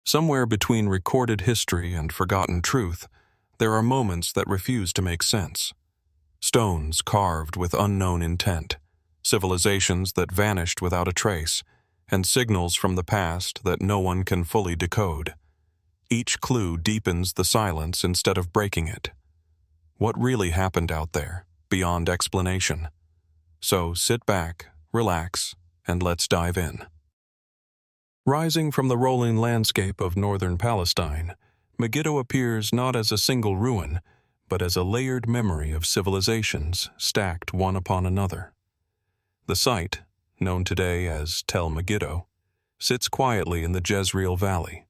Somewhere between recorded history and forgotten truth, there are moments that refuse to make sense. Stones carved with unknown intent, civilizations that vanished without a trace, and signals from the past that no one can fully decode. Each clue deepens the silence instead of breaking it. What really happened out there, beyond explanation? So sit back, relax, and let's dive in. Rising from the rolling landscape of northern Palestine, Megiddo appears not as a single ruin, but as a layered memory of civilizations stacked one upon another. The site, known today as Tel Megiddo, sits quietly in the Jezreel Valley,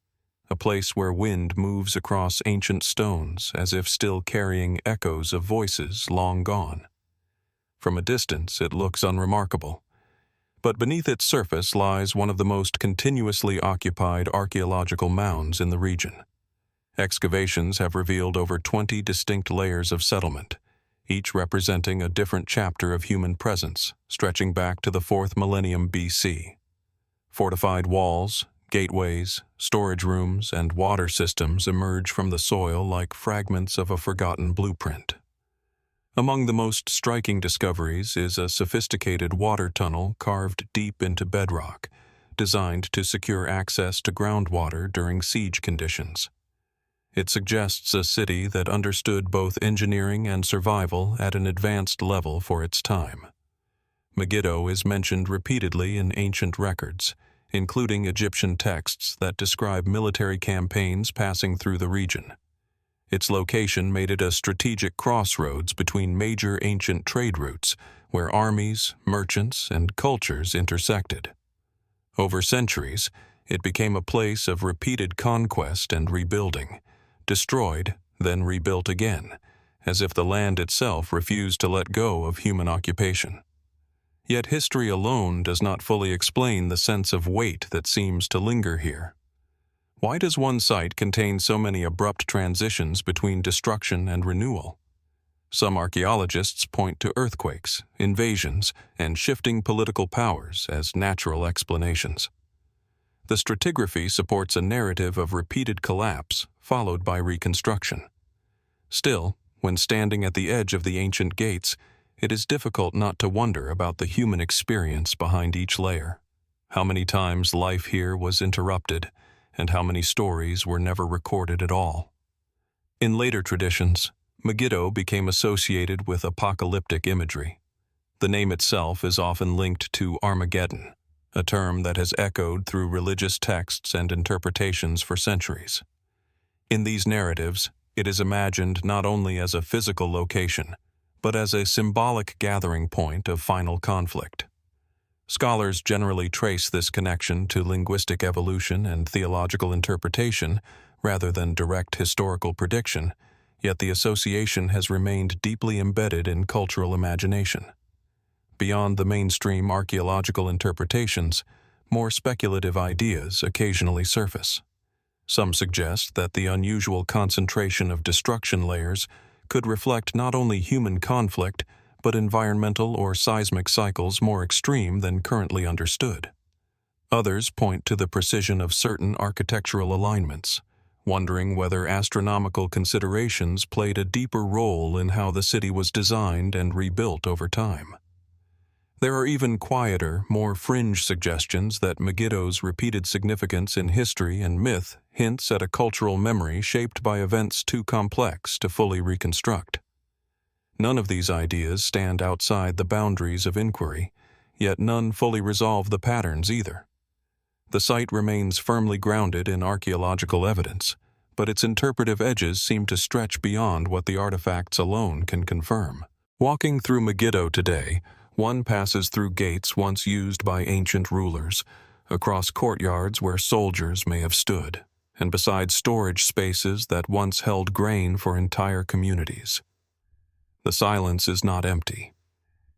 a place where wind moves across ancient stones as if still carrying echoes of voices long gone. From a distance, it looks unremarkable, but beneath its surface lies one of the most continuously occupied archaeological mounds in the region. Excavations have revealed over 20 distinct layers of settlement, each representing a different chapter of human presence, stretching back to the 4th millennium BC. Fortified walls, gateways, storage rooms, and water systems emerge from the soil like fragments of a forgotten blueprint. Among the most striking discoveries is a sophisticated water tunnel carved deep into bedrock, designed to secure access to groundwater during siege conditions. It suggests a city that understood both engineering and survival at an advanced level for its time. Megiddo is mentioned repeatedly in ancient records, including Egyptian texts that describe military campaigns passing through the region. Its location made it a strategic crossroads between major ancient trade routes where armies, merchants, and cultures intersected. Over centuries, it became a place of repeated conquest and rebuilding, destroyed, then rebuilt again, as if the land itself refused to let go of human occupation. Yet history alone does not fully explain the sense of weight that seems to linger here. Why does one site contain so many abrupt transitions between destruction and renewal? Some archaeologists point to earthquakes, invasions, and shifting political powers as natural explanations. The stratigraphy supports a narrative of repeated collapse followed by reconstruction. Still, when standing at the edge of the ancient gates, it is difficult not to wonder about the human experience behind each layer. How many times life here was interrupted, and how many stories were never recorded at all. In later traditions, Megiddo became associated with apocalyptic imagery. The name itself is often linked to Armageddon, a term that has echoed through religious texts and interpretations for centuries. In these narratives, it is imagined not only as a physical location, but as a symbolic gathering point of final conflict. Scholars generally trace this connection to linguistic evolution and theological interpretation rather than direct historical prediction, yet the association has remained deeply embedded in cultural imagination. Beyond the mainstream archaeological interpretations, more speculative ideas occasionally surface. Some suggest that the unusual concentration of destruction layers could reflect not only human conflict, but environmental or seismic cycles more extreme than currently understood. Others point to the precision of certain architectural alignments, wondering whether astronomical considerations played a deeper role in how the city was designed and rebuilt over time. There are even quieter, more fringe suggestions that Megiddo's repeated significance in history and myth hints at a cultural memory shaped by events too complex to fully reconstruct. None of these ideas stand outside the boundaries of inquiry, yet none fully resolve the patterns either. The site remains firmly grounded in archaeological evidence, but its interpretive edges seem to stretch beyond what the artifacts alone can confirm. Walking through Megiddo today, one passes through gates once used by ancient rulers, across courtyards where soldiers may have stood, and beside storage spaces that once held grain for entire communities. The silence is not empty.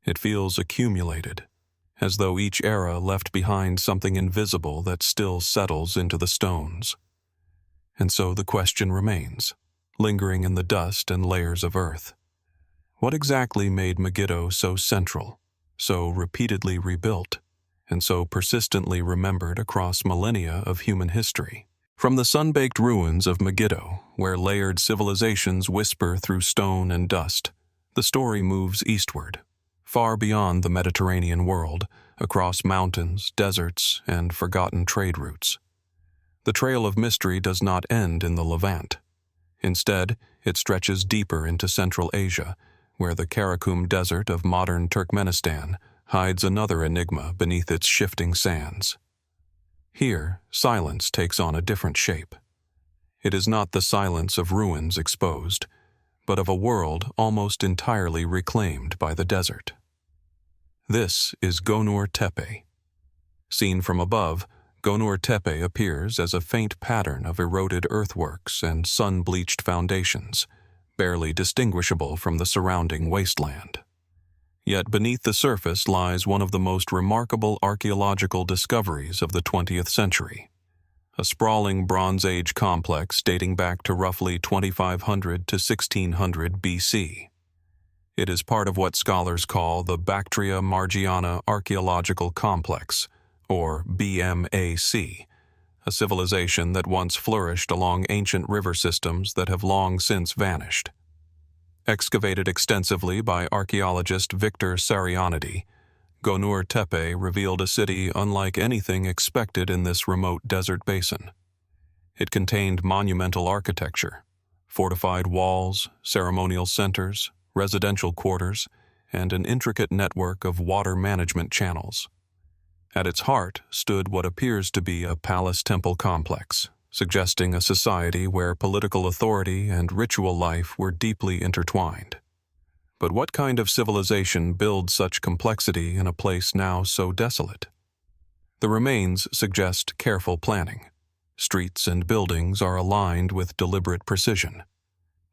It feels accumulated, as though each era left behind something invisible that still settles into the stones. And so the question remains, lingering in the dust and layers of earth. What exactly made Megiddo so central, so repeatedly rebuilt, and so persistently remembered across millennia of human history? From the sun-baked ruins of Megiddo, where layered civilizations whisper through stone and dust, the story moves eastward, far beyond the Mediterranean world, across mountains, deserts, and forgotten trade routes. The trail of mystery does not end in the Levant. Instead, it stretches deeper into Central Asia, where the Karakum Desert of modern Turkmenistan hides another enigma beneath its shifting sands. Here, silence takes on a different shape. It is not the silence of ruins exposed, but of a world almost entirely reclaimed by the desert. This is Gonur Tepe. Seen from above, Gonur Tepe appears as a faint pattern of eroded earthworks and sun-bleached foundations, barely distinguishable from the surrounding wasteland. Yet beneath the surface lies one of the most remarkable archaeological discoveries of the 20th century, a sprawling Bronze Age complex dating back to roughly 2500 to 1600 BC. It is part of what scholars call the Bactria-Margiana Archaeological Complex, or BMAC, a civilization that once flourished along ancient river systems that have long since vanished. Excavated extensively by archaeologist Victor Sarianidi, Gonur Tepe revealed a city unlike anything expected in this remote desert basin. It contained monumental architecture, fortified walls, ceremonial centers, residential quarters, and an intricate network of water management channels. At its heart stood what appears to be a palace-temple complex, suggesting a society where political authority and ritual life were deeply intertwined. But what kind of civilization builds such complexity in a place now so desolate? The remains suggest careful planning. Streets and buildings are aligned with deliberate precision.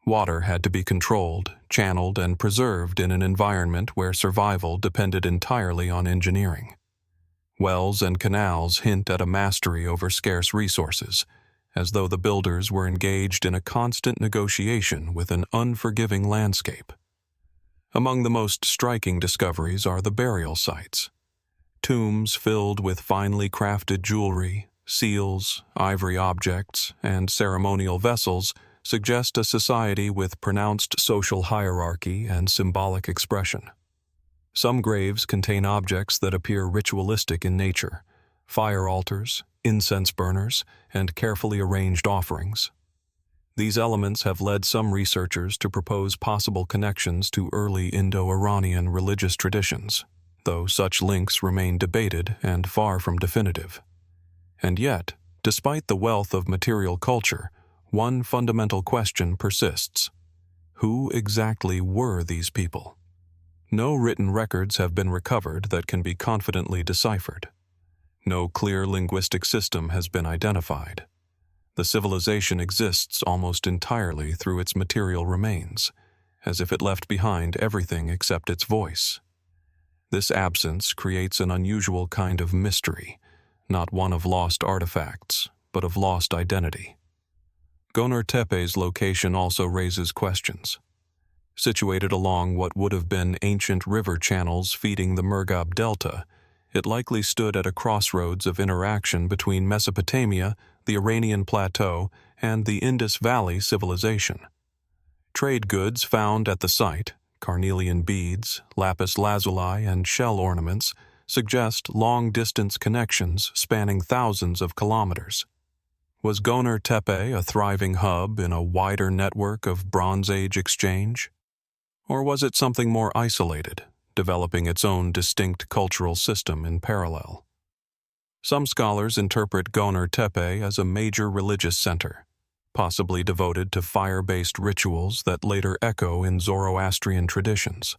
Water had to be controlled, channeled, and preserved in an environment where survival depended entirely on engineering. Wells and canals hint at a mastery over scarce resources, as though the builders were engaged in a constant negotiation with an unforgiving landscape. Among the most striking discoveries are the burial sites. Tombs filled with finely crafted jewelry, seals, ivory objects, and ceremonial vessels suggest a society with pronounced social hierarchy and symbolic expression. Some graves contain objects that appear ritualistic in nature: fire altars, incense burners, and carefully arranged offerings. These elements have led some researchers to propose possible connections to early Indo-Iranian religious traditions, though such links remain debated and far from definitive. And yet, despite the wealth of material culture, one fundamental question persists: who exactly were these people? No written records have been recovered that can be confidently deciphered. No clear linguistic system has been identified. The civilization exists almost entirely through its material remains, as if it left behind everything except its voice. This absence creates an unusual kind of mystery, not one of lost artifacts, but of lost identity. Gonur Tepe's location also raises questions. Situated along what would have been ancient river channels feeding the Murghab Delta, it likely stood at a crossroads of interaction between Mesopotamia, the Iranian Plateau, and the Indus Valley civilization. Trade goods found at the site, carnelian beads, lapis lazuli, and shell ornaments, suggest long-distance connections spanning thousands of kilometers. Was Gonur Tepe a thriving hub in a wider network of Bronze Age exchange? Or was it something more isolated, developing its own distinct cultural system in parallel? Some scholars interpret Gonur Tepe as a major religious center, possibly devoted to fire-based rituals that later echo in Zoroastrian traditions.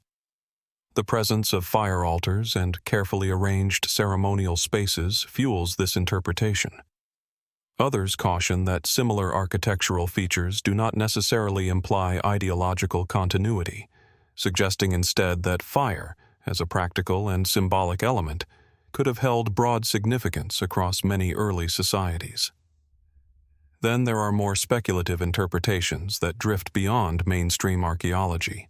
The presence of fire altars and carefully arranged ceremonial spaces fuels this interpretation. Others caution that similar architectural features do not necessarily imply ideological continuity, suggesting instead that fire, as a practical and symbolic element, could have held broad significance across many early societies. Then there are more speculative interpretations that drift beyond mainstream archaeology.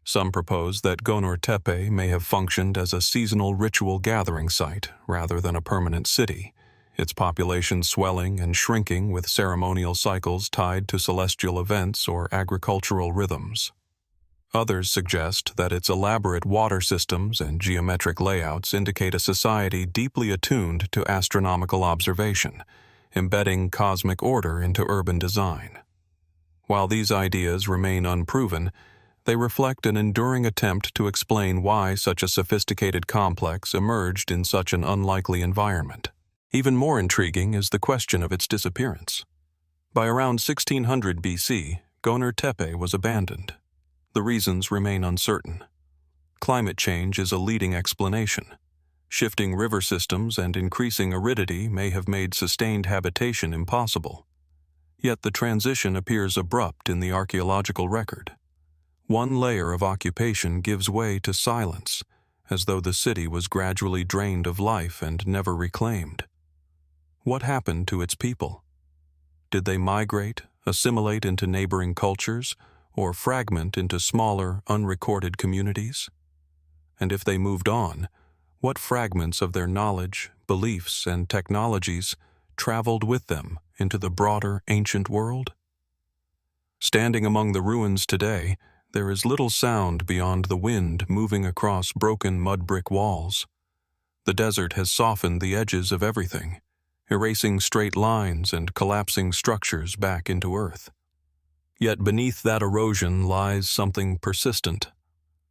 Some propose that Gonur Tepe may have functioned as a seasonal ritual gathering site rather than a permanent city, its population swelling and shrinking with ceremonial cycles tied to celestial events or agricultural rhythms. Others suggest that its elaborate water systems and geometric layouts indicate a society deeply attuned to astronomical observation, embedding cosmic order into urban design. While these ideas remain unproven, they reflect an enduring attempt to explain why such a sophisticated complex emerged in such an unlikely environment. Even more intriguing is the question of its disappearance. By around 1600 BC, Gonur Tepe was abandoned. The reasons remain uncertain. Climate change is a leading explanation. Shifting river systems and increasing aridity may have made sustained habitation impossible. Yet the transition appears abrupt in the archaeological record. One layer of occupation gives way to silence, as though the city was gradually drained of life and never reclaimed. What happened to its people? Did they migrate, assimilate into neighboring cultures, or fragment into smaller, unrecorded communities? And if they moved on, what fragments of their knowledge, beliefs, and technologies traveled with them into the broader ancient world? Standing among the ruins today, there is little sound beyond the wind moving across broken mud-brick walls. The desert has softened the edges of everything, erasing straight lines and collapsing structures back into earth. Yet beneath that erosion lies something persistent,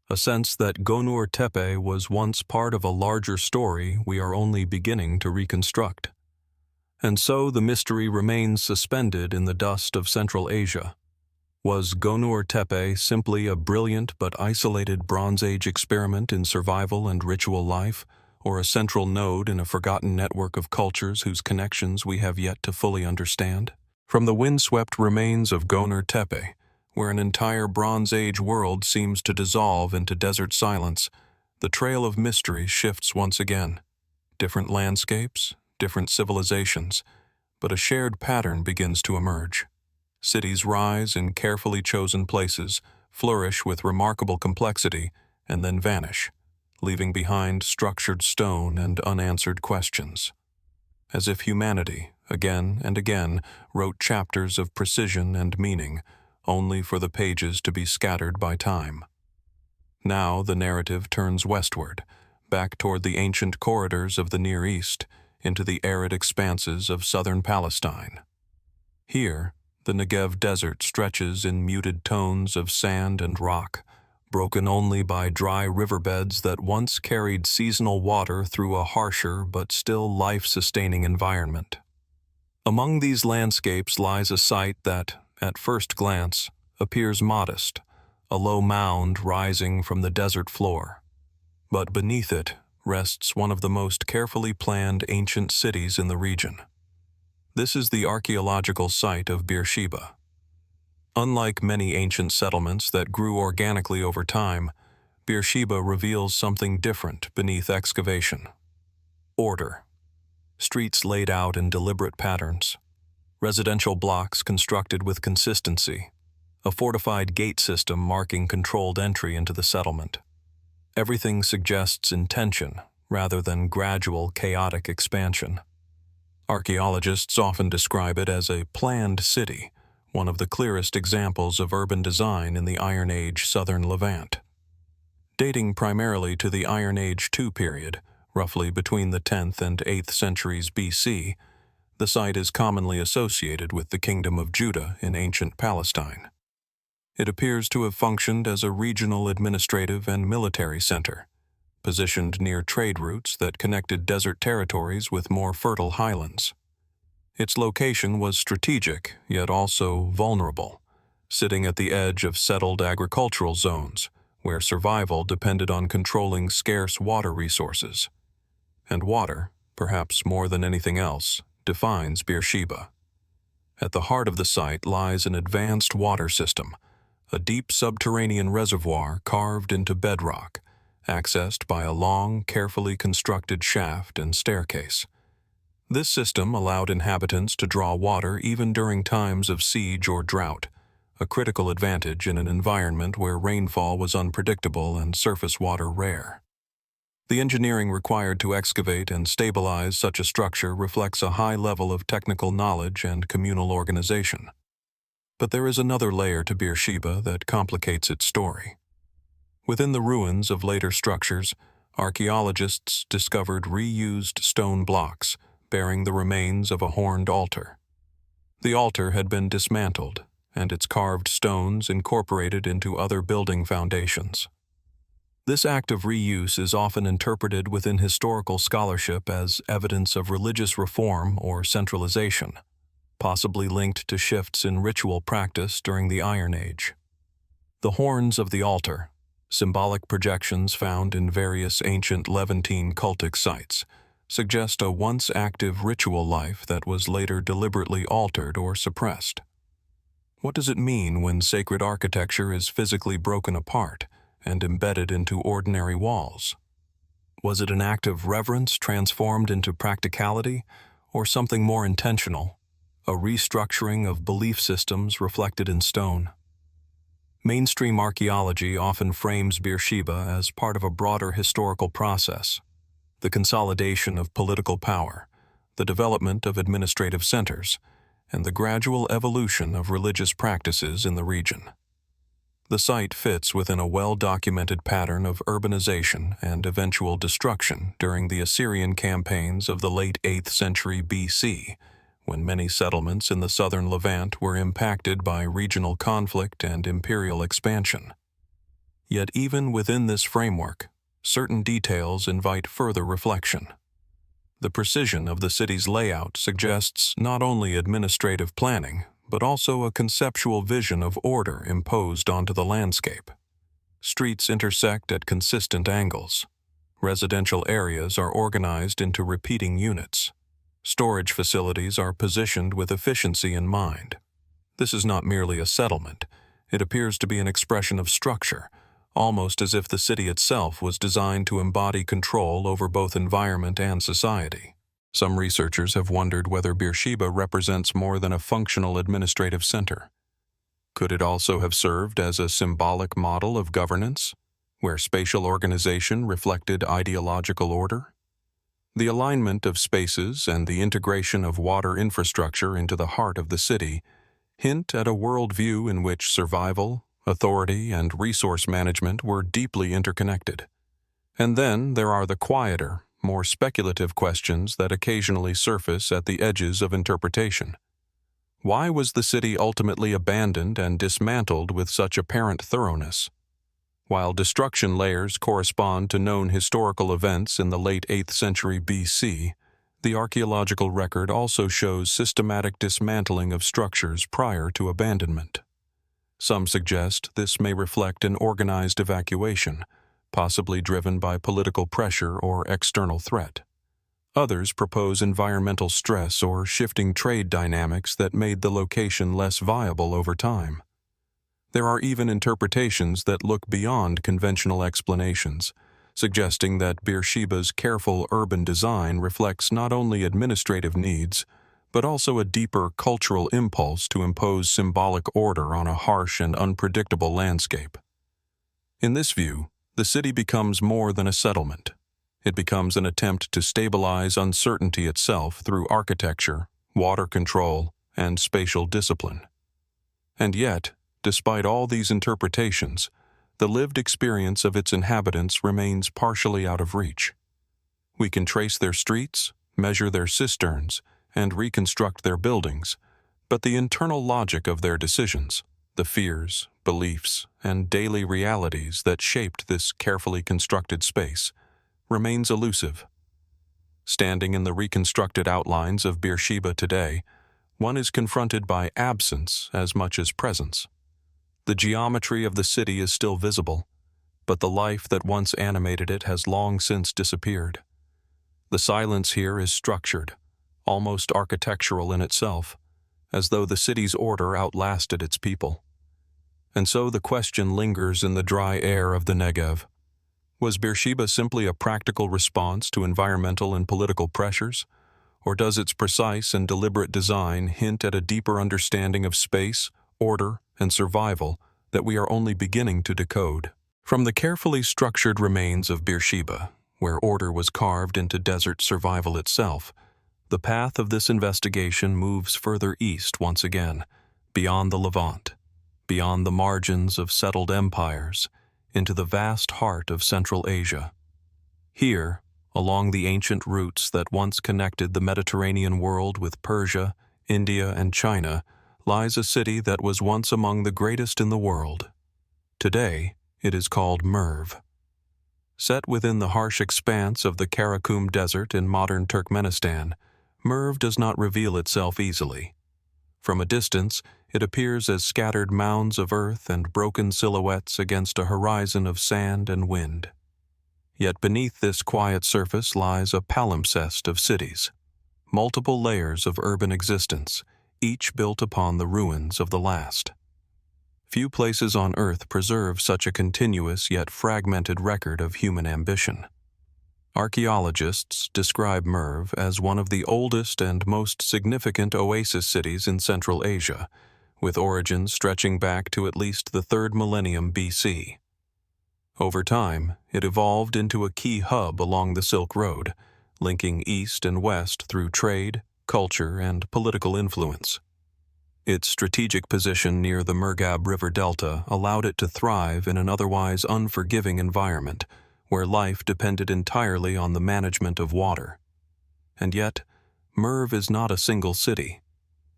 a sense that Gonur Tepe was once part of a larger story we are only beginning to reconstruct. And so the mystery remains suspended in the dust of Central Asia. Was Gonur Tepe simply a brilliant but isolated Bronze Age experiment in survival and ritual life, or a central node in a forgotten network of cultures whose connections we have yet to fully understand? From the windswept remains of Gonur Tepe, where an entire Bronze Age world seems to dissolve into desert silence, the trail of mystery shifts once again. Different landscapes, different civilizations, but a shared pattern begins to emerge. Cities rise in carefully chosen places, flourish with remarkable complexity, and then vanish, leaving behind structured stone and unanswered questions. As if humanity, again and again, wrote chapters of precision and meaning, only for the pages to be scattered by time. Now the narrative turns westward, back toward the ancient corridors of the Near East, into the arid expanses of southern Palestine. Here, the Negev desert stretches in muted tones of sand and rock, broken only by dry riverbeds that once carried seasonal water through a harsher but still life-sustaining environment. Among these landscapes lies a site that, at first glance, appears modest, a low mound rising from the desert floor. But beneath it rests one of the most carefully planned ancient cities in the region. This is the archaeological site of Beersheba. Unlike many ancient settlements that grew organically over time, Beersheba reveals something different beneath excavation. Order. Streets laid out in deliberate patterns. Residential blocks constructed with consistency. A fortified gate system marking controlled entry into the settlement. Everything suggests intention rather than gradual, chaotic expansion. Archaeologists often describe it as a planned city, one of the clearest examples of urban design in the Iron Age southern Levant. Dating primarily to the Iron Age II period, roughly between the 10th and 8th centuries BC, the site is commonly associated with the Kingdom of Judah in ancient Palestine. It appears to have functioned as a regional administrative and military center, positioned near trade routes that connected desert territories with more fertile highlands. Its location was strategic, yet also vulnerable, sitting at the edge of settled agricultural zones, where survival depended on controlling scarce water resources. And water, perhaps more than anything else, defines Beersheba. At the heart of the site lies an advanced water system, a deep subterranean reservoir carved into bedrock, accessed by a long, carefully constructed shaft and staircase. This system allowed inhabitants to draw water even during times of siege or drought, a critical advantage in an environment where rainfall was unpredictable and surface water rare. The engineering required to excavate and stabilize such a structure reflects a high level of technical knowledge and communal organization. But there is another layer to Beersheba that complicates its story. Within the ruins of later structures, archaeologists discovered reused stone blocks bearing the remains of a horned altar. The altar had been dismantled, and its carved stones incorporated into other building foundations. This act of reuse is often interpreted within historical scholarship as evidence of religious reform or centralization, possibly linked to shifts in ritual practice during the Iron Age. The horns of the altar, symbolic projections found in various ancient Levantine cultic sites, suggest a once active ritual life that was later deliberately altered or suppressed. What does it mean when sacred architecture is physically broken apart and embedded into ordinary walls? Was it an act of reverence transformed into practicality, or something more intentional, a restructuring of belief systems reflected in stone? Mainstream archaeology often frames Beersheba as part of a broader historical process: the consolidation of political power, the development of administrative centers, and the gradual evolution of religious practices in the region. The site fits within a well-documented pattern of urbanization and eventual destruction during the Assyrian campaigns of the late 8th century BC, when many settlements in the southern Levant were impacted by regional conflict and imperial expansion. Yet even within this framework, certain details invite further reflection. The precision of the city's layout suggests not only administrative planning, but also a conceptual vision of order imposed onto the landscape. Streets intersect at consistent angles. Residential areas are organized into repeating units. Storage facilities are positioned with efficiency in mind. This is not merely a settlement. It appears to be an expression of structure, almost as if the city itself was designed to embody control over both environment and society. Some researchers have wondered whether Beersheba represents more than a functional administrative center. Could it also have served as a symbolic model of governance, where spatial organization reflected ideological order? The alignment of spaces and the integration of water infrastructure into the heart of the city hint at a worldview in which survival, authority, and resource management were deeply interconnected. And then there are the quieter, more speculative questions that occasionally surface at the edges of interpretation. Why was the city ultimately abandoned and dismantled with such apparent thoroughness? While destruction layers correspond to known historical events in the late 8th century BC, the archaeological record also shows systematic dismantling of structures prior to abandonment. Some suggest this may reflect an organized evacuation, possibly driven by political pressure or external threat. Others propose environmental stress or shifting trade dynamics that made the location less viable over time. There are even interpretations that look beyond conventional explanations, suggesting that Beersheba's careful urban design reflects not only administrative needs, but also a deeper cultural impulse to impose symbolic order on a harsh and unpredictable landscape. In this view, the city becomes more than a settlement. It becomes an attempt to stabilize uncertainty itself through architecture, water control, and spatial discipline. And yet, despite all these interpretations, the lived experience of its inhabitants remains partially out of reach. We can trace their streets, measure their cisterns, and reconstruct their buildings, but the internal logic of their decisions, the fears, beliefs, and daily realities that shaped this carefully constructed space, remains elusive. Standing in the reconstructed outlines of Beersheba today, one is confronted by absence as much as presence. The geometry of the city is still visible, but the life that once animated it has long since disappeared. The silence here is structured, almost architectural in itself, as though the city's order outlasted its people. And so the question lingers in the dry air of the Negev. Was Beersheba simply a practical response to environmental and political pressures, or does its precise and deliberate design hint at a deeper understanding of space, order, and survival that we are only beginning to decode? From the carefully structured remains of Beersheba, where order was carved into desert survival itself, the path of this investigation moves further east once again, beyond the Levant, beyond the margins of settled empires, into the vast heart of Central Asia. Here, along the ancient routes that once connected the Mediterranean world with Persia, India, and China, lies a city that was once among the greatest in the world. Today, it is called Merv. Set within the harsh expanse of the Karakum Desert in modern Turkmenistan, Merv does not reveal itself easily. From a distance, it appears as scattered mounds of earth and broken silhouettes against a horizon of sand and wind. Yet beneath this quiet surface lies a palimpsest of cities, multiple layers of urban existence, each built upon the ruins of the last. Few places on Earth preserve such a continuous yet fragmented record of human ambition. Archaeologists describe Merv as one of the oldest and most significant oasis cities in Central Asia, with origins stretching back to at least the 3rd millennium BC. Over time, it evolved into a key hub along the Silk Road, linking east and west through trade, culture, and political influence. Its strategic position near the Murghab River Delta allowed it to thrive in an otherwise unforgiving environment, where life depended entirely on the management of water. And yet, Merv is not a single city.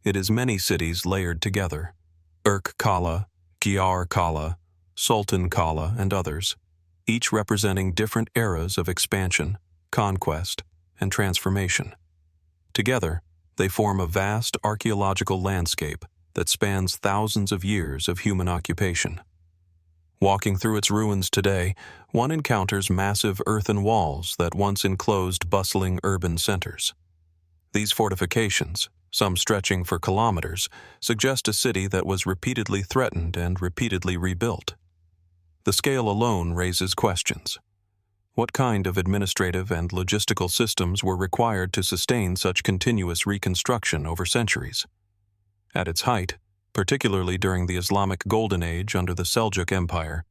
It is many cities layered together: Kala, Kala, Sultan Kala, and others, each representing different eras of expansion, conquest, and transformation. Together, they form a vast archaeological landscape that spans thousands of years of human occupation. Walking through its ruins today, one encounters massive earthen walls that once enclosed bustling urban centers. These fortifications, some stretching for kilometers, suggest a city that was repeatedly threatened and repeatedly rebuilt. The scale alone raises questions. What kind of administrative and logistical systems were required to sustain such continuous reconstruction over centuries? At its height, particularly during the Islamic Golden Age under the Seljuk Empire,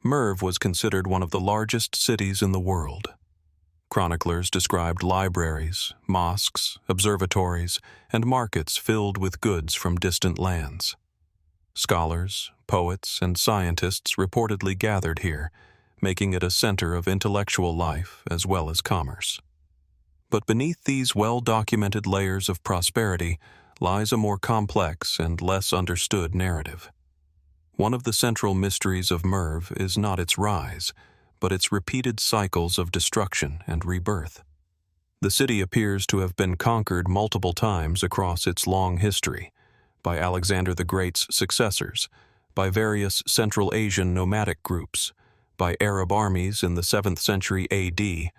Merv was considered one of the largest cities in the world. Chroniclers described libraries, mosques, observatories, and markets filled with goods from distant lands. Scholars, poets, and scientists reportedly gathered here, making it a center of intellectual life as well as commerce. But beneath these well-documented layers of prosperity lies a more complex and less understood narrative. One of the central mysteries of Merv is not its rise, but its repeated cycles of destruction and rebirth. The city appears to have been conquered multiple times across its long history, by Alexander the Great's successors, by various Central Asian nomadic groups, by Arab armies in the 7th century AD,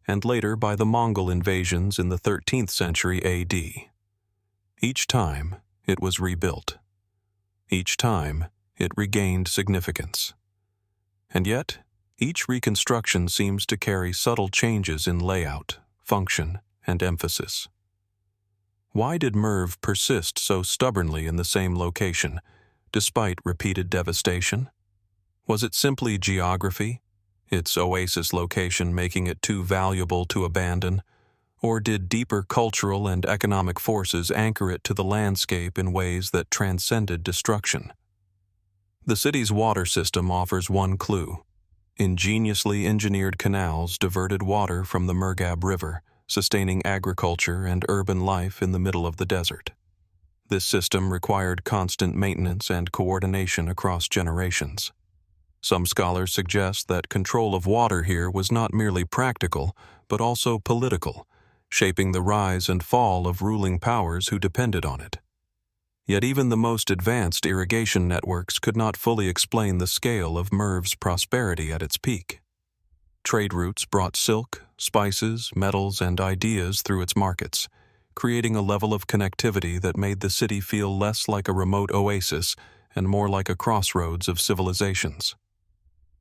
and later by the Mongol invasions in the 13th century AD. Each time, it was rebuilt. Each time, it regained significance. And yet, each reconstruction seems to carry subtle changes in layout, function, and emphasis. Why did Merv persist so stubbornly in the same location, despite repeated devastation? Was it simply geography, its oasis location making it too valuable to abandon? Or did deeper cultural and economic forces anchor it to the landscape in ways that transcended destruction? The city's water system offers one clue. Ingeniously engineered canals diverted water from the Murghab River, sustaining agriculture and urban life in the middle of the desert. This system required constant maintenance and coordination across generations. Some scholars suggest that control of water here was not merely practical, but also political, shaping the rise and fall of ruling powers who depended on it. Yet even the most advanced irrigation networks could not fully explain the scale of Merv's prosperity at its peak. Trade routes brought silk, spices, metals, and ideas through its markets, creating a level of connectivity that made the city feel less like a remote oasis and more like a crossroads of civilizations.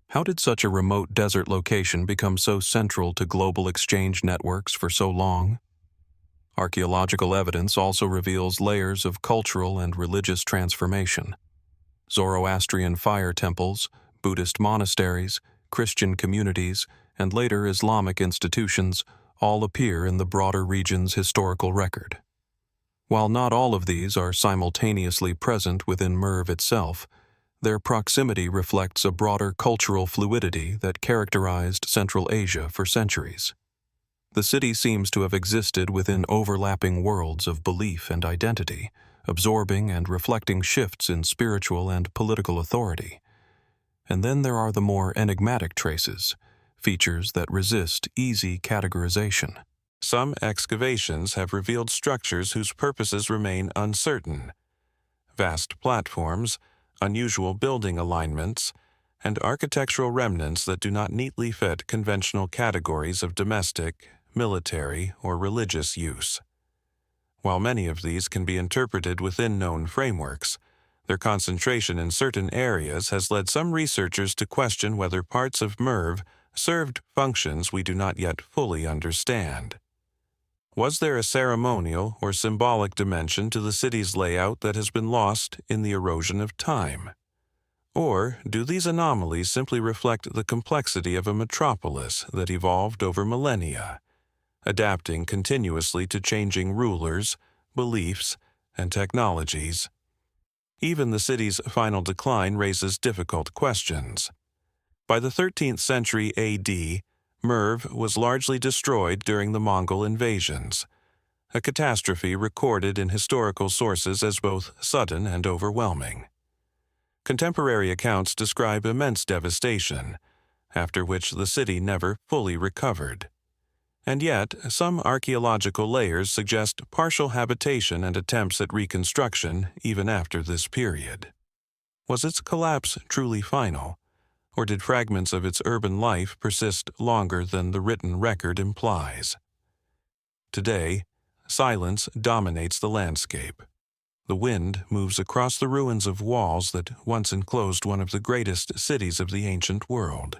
How did such a remote desert location become so central to global exchange networks for so long? Archaeological evidence also reveals layers of cultural and religious transformation. Zoroastrian fire temples, Buddhist monasteries, Christian communities, and later Islamic institutions all appear in the broader region's historical record. While not all of these are simultaneously present within Merv itself, their proximity reflects a broader cultural fluidity that characterized Central Asia for centuries. The city seems to have existed within overlapping worlds of belief and identity, absorbing and reflecting shifts in spiritual and political authority. And then there are the more enigmatic traces, features that resist easy categorization. Some excavations have revealed structures whose purposes remain uncertain. Vast platforms, unusual building alignments, and architectural remnants that do not neatly fit conventional categories of domestic, military, or religious use. While many of these can be interpreted within known frameworks, their concentration in certain areas has led some researchers to question whether parts of Merv served functions we do not yet fully understand. Was there a ceremonial or symbolic dimension to the city's layout that has been lost in the erosion of time? Or do these anomalies simply reflect the complexity of a metropolis that evolved over millennia, adapting continuously to changing rulers, beliefs, and technologies? Even the city's final decline raises difficult questions. By the 13th century AD, Merv was largely destroyed during the Mongol invasions, a catastrophe recorded in historical sources as both sudden and overwhelming. Contemporary accounts describe immense devastation, after which the city never fully recovered. And yet, some archaeological layers suggest partial habitation and attempts at reconstruction even after this period. Was its collapse truly final? Or did fragments of its urban life persist longer than the written record implies? Today, silence dominates the landscape. The wind moves across the ruins of walls that once enclosed one of the greatest cities of the ancient world.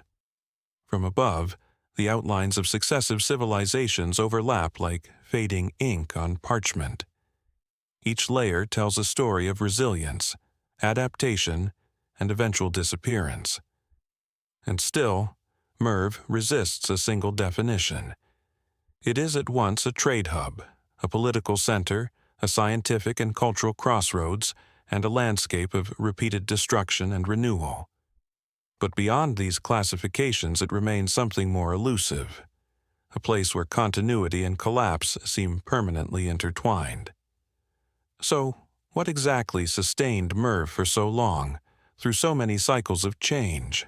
From above, the outlines of successive civilizations overlap like fading ink on parchment. Each layer tells a story of resilience, adaptation, and eventual disappearance. And still, Merv resists a single definition. It is at once a trade hub, a political center, a scientific and cultural crossroads, and a landscape of repeated destruction and renewal. But beyond these classifications, it remains something more elusive, a place where continuity and collapse seem permanently intertwined. So, what exactly sustained Merv for so long, through so many cycles of change?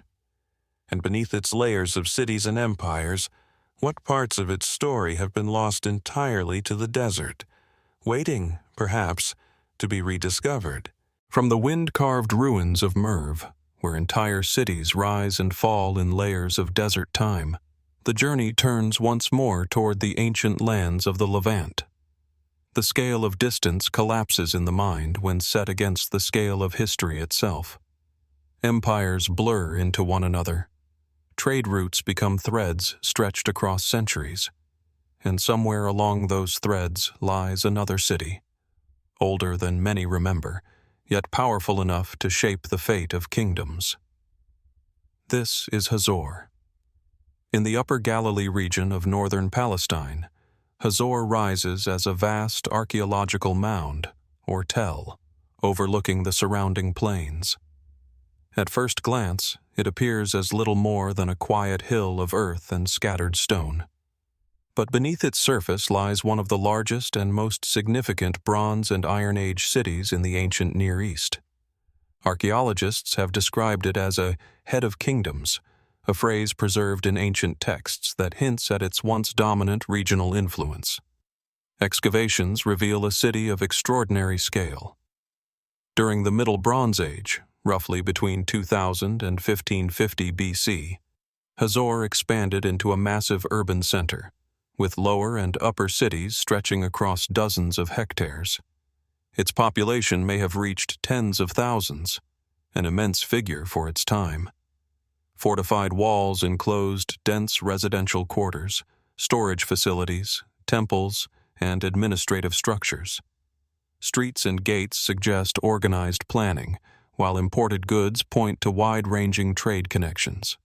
And beneath its layers of cities and empires, what parts of its story have been lost entirely to the desert, waiting, perhaps, to be rediscovered? From the wind-carved ruins of Merv, where entire cities rise and fall in layers of desert time, the journey turns once more toward the ancient lands of the Levant. The scale of distance collapses in the mind when set against the scale of history itself. Empires blur into one another. Trade routes become threads stretched across centuries, and somewhere along those threads lies another city, older than many remember, yet powerful enough to shape the fate of kingdoms. This is Hazor. In the Upper Galilee region of northern Palestine, Hazor rises as a vast archaeological mound, or tell, overlooking the surrounding plains. At first glance, it appears as little more than a quiet hill of earth and scattered stone. But beneath its surface lies one of the largest and most significant Bronze and Iron Age cities in the ancient Near East. Archaeologists have described it as a head of kingdoms, a phrase preserved in ancient texts that hints at its once dominant regional influence. Excavations reveal a city of extraordinary scale. During the Middle Bronze Age, roughly between 2000 and 1550 BC, Hazor expanded into a massive urban center, with lower and upper cities stretching across dozens of hectares. Its population may have reached tens of thousands, an immense figure for its time. Fortified walls enclosed dense residential quarters, storage facilities, temples, and administrative structures. Streets and gates suggest organized planning, while imported goods point to wide-ranging trade connections.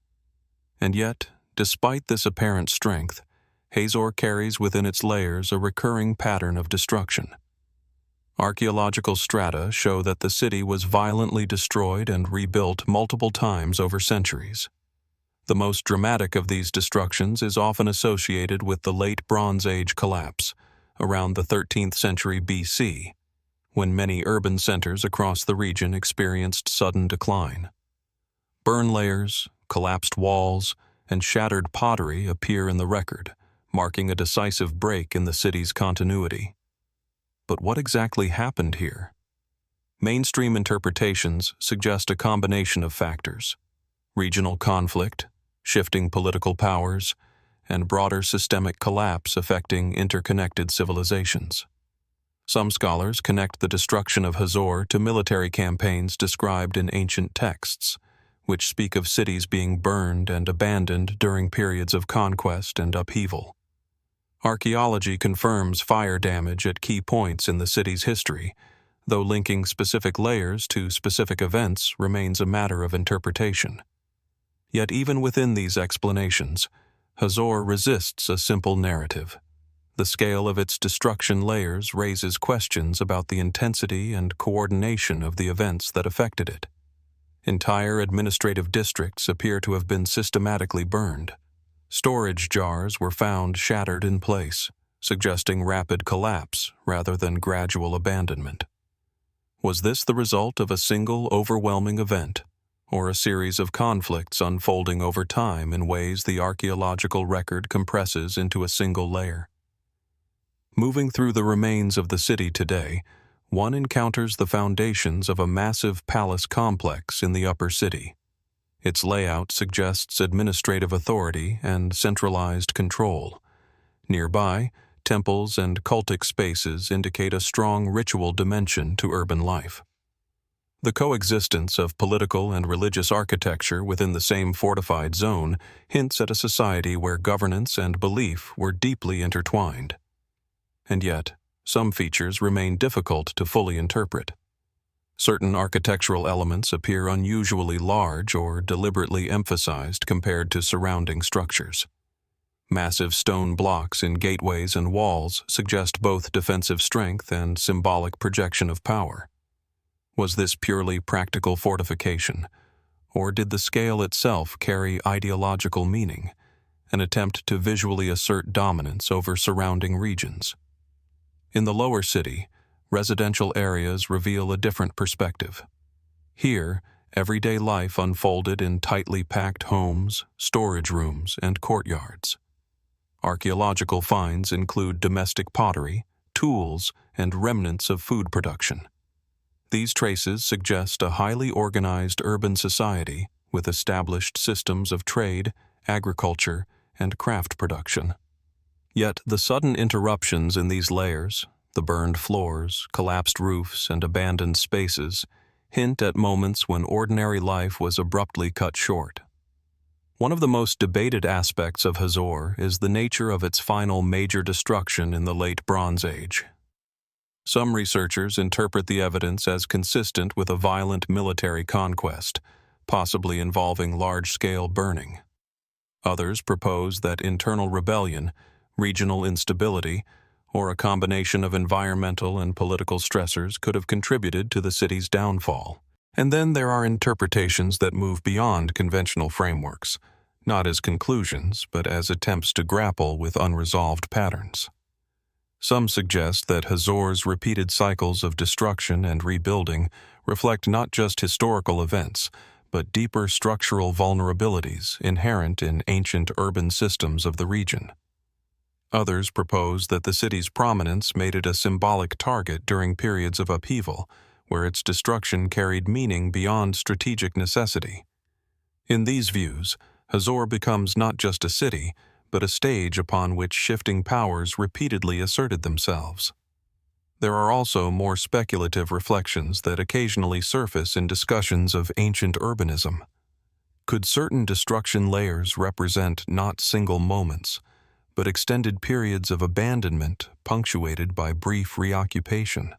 And yet, Despite this apparent strength, Hazor carries within its layers a recurring pattern of destruction. Archaeological strata show that the city was violently destroyed and rebuilt multiple times over centuries. The most dramatic of these destructions is often associated with the Late Bronze Age collapse, around the 13th century BC, when many urban centers across the region experienced sudden decline. Burn layers, collapsed walls, and shattered pottery appear in the record, marking a decisive break in the city's continuity. But what exactly happened here? Mainstream interpretations suggest a combination of factors: regional conflict, shifting political powers, and broader systemic collapse affecting interconnected civilizations. Some scholars connect the destruction of Hazor to military campaigns described in ancient texts, which speak of cities being burned and abandoned during periods of conquest and upheaval. Archaeology confirms fire damage at key points in the city's history, though linking specific layers to specific events remains a matter of interpretation. Yet even within these explanations, Hazor resists a simple narrative. The scale of its destruction layers raises questions about the intensity and coordination of the events that affected it. Entire administrative districts appear to have been systematically burned. Storage jars were found shattered in place, suggesting rapid collapse rather than gradual abandonment. Was this the result of a single overwhelming event, or a series of conflicts unfolding over time in ways the archaeological record compresses into a single layer? Moving through the remains of the city today, one encounters the foundations of a massive palace complex in the upper city. Its layout suggests administrative authority and centralized control. Nearby, temples and cultic spaces indicate a strong ritual dimension to urban life. The coexistence of political and religious architecture within the same fortified zone hints at a society where governance and belief were deeply intertwined. And yet, some features remain difficult to fully interpret. Certain architectural elements appear unusually large or deliberately emphasized compared to surrounding structures. Massive stone blocks in gateways and walls suggest both defensive strength and symbolic projection of power. Was this purely practical fortification, or did the scale itself carry ideological meaning, an attempt to visually assert dominance over surrounding regions? In the lower city, residential areas reveal a different perspective. Here, everyday life unfolded in tightly packed homes, storage rooms, and courtyards. Archaeological finds include domestic pottery, tools, and remnants of food production. These traces suggest a highly organized urban society with established systems of trade, agriculture, and craft production. Yet the sudden interruptions in these layers, the burned floors, collapsed roofs, and abandoned spaces, hint at moments when ordinary life was abruptly cut short. One of the most debated aspects of Hazor is the nature of its final major destruction in the Late Bronze Age. Some researchers interpret the evidence as consistent with a violent military conquest, possibly involving large-scale burning. Others propose that internal rebellion, regional instability, or a combination of environmental and political stressors could have contributed to the city's downfall. And then there are interpretations that move beyond conventional frameworks, not as conclusions, but as attempts to grapple with unresolved patterns. Some suggest that Hazor's repeated cycles of destruction and rebuilding reflect not just historical events, but deeper structural vulnerabilities inherent in ancient urban systems of the region. Others propose that the city's prominence made it a symbolic target during periods of upheaval, where its destruction carried meaning beyond strategic necessity. In these views, Hazor becomes not just a city, but a stage upon which shifting powers repeatedly asserted themselves. There are also more speculative reflections that occasionally surface in discussions of ancient urbanism. Could certain destruction layers represent not single moments, but extended periods of abandonment punctuated by brief reoccupation?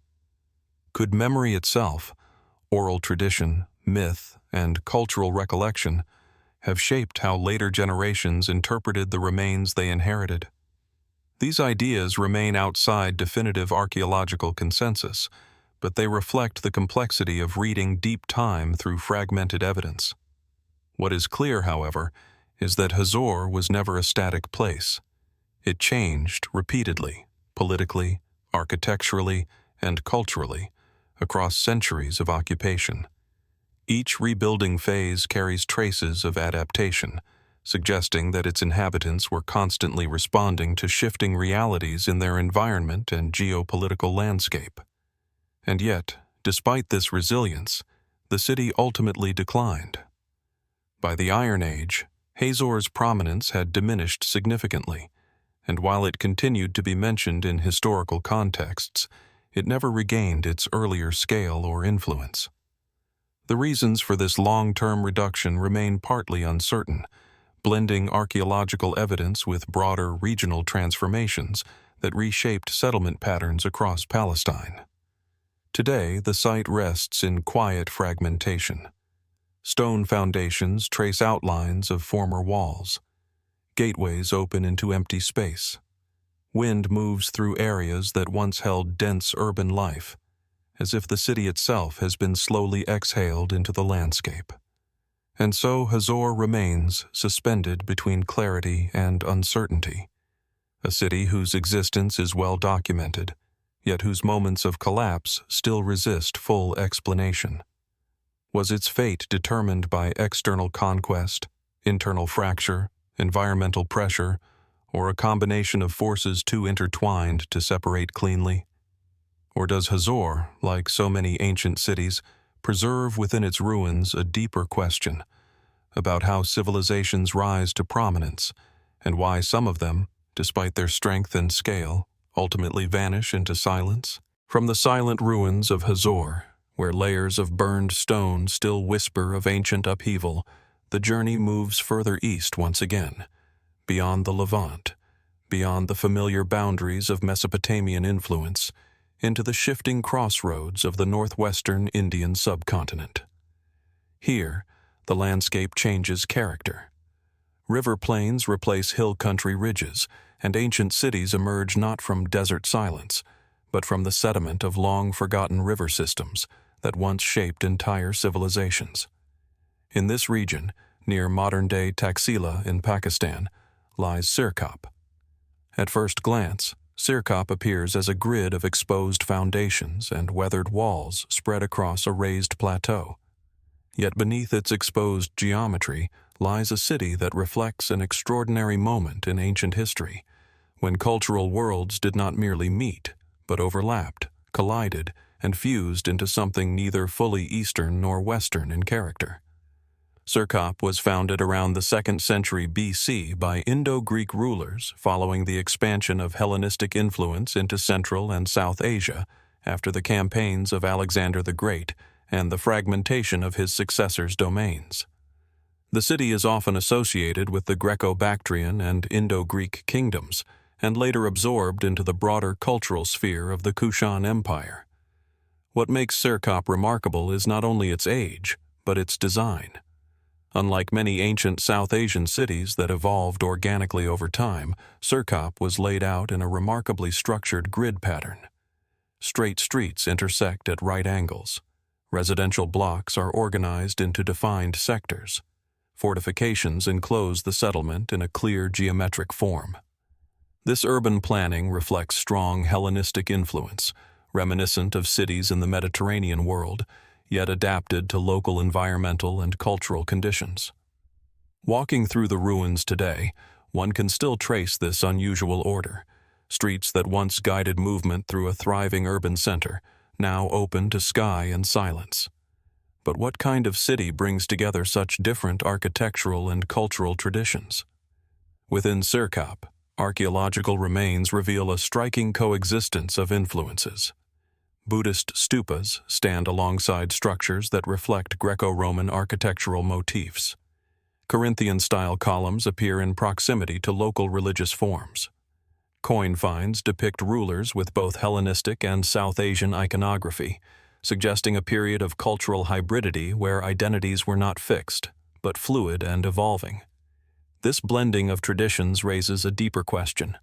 Could memory itself, oral tradition, myth, and cultural recollection, have shaped how later generations interpreted the remains they inherited. These ideas remain outside definitive archaeological consensus, but they reflect the complexity of reading deep time through fragmented evidence. What is clear, however, is that Hazor was never a static place. It changed repeatedly, politically, architecturally, and culturally, across centuries of occupation. Each rebuilding phase carries traces of adaptation, suggesting that its inhabitants were constantly responding to shifting realities in their environment and geopolitical landscape. And yet, despite this resilience, the city ultimately declined. By the Iron Age, Hazor's prominence had diminished significantly, and while it continued to be mentioned in historical contexts, it never regained its earlier scale or influence. The reasons for this long-term reduction remain partly uncertain, blending archaeological evidence with broader regional transformations that reshaped settlement patterns across Palestine. Today, the site rests in quiet fragmentation. Stone foundations trace outlines of former walls. Gateways open into empty space. Wind moves through areas that once held dense urban life, as if the city itself has been slowly exhaled into the landscape. And so Hazor remains suspended between clarity and uncertainty, a city whose existence is well documented, yet whose moments of collapse still resist full explanation. Was its fate determined by external conquest, internal fracture, environmental pressure, or a combination of forces too intertwined to separate cleanly? Or does Hazor, like so many ancient cities, preserve within its ruins a deeper question about how civilizations rise to prominence and why some of them, despite their strength and scale, ultimately vanish into silence? From the silent ruins of Hazor, where layers of burned stone still whisper of ancient upheaval, the journey moves further east once again, beyond the Levant, beyond the familiar boundaries of Mesopotamian influence, into the shifting crossroads of the northwestern Indian subcontinent. Here, the landscape changes character. River plains replace hill country ridges, and ancient cities emerge not from desert silence, but from the sediment of long-forgotten river systems that once shaped entire civilizations. In this region, near modern-day Taxila in Pakistan, lies Sirkap. At first glance, Sirkap appears as a grid of exposed foundations and weathered walls spread across a raised plateau. Yet beneath its exposed geometry lies a city that reflects an extraordinary moment in ancient history, when cultural worlds did not merely meet, but overlapped, collided, and fused into something neither fully Eastern nor Western in character. Sirkap was founded around the 2nd century BC by Indo-Greek rulers following the expansion of Hellenistic influence into Central and South Asia after the campaigns of Alexander the Great and the fragmentation of his successors' domains. The city is often associated with the Greco-Bactrian and Indo-Greek kingdoms, and later absorbed into the broader cultural sphere of the Kushan Empire. What makes Sirkap remarkable is not only its age, but its design. Unlike many ancient South Asian cities that evolved organically over time, Sirkap was laid out in a remarkably structured grid pattern. Straight streets intersect at right angles. Residential blocks are organized into defined sectors. Fortifications enclose the settlement in a clear geometric form. This urban planning reflects strong Hellenistic influence, reminiscent of cities in the Mediterranean world, yet adapted to local environmental and cultural conditions. Walking through the ruins today, one can still trace this unusual order. Streets that once guided movement through a thriving urban center, now open to sky and silence. But what kind of city brings together such different architectural and cultural traditions? Within Sirkap, archaeological remains reveal a striking coexistence of influences. Buddhist stupas stand alongside structures that reflect Greco-Roman architectural motifs. Corinthian-style columns appear in proximity to local religious forms. Coin finds depict rulers with both Hellenistic and South Asian iconography, suggesting a period of cultural hybridity where identities were not fixed, but fluid and evolving. This blending of traditions raises a deeper question.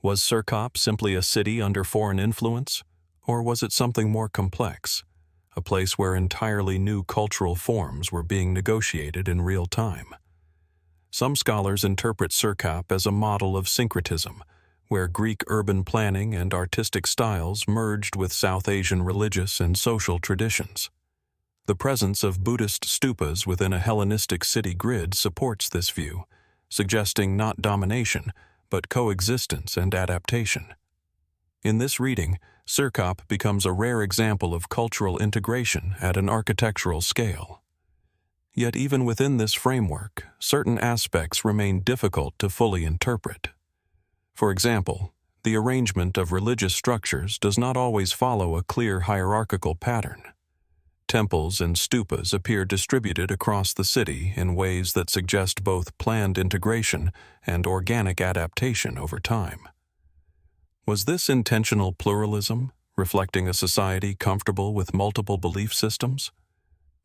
Was Sirkap simply a city under foreign influence, or was it something more complex, a place where entirely new cultural forms were being negotiated in real time? Some scholars interpret Sirkap as a model of syncretism, where Greek urban planning and artistic styles merged with South Asian religious and social traditions. The presence of Buddhist stupas within a Hellenistic city grid supports this view, suggesting not domination, but coexistence and adaptation. In this reading, Sirkap becomes a rare example of cultural integration at an architectural scale. Yet even within this framework, certain aspects remain difficult to fully interpret. For example, the arrangement of religious structures does not always follow a clear hierarchical pattern. Temples and stupas appear distributed across the city in ways that suggest both planned integration and organic adaptation over time. Was this intentional pluralism, reflecting a society comfortable with multiple belief systems?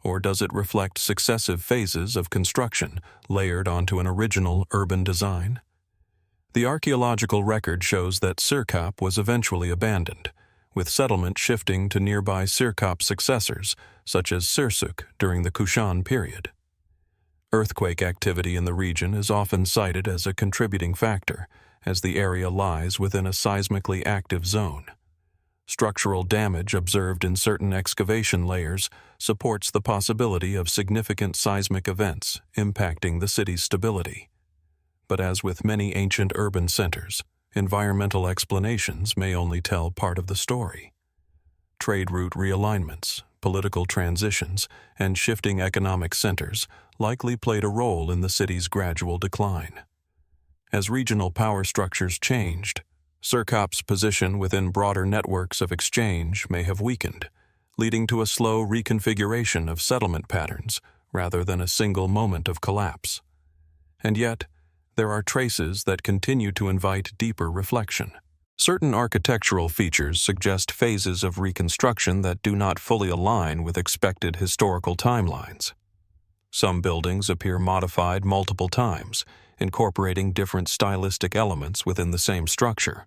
Or does it reflect successive phases of construction layered onto an original urban design? The archaeological record shows that Sirkap was eventually abandoned, with settlement shifting to nearby Sirkap successors, such as Sirsuk during the Kushan period. Earthquake activity in the region is often cited as a contributing factor, as the area lies within a seismically active zone. Structural damage observed in certain excavation layers supports the possibility of significant seismic events impacting the city's stability. But as with many ancient urban centers, environmental explanations may only tell part of the story. Trade route realignments, political transitions, and shifting economic centers likely played a role in the city's gradual decline. As regional power structures changed, Sirkap's position within broader networks of exchange may have weakened, leading to a slow reconfiguration of settlement patterns rather than a single moment of collapse. And yet, there are traces that continue to invite deeper reflection. Certain architectural features suggest phases of reconstruction that do not fully align with expected historical timelines. Some buildings appear modified multiple times, incorporating different stylistic elements within the same structure.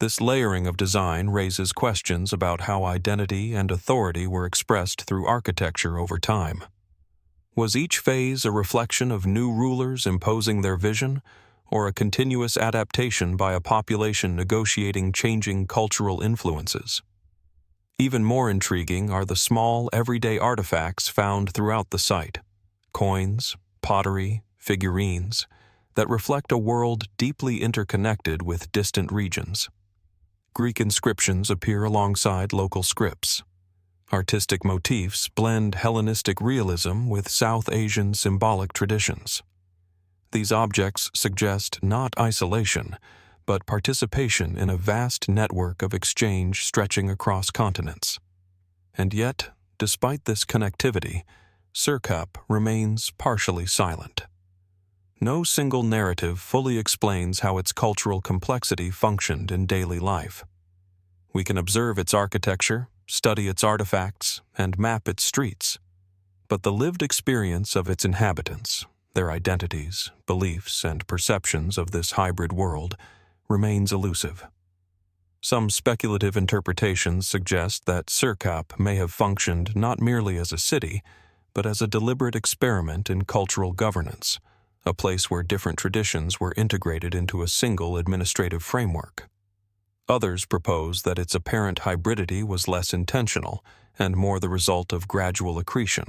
This layering of design raises questions about how identity and authority were expressed through architecture over time. Was each phase a reflection of new rulers imposing their vision, or a continuous adaptation by a population negotiating changing cultural influences? Even more intriguing are the small, everyday artifacts found throughout the site: coins, pottery, figurines, that reflect a world deeply interconnected with distant regions. Greek inscriptions appear alongside local scripts. Artistic motifs blend Hellenistic realism with South Asian symbolic traditions. These objects suggest not isolation, but participation in a vast network of exchange stretching across continents. And yet, despite this connectivity, Sirkap remains partially silent. No single narrative fully explains how its cultural complexity functioned in daily life. We can observe its architecture, study its artifacts, and map its streets, but the lived experience of its inhabitants, their identities, beliefs, and perceptions of this hybrid world, remains elusive. Some speculative interpretations suggest that Sirkap may have functioned not merely as a city, but as a deliberate experiment in cultural governance, a place where different traditions were integrated into a single administrative framework. Others propose that its apparent hybridity was less intentional and more the result of gradual accretion,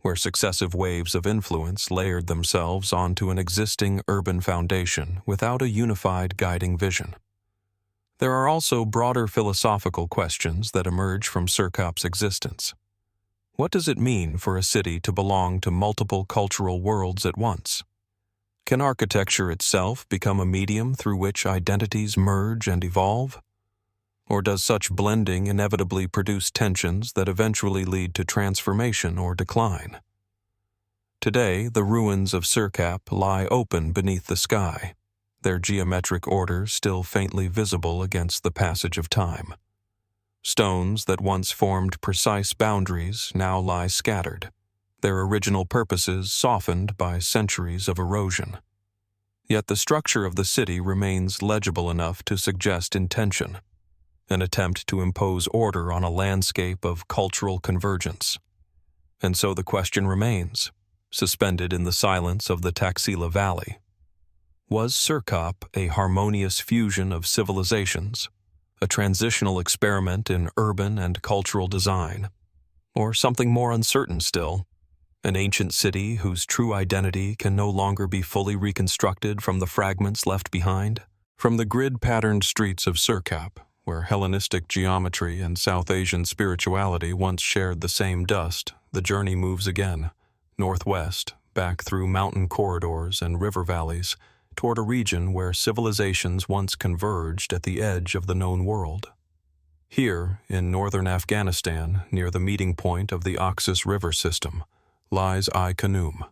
where successive waves of influence layered themselves onto an existing urban foundation without a unified guiding vision. There are also broader philosophical questions that emerge from Sirkap's existence. What does it mean for a city to belong to multiple cultural worlds at once? Can architecture itself become a medium through which identities merge and evolve? Or does such blending inevitably produce tensions that eventually lead to transformation or decline? Today, the ruins of Sirkap lie open beneath the sky, their geometric order still faintly visible against the passage of time. Stones that once formed precise boundaries now lie scattered, their original purposes softened by centuries of erosion. Yet the structure of the city remains legible enough to suggest intention, an attempt to impose order on a landscape of cultural convergence. And so the question remains, suspended in the silence of the Taxila Valley. Was Sirkap a harmonious fusion of civilizations, a transitional experiment in urban and cultural design, or something more uncertain still, an ancient city whose true identity can no longer be fully reconstructed from the fragments left behind? From the grid-patterned streets of Sirkap, where Hellenistic geometry and South Asian spirituality once shared the same dust, the journey moves again, northwest, back through mountain corridors and river valleys, toward a region where civilizations once converged at the edge of the known world. Here, in northern Afghanistan, near the meeting point of the Oxus River system, lies Ai-Khanoum.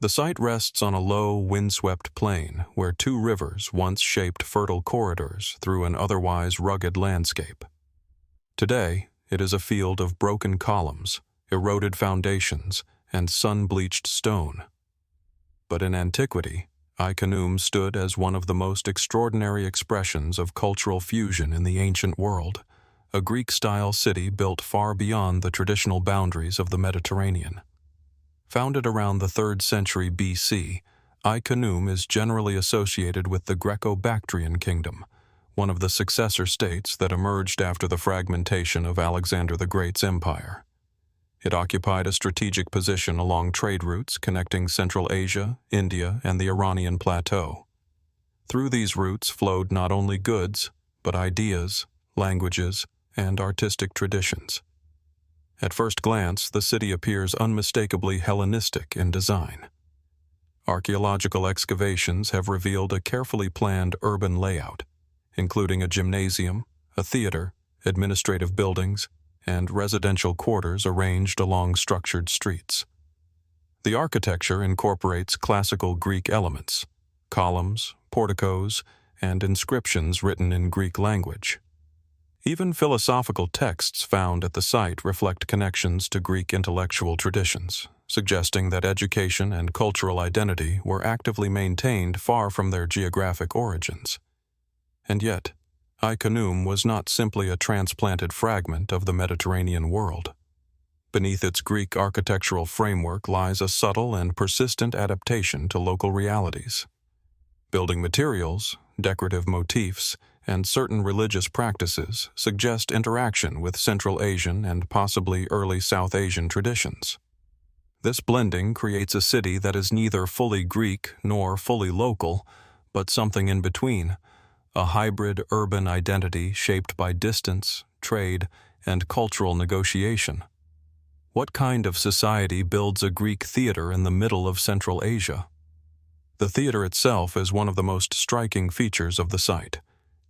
The site rests on a low, windswept plain where two rivers once shaped fertile corridors through an otherwise rugged landscape. Today, it is a field of broken columns, eroded foundations, and sun-bleached stone. But in antiquity, Ai-Khanoum stood as one of the most extraordinary expressions of cultural fusion in the ancient world, a Greek-style city built far beyond the traditional boundaries of the Mediterranean. Founded around the 3rd century BC, Ai-Khanoum is generally associated with the Greco-Bactrian kingdom, one of the successor states that emerged after the fragmentation of Alexander the Great's empire. It occupied a strategic position along trade routes connecting Central Asia, India, and the Iranian plateau. Through these routes flowed not only goods, but ideas, languages, and artistic traditions. At first glance, the city appears unmistakably Hellenistic in design. Archaeological excavations have revealed a carefully planned urban layout, including a gymnasium, a theater, administrative buildings, and residential quarters arranged along structured streets. The architecture incorporates classical Greek elements, columns, porticos, and inscriptions written in Greek language. Even philosophical texts found at the site reflect connections to Greek intellectual traditions, suggesting that education and cultural identity were actively maintained far from their geographic origins. And yet, Ai-Khanoum was not simply a transplanted fragment of the Mediterranean world. Beneath its Greek architectural framework lies a subtle and persistent adaptation to local realities. Building materials, decorative motifs, and certain religious practices suggest interaction with Central Asian and possibly early South Asian traditions. This blending creates a city that is neither fully Greek nor fully local, but something in between, a hybrid urban identity shaped by distance, trade, and cultural negotiation. What kind of society builds a Greek theater in the middle of Central Asia? The theater itself is one of the most striking features of the site.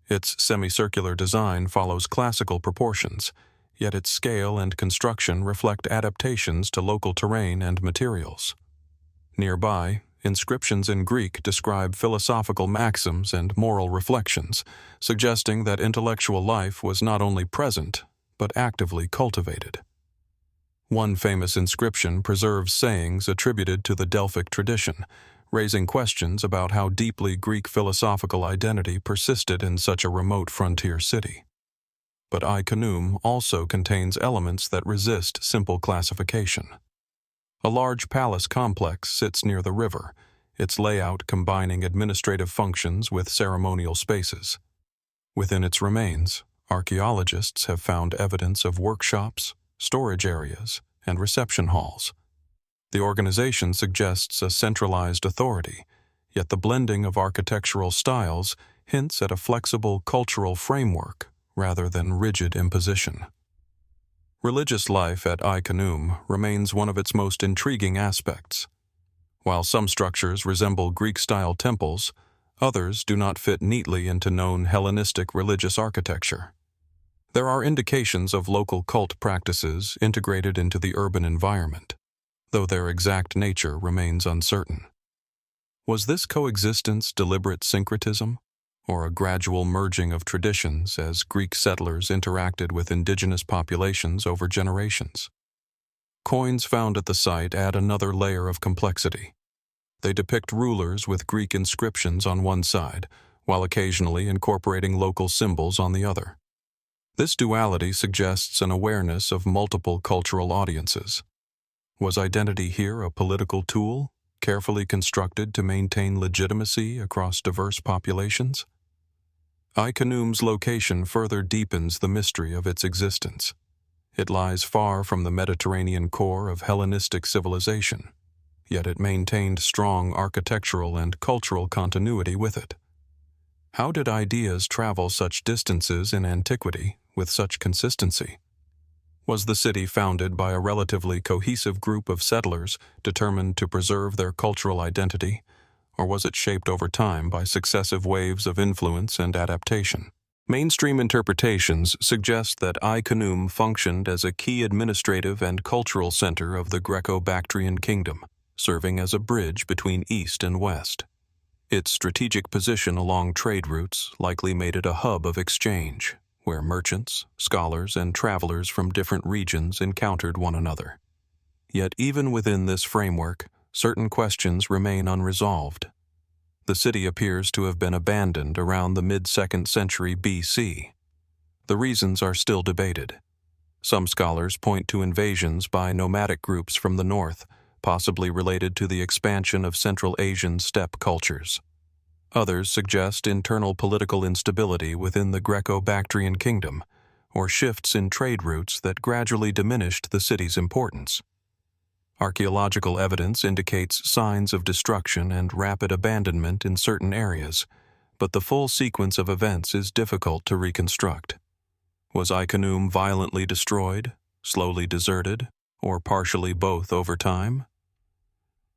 Its semicircular design follows classical proportions, yet its scale and construction reflect adaptations to local terrain and materials. Nearby, inscriptions in Greek describe philosophical maxims and moral reflections, suggesting that intellectual life was not only present, but actively cultivated. One famous inscription preserves sayings attributed to the Delphic tradition, raising questions about how deeply Greek philosophical identity persisted in such a remote frontier city. But Ai-Khanoum also contains elements that resist simple classification. A large palace complex sits near the river, its layout combining administrative functions with ceremonial spaces. Within its remains, archaeologists have found evidence of workshops, storage areas, and reception halls. The organization suggests a centralized authority, yet the blending of architectural styles hints at a flexible cultural framework rather than rigid imposition. Religious life at Ai-Khanoum remains one of its most intriguing aspects. While some structures resemble Greek-style temples, others do not fit neatly into known Hellenistic religious architecture. There are indications of local cult practices integrated into the urban environment, though their exact nature remains uncertain. Was this coexistence deliberate syncretism, or a gradual merging of traditions as Greek settlers interacted with indigenous populations over generations? Coins found at the site add another layer of complexity. They depict rulers with Greek inscriptions on one side, while occasionally incorporating local symbols on the other. This duality suggests an awareness of multiple cultural audiences. Was identity here a political tool, carefully constructed to maintain legitimacy across diverse populations? Ai-Khanoum's location further deepens the mystery of its existence. It lies far from the Mediterranean core of Hellenistic civilization, yet it maintained strong architectural and cultural continuity with it. How did ideas travel such distances in antiquity with such consistency? Was the city founded by a relatively cohesive group of settlers determined to preserve their cultural identity, or was it shaped over time by successive waves of influence and adaptation? Mainstream interpretations suggest that Ai-Khanoum functioned as a key administrative and cultural center of the Greco-Bactrian kingdom, serving as a bridge between East and West. Its strategic position along trade routes likely made it a hub of exchange, where merchants, scholars, and travelers from different regions encountered one another. Yet even within this framework, certain questions remain unresolved. The city appears to have been abandoned around the mid-2nd century BC. The reasons are still debated. Some scholars point to invasions by nomadic groups from the north, possibly related to the expansion of Central Asian steppe cultures. Others suggest internal political instability within the Greco-Bactrian kingdom, or shifts in trade routes that gradually diminished the city's importance. Archaeological evidence indicates signs of destruction and rapid abandonment in certain areas, but the full sequence of events is difficult to reconstruct. Was Ai-Khanoum violently destroyed, slowly deserted, or partially both over time?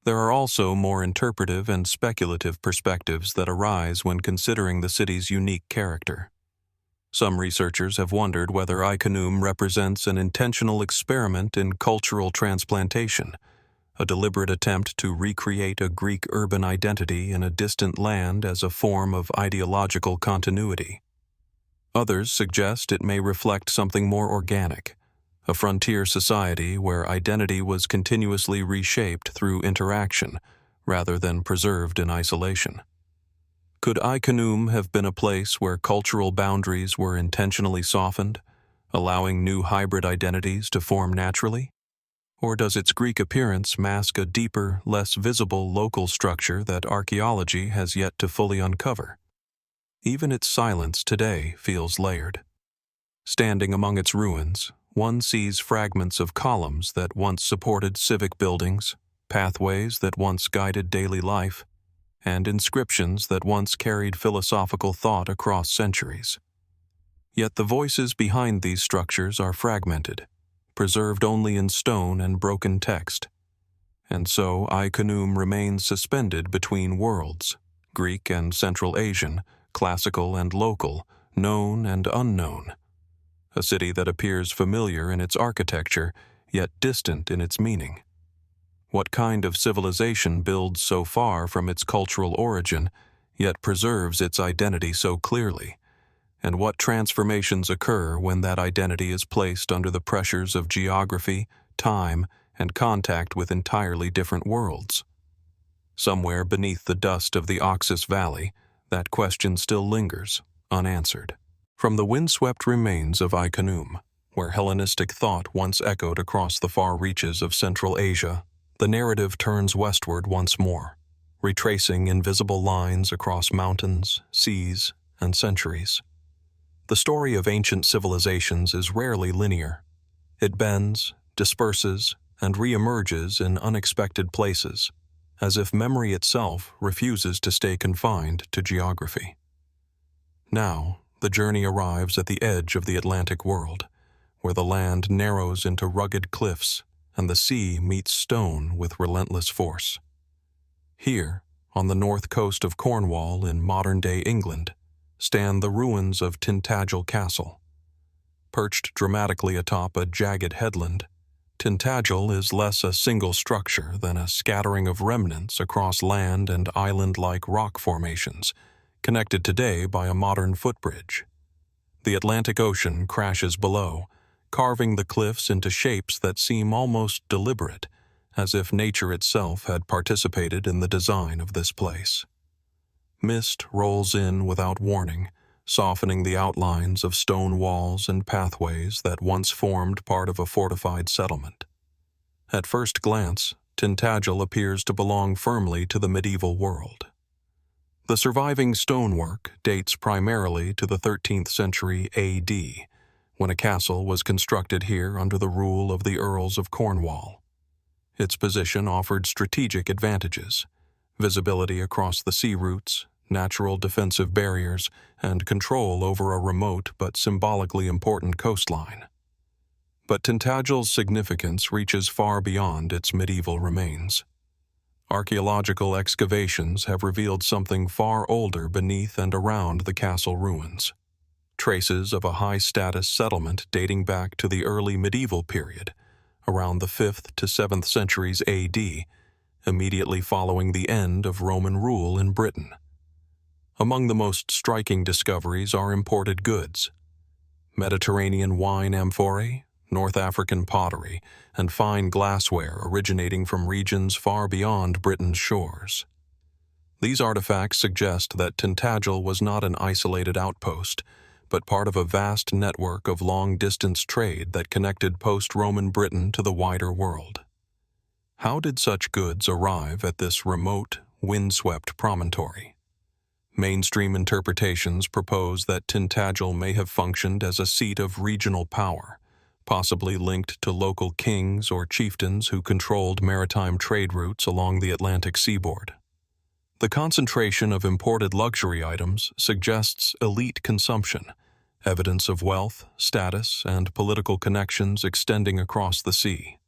There are also more interpretive and speculative perspectives that arise when considering the city's unique character. Some researchers have wondered whether Ai-Khanoum represents an intentional experiment in cultural transplantation, a deliberate attempt to recreate a Greek urban identity in a distant land as a form of ideological continuity. Others suggest it may reflect something more organic, a frontier society where identity was continuously reshaped through interaction rather than preserved in isolation. Could Ai-Khanoum have been a place where cultural boundaries were intentionally softened, allowing new hybrid identities to form naturally? Or does its Greek appearance mask a deeper, less visible local structure that archaeology has yet to fully uncover? Even its silence today feels layered. Standing among its ruins, one sees fragments of columns that once supported civic buildings, pathways that once guided daily life, and inscriptions that once carried philosophical thought across centuries. Yet the voices behind these structures are fragmented, preserved only in stone and broken text. And so Ai-Khanoum remains suspended between worlds, Greek and Central Asian, classical and local, known and unknown. A city that appears familiar in its architecture, yet distant in its meaning. What kind of civilization builds so far from its cultural origin, yet preserves its identity so clearly? And what transformations occur when that identity is placed under the pressures of geography, time, and contact with entirely different worlds? Somewhere beneath the dust of the Oxus Valley, that question still lingers, unanswered. From the windswept remains of Ai-Khanoum, where Hellenistic thought once echoed across the far reaches of Central Asia, the narrative turns westward once more, retracing invisible lines across mountains, seas, and centuries. The story of ancient civilizations is rarely linear. It bends, disperses, and reemerges in unexpected places, as if memory itself refuses to stay confined to geography. Now, the journey arrives at the edge of the Atlantic world, where the land narrows into rugged cliffs and the sea meets stone with relentless force. Here, on the north coast of Cornwall in modern-day England, stand the ruins of Tintagel Castle. Perched dramatically atop a jagged headland, Tintagel is less a single structure than a scattering of remnants across land and island-like rock formations, connected today by a modern footbridge. The Atlantic Ocean crashes below, carving the cliffs into shapes that seem almost deliberate, as if nature itself had participated in the design of this place. Mist rolls in without warning, softening the outlines of stone walls and pathways that once formed part of a fortified settlement. At first glance, Tintagel appears to belong firmly to the medieval world. The surviving stonework dates primarily to the 13th century AD, when a castle was constructed here under the rule of the Earls of Cornwall. Its position offered strategic advantages: visibility across the sea routes, natural defensive barriers, and control over a remote but symbolically important coastline. But Tintagel's significance reaches far beyond its medieval remains. Archaeological excavations have revealed something far older beneath and around the castle ruins. Traces of a high-status settlement dating back to the early medieval period, around the 5th to 7th centuries AD, immediately following the end of Roman rule in Britain. Among the most striking discoveries are imported goods: Mediterranean wine amphorae, North African pottery, and fine glassware originating from regions far beyond Britain's shores. These artifacts suggest that Tintagel was not an isolated outpost, but part of a vast network of long-distance trade that connected post-Roman Britain to the wider world. How did such goods arrive at this remote, windswept promontory? Mainstream interpretations propose that Tintagel may have functioned as a seat of regional power, possibly linked to local kings or chieftains who controlled maritime trade routes along the Atlantic seaboard. The concentration of imported luxury items suggests elite consumption, evidence of wealth, status, and political connections extending across the sea.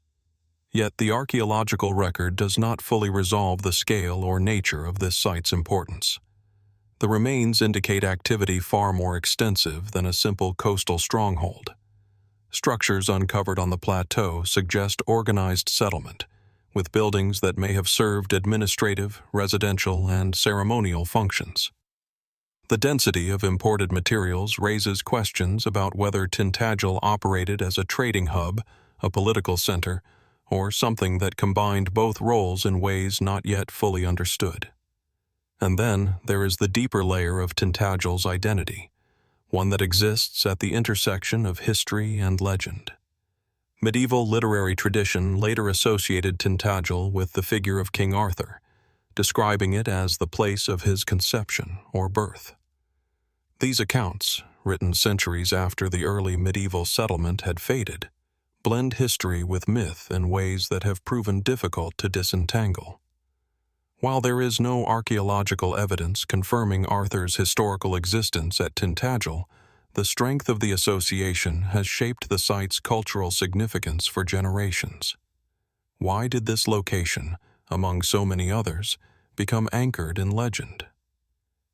Yet the archaeological record does not fully resolve the scale or nature of this site's importance. The remains indicate activity far more extensive than a simple coastal stronghold. Structures uncovered on the plateau suggest organized settlement, with buildings that may have served administrative, residential, and ceremonial functions. The density of imported materials raises questions about whether Tintagel operated as a trading hub, a political center, or something that combined both roles in ways not yet fully understood. And then there is the deeper layer of Tintagel's identity, one that exists at the intersection of history and legend. Medieval literary tradition later associated Tintagel with the figure of King Arthur, describing it as the place of his conception or birth. These accounts, written centuries after the early medieval settlement had faded, blend history with myth in ways that have proven difficult to disentangle. While there is no archaeological evidence confirming Arthur's historical existence at Tintagel, the strength of the association has shaped the site's cultural significance for generations. Why did this location, among so many others, become anchored in legend?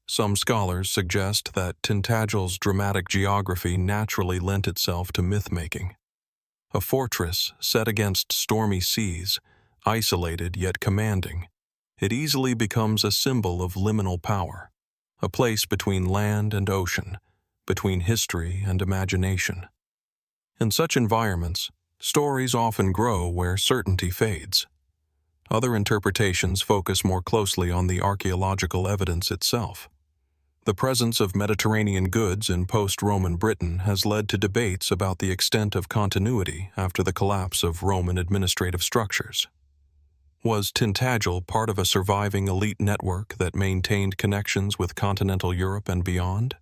Some scholars suggest that Tintagel's dramatic geography naturally lent itself to myth-making. A fortress set against stormy seas, isolated yet commanding, it easily becomes a symbol of liminal power, a place between land and ocean, between history and imagination. In such environments, stories often grow where certainty fades. Other interpretations focus more closely on the archaeological evidence itself. The presence of Mediterranean goods in post-Roman Britain has led to debates about the extent of continuity after the collapse of Roman administrative structures. Was Tintagel part of a surviving elite network that maintained connections with continental Europe and beyond?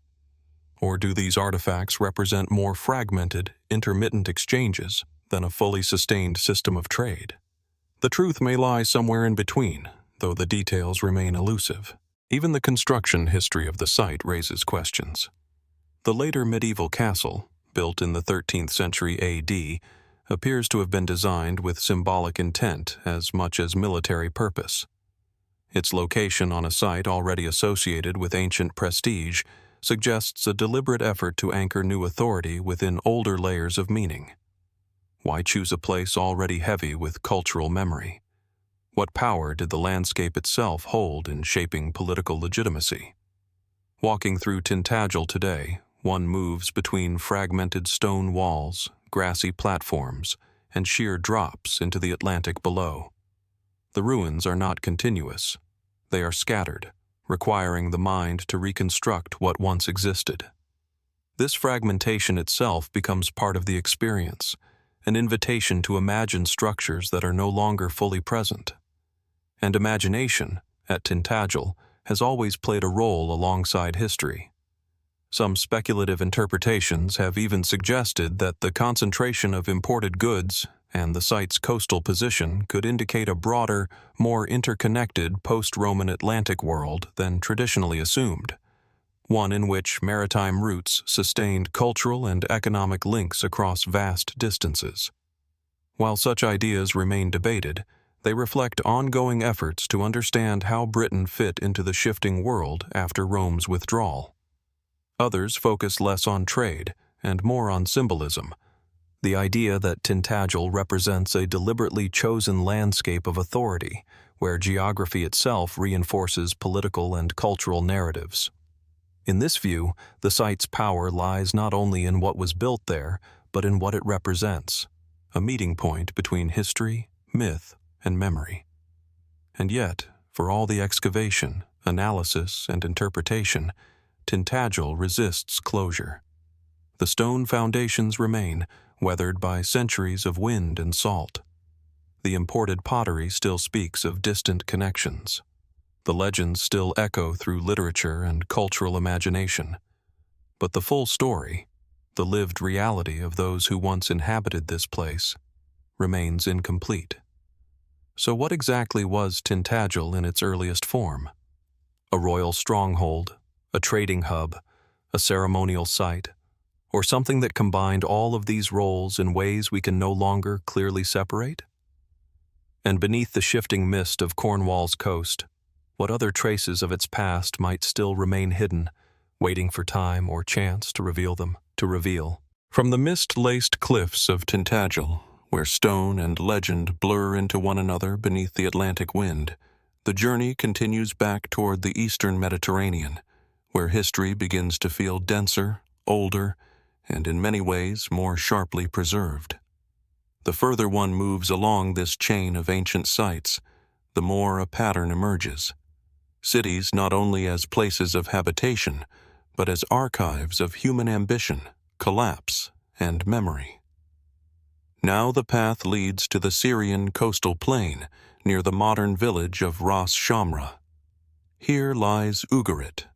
Or do these artifacts represent more fragmented, intermittent exchanges than a fully sustained system of trade? The truth may lie somewhere in between, though the details remain elusive. Even the construction history of the site raises questions. The later medieval castle, built in the 13th century AD, appears to have been designed with symbolic intent as much as military purpose. Its location on a site already associated with ancient prestige suggests a deliberate effort to anchor new authority within older layers of meaning. Why choose a place already heavy with cultural memory? What power did the landscape itself hold in shaping political legitimacy? Walking through Tintagel today, one moves between fragmented stone walls, grassy platforms and sheer drops into the Atlantic below. The ruins are not continuous. They are scattered, requiring the mind to reconstruct what once existed. This fragmentation itself becomes part of the experience, an invitation to imagine structures that are no longer fully present. And imagination, at Tintagel, has always played a role alongside history. Some speculative interpretations have even suggested that the concentration of imported goods and the site's coastal position could indicate a broader, more interconnected post-Roman Atlantic world than traditionally assumed, one in which maritime routes sustained cultural and economic links across vast distances. While such ideas remain debated, they reflect ongoing efforts to understand how Britain fit into the shifting world after Rome's withdrawal. Others focus less on trade and more on symbolism, the idea that Tintagel represents a deliberately chosen landscape of authority, where geography itself reinforces political and cultural narratives. In this view, the site's power lies not only in what was built there, but in what it represents, a meeting point between history, myth, and memory. And yet, for all the excavation, analysis, and interpretation, Tintagel resists closure. The stone foundations remain, weathered by centuries of wind and salt. The imported pottery still speaks of distant connections. The legends still echo through literature and cultural imagination. But the full story, the lived reality of those who once inhabited this place, remains incomplete. So what exactly was Tintagel in its earliest form? A royal stronghold, a trading hub, a ceremonial site, or something that combined all of these roles in ways we can no longer clearly separate? And beneath the shifting mist of Cornwall's coast, what other traces of its past might still remain hidden, waiting for time or chance to reveal them? From the mist-laced cliffs of Tintagel, where stone and legend blur into one another beneath the Atlantic wind, the journey continues back toward the eastern Mediterranean, where history begins to feel denser, older, and in many ways more sharply preserved. The further one moves along this chain of ancient sites, the more a pattern emerges. Cities not only as places of habitation, but as archives of human ambition, collapse, and memory. Now the path leads to the Syrian coastal plain, near the modern village of Ras Shamra. Here lies Ugarit.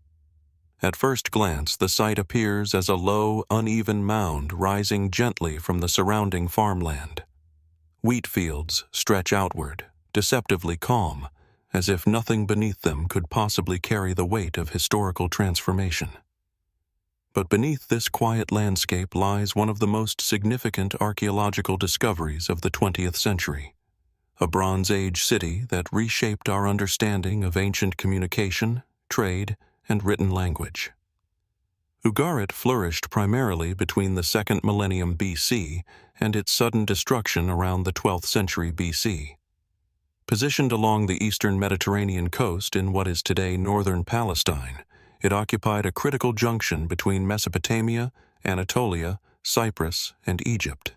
At first glance, the site appears as a low, uneven mound rising gently from the surrounding farmland. Wheat fields stretch outward, deceptively calm, as if nothing beneath them could possibly carry the weight of historical transformation. But beneath this quiet landscape lies one of the most significant archaeological discoveries of the 20th century, a Bronze Age city that reshaped our understanding of ancient communication, trade, and written language. Ugarit flourished primarily between the 2nd millennium BC and its sudden destruction around the 12th century BC. Positioned along the eastern Mediterranean coast in what is today northern Palestine, it occupied a critical junction between Mesopotamia, Anatolia, Cyprus, and Egypt.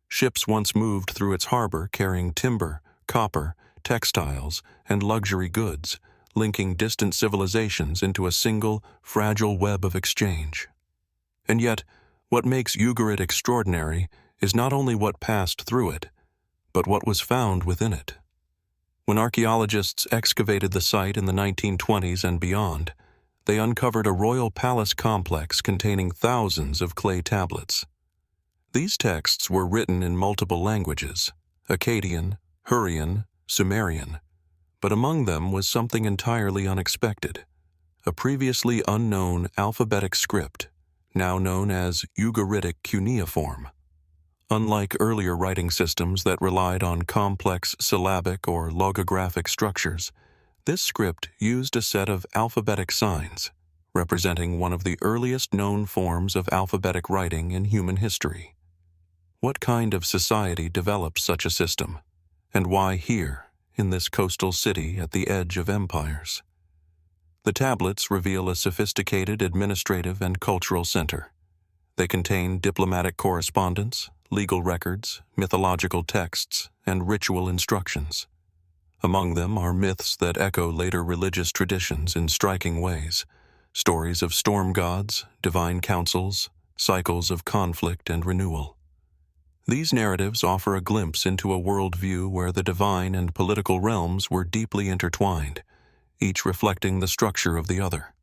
Ships once moved through its harbor carrying timber, copper, textiles, and luxury goods, linking distant civilizations into a single, fragile web of exchange. And yet, what makes Ugarit extraordinary is not only what passed through it, but what was found within it. When archaeologists excavated the site in the 1920s and beyond, they uncovered a royal palace complex containing thousands of clay tablets. These texts were written in multiple languages: Akkadian, Hurrian, Sumerian, but among them was something entirely unexpected, a previously unknown alphabetic script, now known as Ugaritic cuneiform. Unlike earlier writing systems that relied on complex syllabic or logographic structures, this script used a set of alphabetic signs, representing one of the earliest known forms of alphabetic writing in human history. What kind of society develops such a system, and why here, in this coastal city at the edge of empires? The tablets reveal a sophisticated administrative and cultural center. They contain diplomatic correspondence, legal records, mythological texts, and ritual instructions. Among them are myths that echo later religious traditions in striking ways, stories of storm gods, divine councils, cycles of conflict and renewal. These narratives offer a glimpse into a worldview where the divine and political realms were deeply intertwined, each reflecting the structure of the other.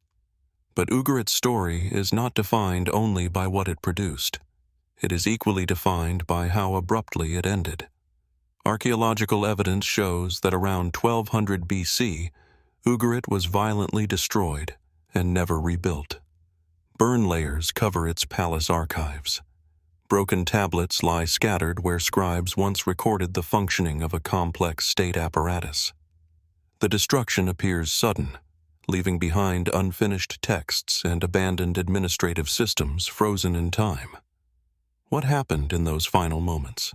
But Ugarit's story is not defined only by what it produced. It is equally defined by how abruptly it ended. Archaeological evidence shows that around 1200 BC, Ugarit was violently destroyed and never rebuilt. Burn layers cover its palace archives. Broken tablets lie scattered where scribes once recorded the functioning of a complex state apparatus. The destruction appears sudden, leaving behind unfinished texts and abandoned administrative systems frozen in time. What happened in those final moments?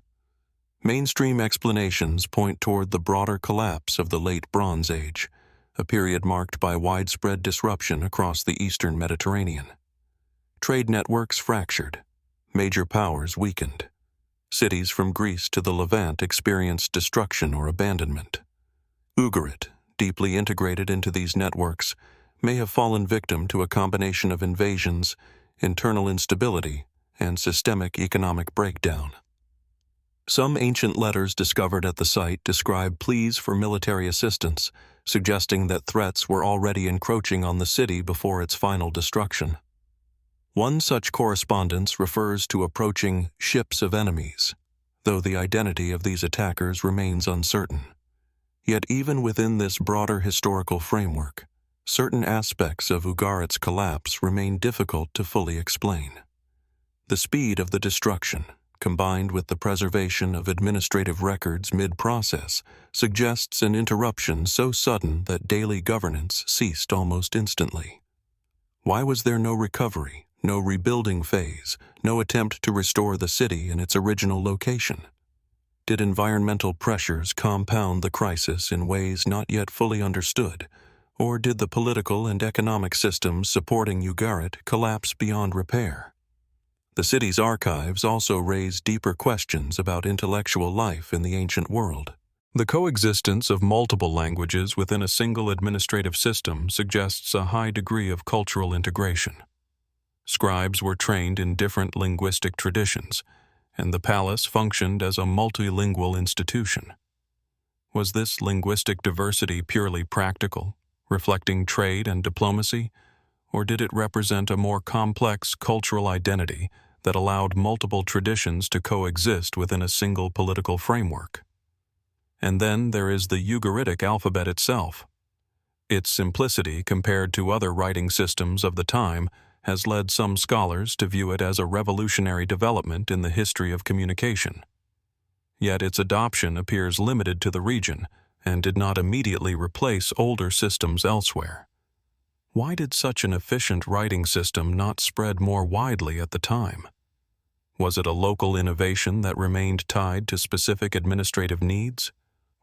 Mainstream explanations point toward the broader collapse of the Late Bronze Age, a period marked by widespread disruption across the eastern Mediterranean. Trade networks fractured, major powers weakened. Cities from Greece to the Levant experienced destruction or abandonment. Ugarit, deeply integrated into these networks, may have fallen victim to a combination of invasions, internal instability, and systemic economic breakdown. Some ancient letters discovered at the site describe pleas for military assistance, suggesting that threats were already encroaching on the city before its final destruction. One such correspondence refers to approaching ships of enemies, though the identity of these attackers remains uncertain. Yet even within this broader historical framework, certain aspects of Ugarit's collapse remain difficult to fully explain. The speed of the destruction, combined with the preservation of administrative records mid-process, suggests an interruption so sudden that daily governance ceased almost instantly. Why was there no recovery, no rebuilding phase, no attempt to restore the city in its original location? Did environmental pressures compound the crisis in ways not yet fully understood, or did the political and economic systems supporting Ugarit collapse beyond repair? The city's archives also raise deeper questions about intellectual life in the ancient world. The coexistence of multiple languages within a single administrative system suggests a high degree of cultural integration. Scribes were trained in different linguistic traditions, and the palace functioned as a multilingual institution. Was this linguistic diversity purely practical, reflecting trade and diplomacy, or did it represent a more complex cultural identity that allowed multiple traditions to coexist within a single political framework? And then there is the Ugaritic alphabet itself. Its simplicity compared to other writing systems of the time has led some scholars to view it as a revolutionary development in the history of communication. Yet its adoption appears limited to the region and did not immediately replace older systems elsewhere. Why did such an efficient writing system not spread more widely at the time? Was it a local innovation that remained tied to specific administrative needs,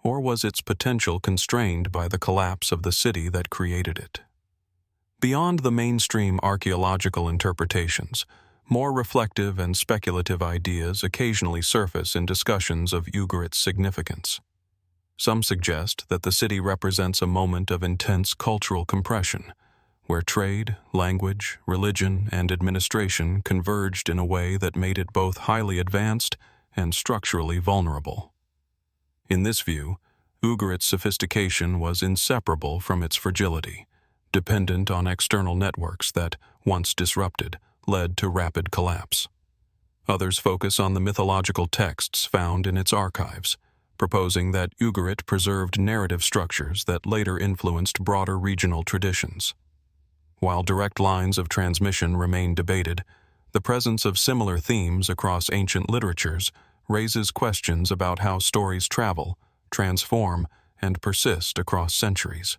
or was its potential constrained by the collapse of the city that created it? Beyond the mainstream archaeological interpretations, more reflective and speculative ideas occasionally surface in discussions of Ugarit's significance. Some suggest that the city represents a moment of intense cultural compression, where trade, language, religion, and administration converged in a way that made it both highly advanced and structurally vulnerable. In this view, Ugarit's sophistication was inseparable from its fragility, dependent on external networks that, once disrupted, led to rapid collapse. Others focus on the mythological texts found in its archives, proposing that Ugarit preserved narrative structures that later influenced broader regional traditions. While direct lines of transmission remain debated, the presence of similar themes across ancient literatures raises questions about how stories travel, transform, and persist across centuries.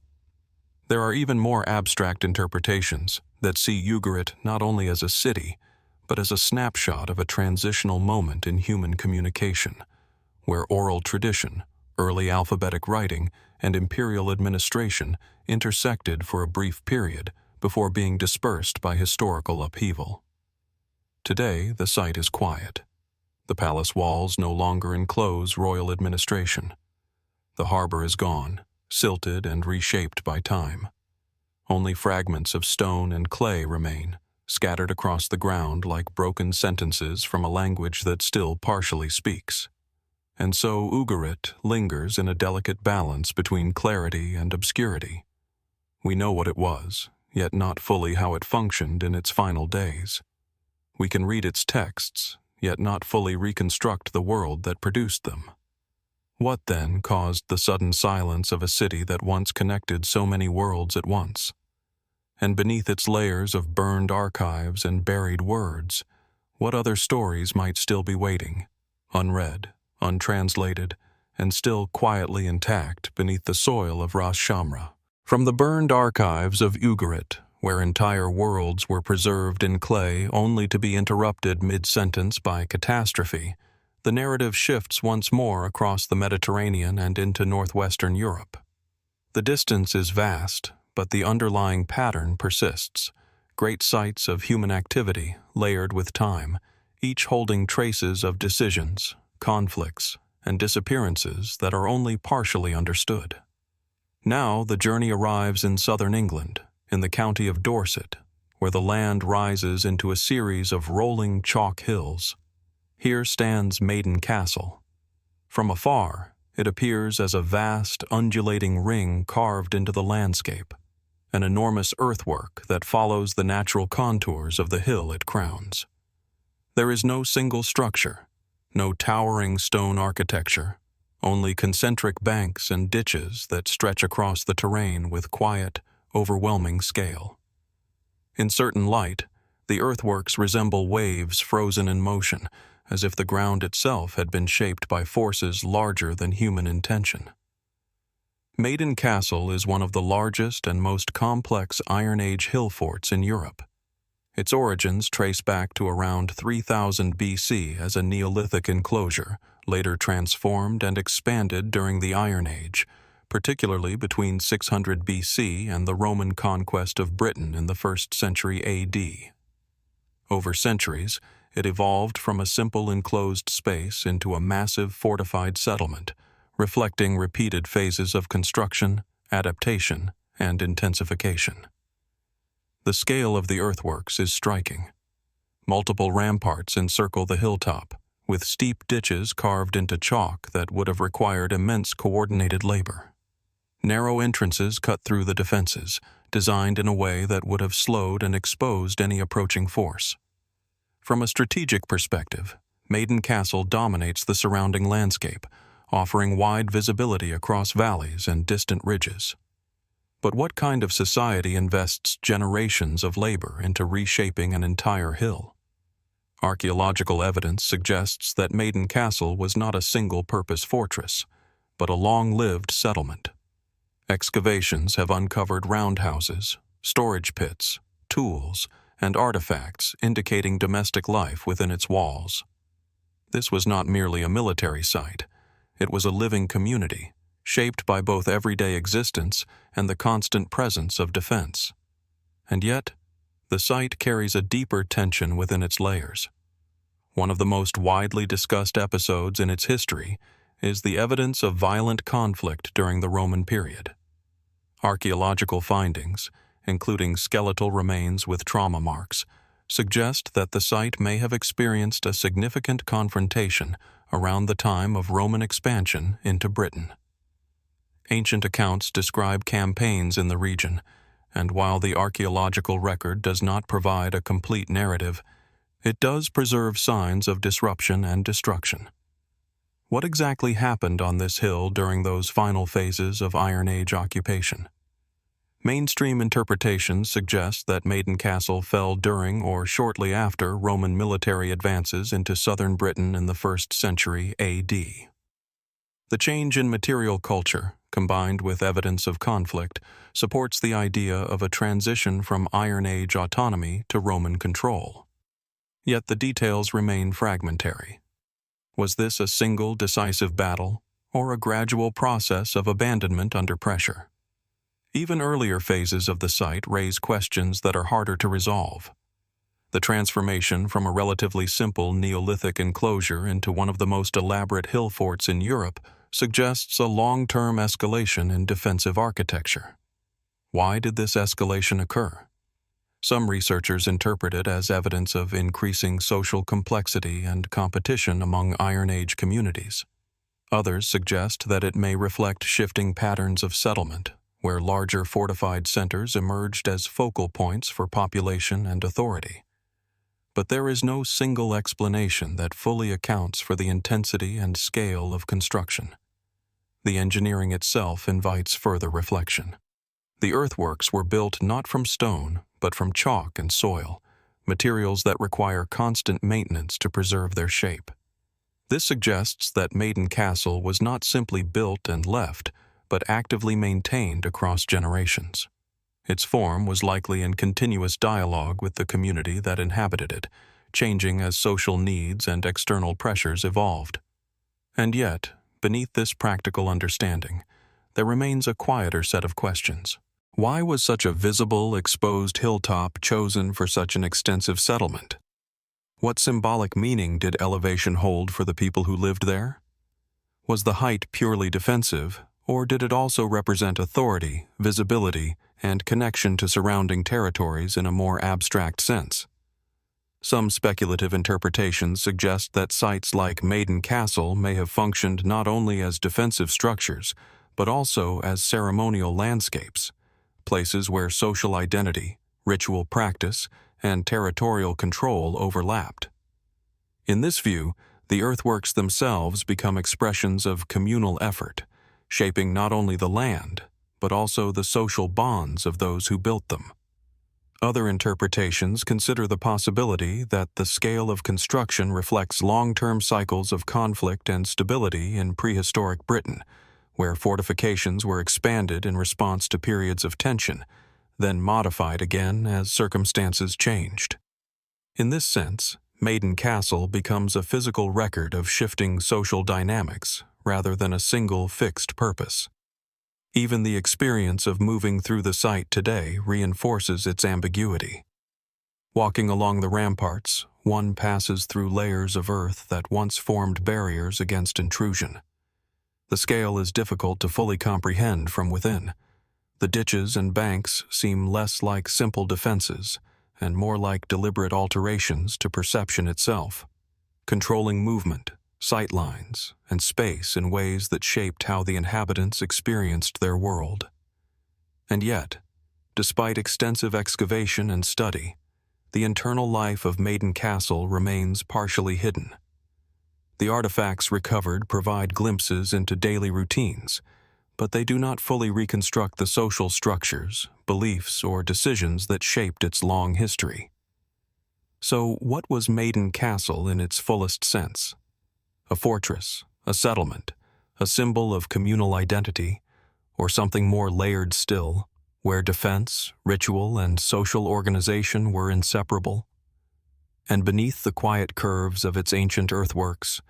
There are even more abstract interpretations that see Ugarit not only as a city, but as a snapshot of a transitional moment in human communication, where oral tradition, early alphabetic writing, and imperial administration intersected for a brief period before being dispersed by historical upheaval. Today, the site is quiet. The palace walls no longer enclose royal administration. The harbor is gone, silted and reshaped by time. Only fragments of stone and clay remain, scattered across the ground like broken sentences from a language that still partially speaks. And so Ugarit lingers in a delicate balance between clarity and obscurity. We know what it was, yet not fully how it functioned in its final days. We can read its texts, yet not fully reconstruct the world that produced them. What, then, caused the sudden silence of a city that once connected so many worlds at once? And beneath its layers of burned archives and buried words, what other stories might still be waiting, unread, untranslated, and still quietly intact beneath the soil of Ras Shamra? From the burned archives of Ugarit, where entire worlds were preserved in clay only to be interrupted mid-sentence by catastrophe, the narrative shifts once more across the Mediterranean and into northwestern Europe. The distance is vast, but the underlying pattern persists. Great sites of human activity layered with time, each holding traces of decisions, conflicts, and disappearances that are only partially understood. Now the journey arrives in southern England, in the county of Dorset, where the land rises into a series of rolling chalk hills. Here stands Maiden Castle. From afar, it appears as a vast, undulating ring carved into the landscape, an enormous earthwork that follows the natural contours of the hill it crowns. There is no single structure, no towering stone architecture, only concentric banks and ditches that stretch across the terrain with quiet, overwhelming scale. In certain light, the earthworks resemble waves frozen in motion, as if the ground itself had been shaped by forces larger than human intention. Maiden Castle is one of the largest and most complex Iron Age hill forts in Europe. Its origins trace back to around 3000 BC as a Neolithic enclosure, later transformed and expanded during the Iron Age, particularly between 600 BC and the Roman conquest of Britain in the 1st century AD. Over centuries, it evolved from a simple enclosed space into a massive fortified settlement, reflecting repeated phases of construction, adaptation, and intensification. The scale of the earthworks is striking. Multiple ramparts encircle the hilltop, with steep ditches carved into chalk that would have required immense coordinated labor. Narrow entrances cut through the defenses, designed in a way that would have slowed and exposed any approaching force. From a strategic perspective, Maiden Castle dominates the surrounding landscape, offering wide visibility across valleys and distant ridges. But what kind of society invests generations of labor into reshaping an entire hill? Archaeological evidence suggests that Maiden Castle was not a single-purpose fortress, but a long-lived settlement. Excavations have uncovered roundhouses, storage pits, tools, and artifacts indicating domestic life within its walls. This was not merely a military site. It was a living community, shaped by both everyday existence and the constant presence of defense. And yet, the site carries a deeper tension within its layers. One of the most widely discussed episodes in its history is the evidence of violent conflict during the Roman period. Archaeological findings, including skeletal remains with trauma marks, suggest that the site may have experienced a significant confrontation around the time of Roman expansion into Britain. Ancient accounts describe campaigns in the region, and while the archaeological record does not provide a complete narrative, it does preserve signs of disruption and destruction. What exactly happened on this hill during those final phases of Iron Age occupation? Mainstream interpretations suggest that Maiden Castle fell during or shortly after Roman military advances into southern Britain in the 1st century AD. The change in material culture, combined with evidence of conflict, supports the idea of a transition from Iron Age autonomy to Roman control. Yet the details remain fragmentary. Was this a single decisive battle, or a gradual process of abandonment under pressure? Even earlier phases of the site raise questions that are harder to resolve. The transformation from a relatively simple Neolithic enclosure into one of the most elaborate hill forts in Europe suggests a long-term escalation in defensive architecture. Why did this escalation occur? Some researchers interpret it as evidence of increasing social complexity and competition among Iron Age communities. Others suggest that it may reflect shifting patterns of settlement, where larger fortified centers emerged as focal points for population and authority. But there is no single explanation that fully accounts for the intensity and scale of construction. The engineering itself invites further reflection. The earthworks were built not from stone, but from chalk and soil, materials that require constant maintenance to preserve their shape. This suggests that Maiden Castle was not simply built and left, but actively maintained across generations. Its form was likely in continuous dialogue with the community that inhabited it, changing as social needs and external pressures evolved. And yet, beneath this practical understanding, there remains a quieter set of questions. Why was such a visible, exposed hilltop chosen for such an extensive settlement? What symbolic meaning did elevation hold for the people who lived there? Was the height purely defensive, or did it also represent authority, visibility, and connection to surrounding territories in a more abstract sense? Some speculative interpretations suggest that sites like Maiden Castle may have functioned not only as defensive structures, but also as ceremonial landscapes, places where social identity, ritual practice, and territorial control overlapped. In this view, the earthworks themselves become expressions of communal effort, shaping not only the land, but also the social bonds of those who built them. Other interpretations consider the possibility that the scale of construction reflects long-term cycles of conflict and stability in prehistoric Britain, where fortifications were expanded in response to periods of tension, then modified again as circumstances changed. In this sense, Maiden Castle becomes a physical record of shifting social dynamics rather than a single fixed purpose. Even the experience of moving through the site today reinforces its ambiguity. Walking along the ramparts, one passes through layers of earth that once formed barriers against intrusion. The scale is difficult to fully comprehend from within. The ditches and banks seem less like simple defenses and more like deliberate alterations to perception itself, controlling movement, sight lines, and space in ways that shaped how the inhabitants experienced their world. And yet, despite extensive excavation and study, the internal life of Maiden Castle remains partially hidden. The artifacts recovered provide glimpses into daily routines, but they do not fully reconstruct the social structures, beliefs, or decisions that shaped its long history. So, what was Maiden Castle in its fullest sense? A fortress, a settlement, a symbol of communal identity, or something more layered still, where defense, ritual, and social organization were inseparable? And beneath the quiet curves of its ancient earthworks,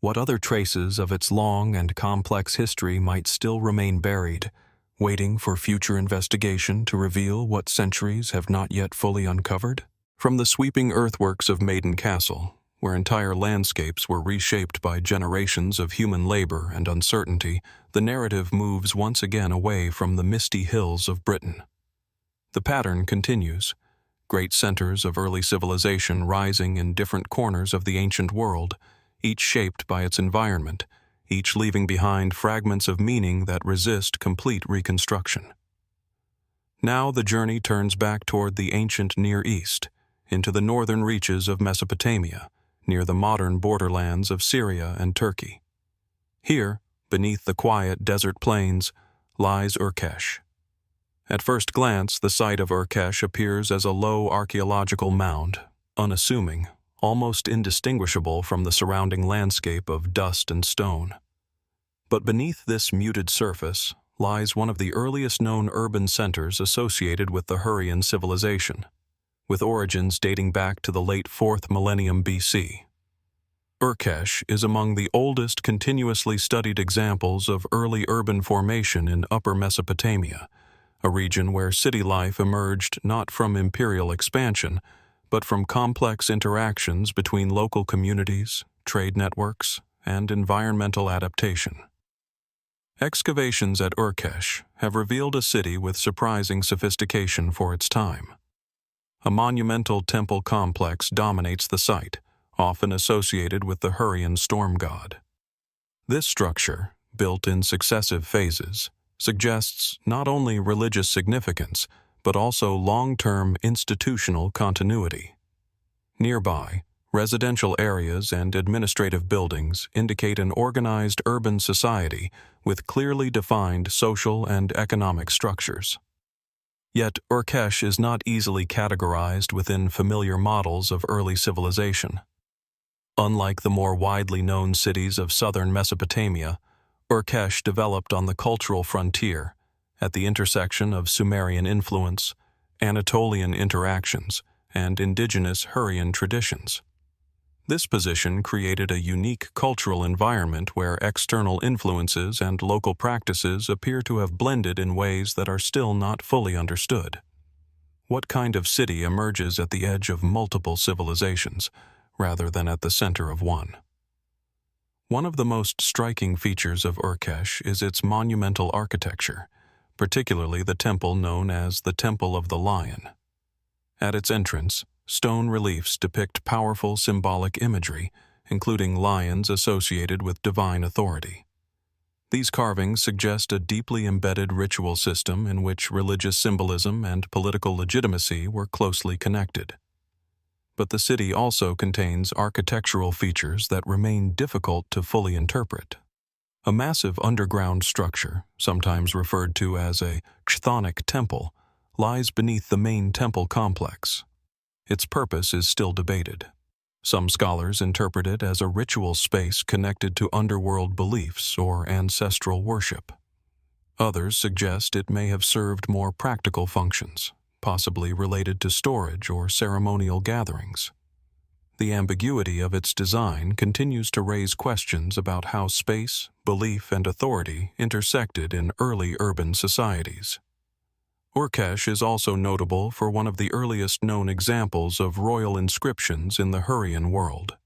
what other traces of its long and complex history might still remain buried, waiting for future investigation to reveal what centuries have not yet fully uncovered? From the sweeping earthworks of Maiden Castle, where entire landscapes were reshaped by generations of human labor and uncertainty, the narrative moves once again away from the misty hills of Britain. The pattern continues, great centers of early civilization rising in different corners of the ancient world, each shaped by its environment, each leaving behind fragments of meaning that resist complete reconstruction. Now the journey turns back toward the ancient Near East, into the northern reaches of Mesopotamia, near the modern borderlands of Syria and Turkey. Here, beneath the quiet desert plains, lies Urkesh. At first glance, the site of Urkesh appears as a low archaeological mound, unassuming, almost indistinguishable from the surrounding landscape of dust and stone. But beneath this muted surface lies one of the earliest known urban centers associated with the Hurrian civilization, with origins dating back to the late 4th millennium BC. Urkesh is among the oldest continuously studied examples of early urban formation in Upper Mesopotamia, a region where city life emerged not from imperial expansion, but from complex interactions between local communities, trade networks, and environmental adaptation. Excavations at Urkesh have revealed a city with surprising sophistication for its time. A monumental temple complex dominates the site, often associated with the Hurrian storm god. This structure, built in successive phases, suggests not only religious significance, but also long-term institutional continuity. Nearby, residential areas and administrative buildings indicate an organized urban society with clearly defined social and economic structures. Yet Urkesh is not easily categorized within familiar models of early civilization. Unlike the more widely known cities of southern Mesopotamia, Urkesh developed on the cultural frontier, at the intersection of Sumerian influence, Anatolian interactions, and indigenous Hurrian traditions. This position created a unique cultural environment where external influences and local practices appear to have blended in ways that are still not fully understood. What kind of city emerges at the edge of multiple civilizations, rather than at the center of one? One of the most striking features of Urkesh is its monumental architecture, particularly the temple known as the Temple of the Lion. At its entrance, stone reliefs depict powerful symbolic imagery, including lions associated with divine authority. These carvings suggest a deeply embedded ritual system in which religious symbolism and political legitimacy were closely connected. But the city also contains architectural features that remain difficult to fully interpret. A massive underground structure, sometimes referred to as a chthonic temple, lies beneath the main temple complex. Its purpose is still debated. Some scholars interpret it as a ritual space connected to underworld beliefs or ancestral worship. Others suggest it may have served more practical functions, possibly related to storage or ceremonial gatherings. The ambiguity of its design continues to raise questions about how space, belief, and authority intersected in early urban societies. Urkesh is also notable for one of the earliest known examples of royal inscriptions in the Hurrian world.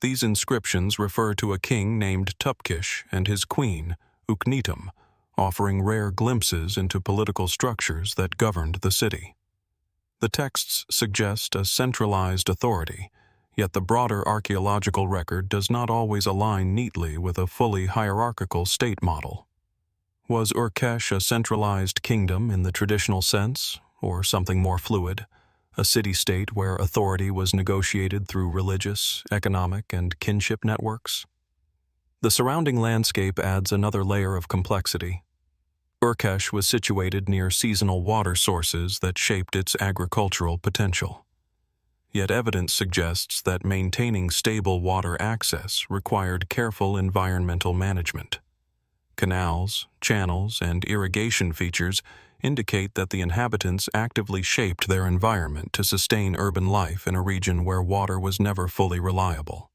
These inscriptions refer to a king named Tupkish and his queen, Uknetum, offering rare glimpses into political structures that governed the city. The texts suggest a centralized authority, yet the broader archaeological record does not always align neatly with a fully hierarchical state model. Was Urkesh a centralized kingdom in the traditional sense, or something more fluid, a city-state where authority was negotiated through religious, economic, and kinship networks? The surrounding landscape adds another layer of complexity. Urkesh was situated near seasonal water sources that shaped its agricultural potential. Yet evidence suggests that maintaining stable water access required careful environmental management. Canals, channels, and irrigation features indicate that the inhabitants actively shaped their environment to sustain urban life in a region where water was never fully reliable.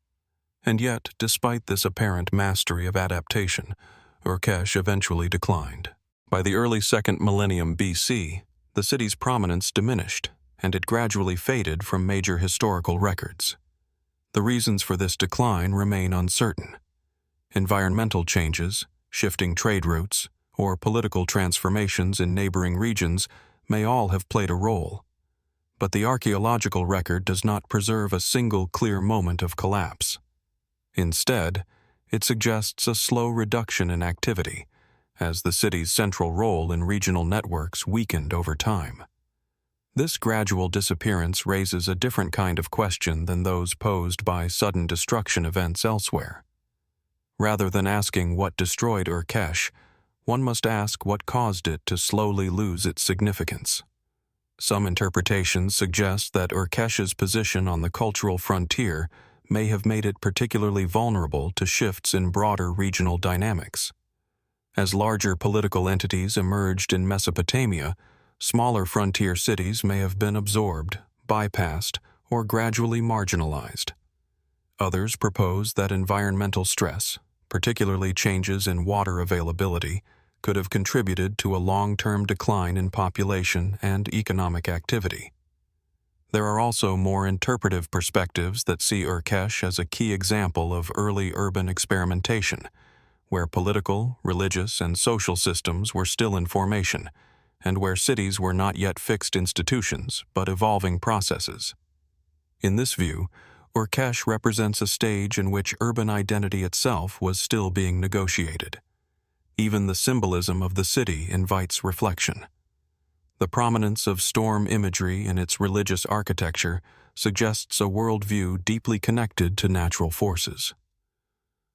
And yet, despite this apparent mastery of adaptation, Urkesh eventually declined. By the early 2nd millennium BC, the city's prominence diminished, and it gradually faded from major historical records. The reasons for this decline remain uncertain. Environmental changes, shifting trade routes, or political transformations in neighboring regions may all have played a role. But the archaeological record does not preserve a single clear moment of collapse. Instead, it suggests a slow reduction in activity, as the city's central role in regional networks weakened over time. This gradual disappearance raises a different kind of question than those posed by sudden destruction events elsewhere. Rather than asking what destroyed Urkesh, one must ask what caused it to slowly lose its significance. Some interpretations suggest that Urkesh's position on the cultural frontier may have made it particularly vulnerable to shifts in broader regional dynamics. As larger political entities emerged in Mesopotamia, smaller frontier cities may have been absorbed, bypassed, or gradually marginalized. Others propose that environmental stress, particularly changes in water availability, could have contributed to a long-term decline in population and economic activity. There are also more interpretive perspectives that see Urkesh as a key example of early urban experimentation, where political, religious, and social systems were still in formation, and where cities were not yet fixed institutions, but evolving processes. In this view, Urkesh represents a stage in which urban identity itself was still being negotiated. Even the symbolism of the city invites reflection. The prominence of storm imagery in its religious architecture suggests a worldview deeply connected to natural forces.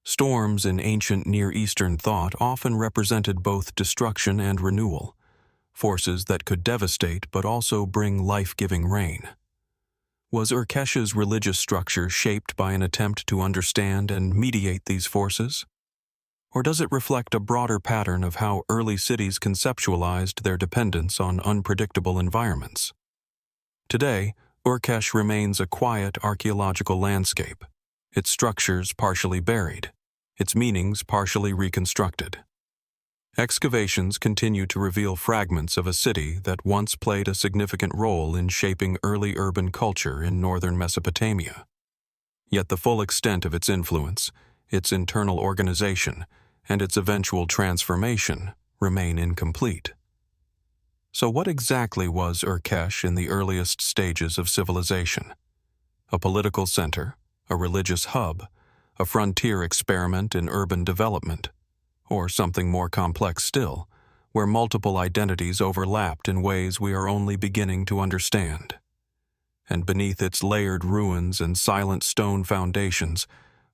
Storms in ancient Near Eastern thought often represented both destruction and renewal, forces that could devastate but also bring life-giving rain. Was Urkesh's religious structure shaped by an attempt to understand and mediate these forces? Or does it reflect a broader pattern of how early cities conceptualized their dependence on unpredictable environments? Today, Urkesh remains a quiet archaeological landscape, its structures partially buried, its meanings partially reconstructed. Excavations continue to reveal fragments of a city that once played a significant role in shaping early urban culture in northern Mesopotamia. Yet the full extent of its influence, its internal organization, and its eventual transformation remain incomplete. So what exactly was Urkesh in the earliest stages of civilization? A political center, a religious hub, a frontier experiment in urban development, or something more complex still, where multiple identities overlapped in ways we are only beginning to understand. And beneath its layered ruins and silent stone foundations,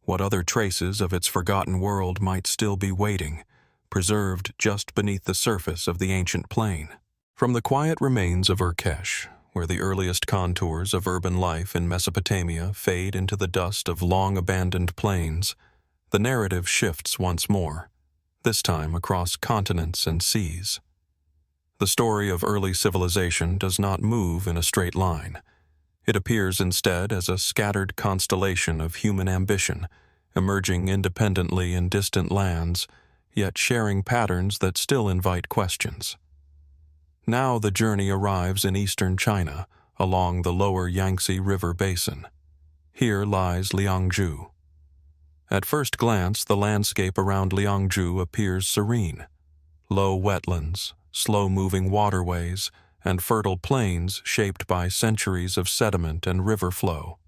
what other traces of its forgotten world might still be waiting, preserved just beneath the surface of the ancient plain? From the quiet remains of Urkesh, where the earliest contours of urban life in Mesopotamia fade into the dust of long-abandoned plains, the narrative shifts once more, this time across continents and seas. The story of early civilization does not move in a straight line. It appears instead as a scattered constellation of human ambition, emerging independently in distant lands, yet sharing patterns that still invite questions. Now the journey arrives in eastern China, along the lower Yangtze River basin. Here lies Liangzhu. At first glance, the landscape around Liangzhu appears serene. Low wetlands, slow-moving waterways, and fertile plains shaped by centuries of sediment and river flow.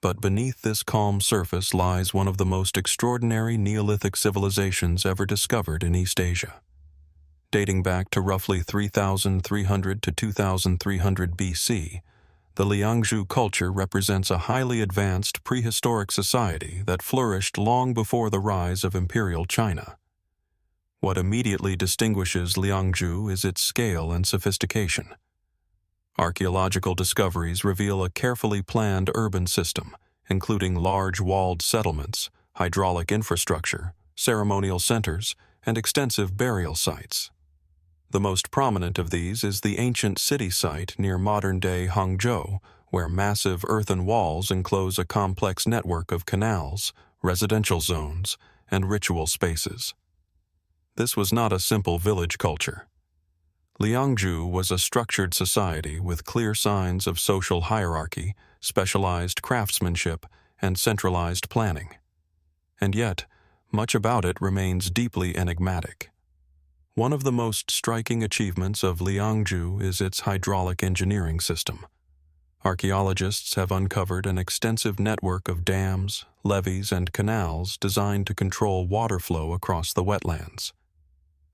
But beneath this calm surface lies one of the most extraordinary Neolithic civilizations ever discovered in East Asia. Dating back to roughly 3,300 to 2,300 BC, the Liangzhu culture represents a highly advanced prehistoric society that flourished long before the rise of Imperial China. What immediately distinguishes Liangzhu is its scale and sophistication. Archaeological discoveries reveal a carefully planned urban system, including large walled settlements, hydraulic infrastructure, ceremonial centers, and extensive burial sites. The most prominent of these is the ancient city site near modern-day Hangzhou, where massive earthen walls enclose a complex network of canals, residential zones, and ritual spaces. This was not a simple village culture. Liangzhu was a structured society with clear signs of social hierarchy, specialized craftsmanship, and centralized planning. And yet, much about it remains deeply enigmatic. One of the most striking achievements of Liangzhu is its hydraulic engineering system. Archaeologists have uncovered an extensive network of dams, levees, and canals designed to control water flow across the wetlands.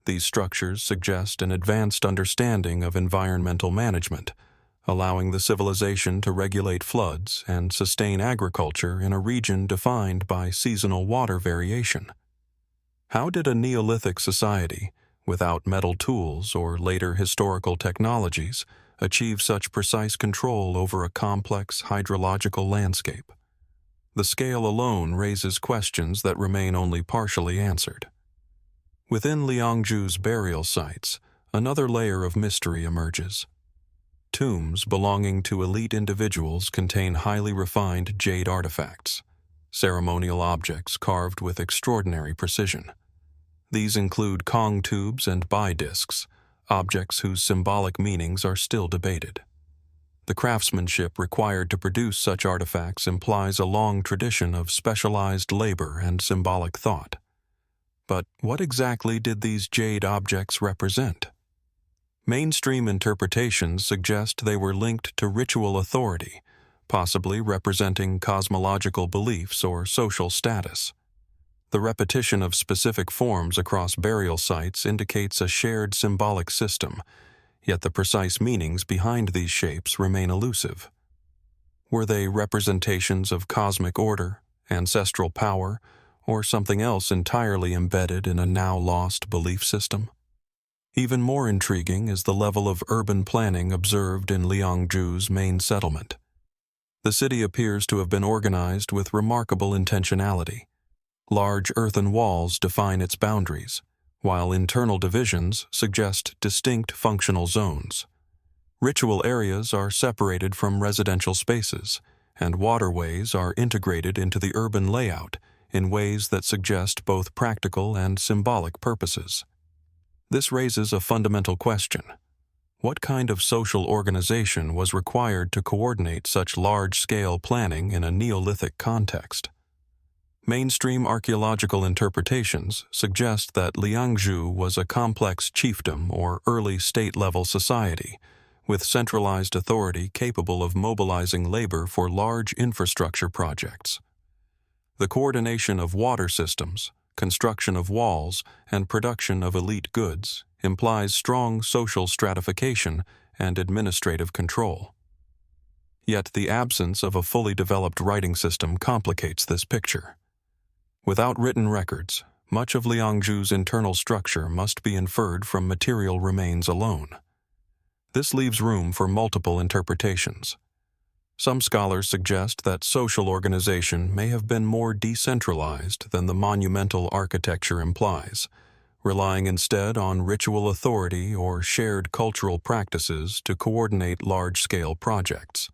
These structures suggest an advanced understanding of environmental management, allowing the civilization to regulate floods and sustain agriculture in a region defined by seasonal water variation. How did a Neolithic society, without metal tools or later historical technologies, achieve such precise control over a complex hydrological landscape? The scale alone raises questions that remain only partially answered. Within Liangzhu's burial sites, another layer of mystery emerges. Tombs belonging to elite individuals contain highly refined jade artifacts, ceremonial objects carved with extraordinary precision. These include Kong tubes and Bai discs, objects whose symbolic meanings are still debated. The craftsmanship required to produce such artifacts implies a long tradition of specialized labor and symbolic thought. But what exactly did these jade objects represent? Mainstream interpretations suggest they were linked to ritual authority, possibly representing cosmological beliefs or social status. The repetition of specific forms across burial sites indicates a shared symbolic system, yet the precise meanings behind these shapes remain elusive. Were they representations of cosmic order, ancestral power, or something else entirely embedded in a now-lost belief system? Even more intriguing is the level of urban planning observed in Liangzhu's main settlement. The city appears to have been organized with remarkable intentionality. Large earthen walls define its boundaries, while internal divisions suggest distinct functional zones. Ritual areas are separated from residential spaces, and waterways are integrated into the urban layout in ways that suggest both practical and symbolic purposes. This raises a fundamental question. What kind of social organization was required to coordinate such large-scale planning in a Neolithic context? Mainstream archaeological interpretations suggest that Liangzhu was a complex chiefdom or early state-level society, with centralized authority capable of mobilizing labor for large infrastructure projects. The coordination of water systems, construction of walls, and production of elite goods implies strong social stratification and administrative control. Yet the absence of a fully developed writing system complicates this picture. Without written records, much of Liangzhu's internal structure must be inferred from material remains alone. This leaves room for multiple interpretations. Some scholars suggest that social organization may have been more decentralized than the monumental architecture implies, relying instead on ritual authority or shared cultural practices to coordinate large-scale projects.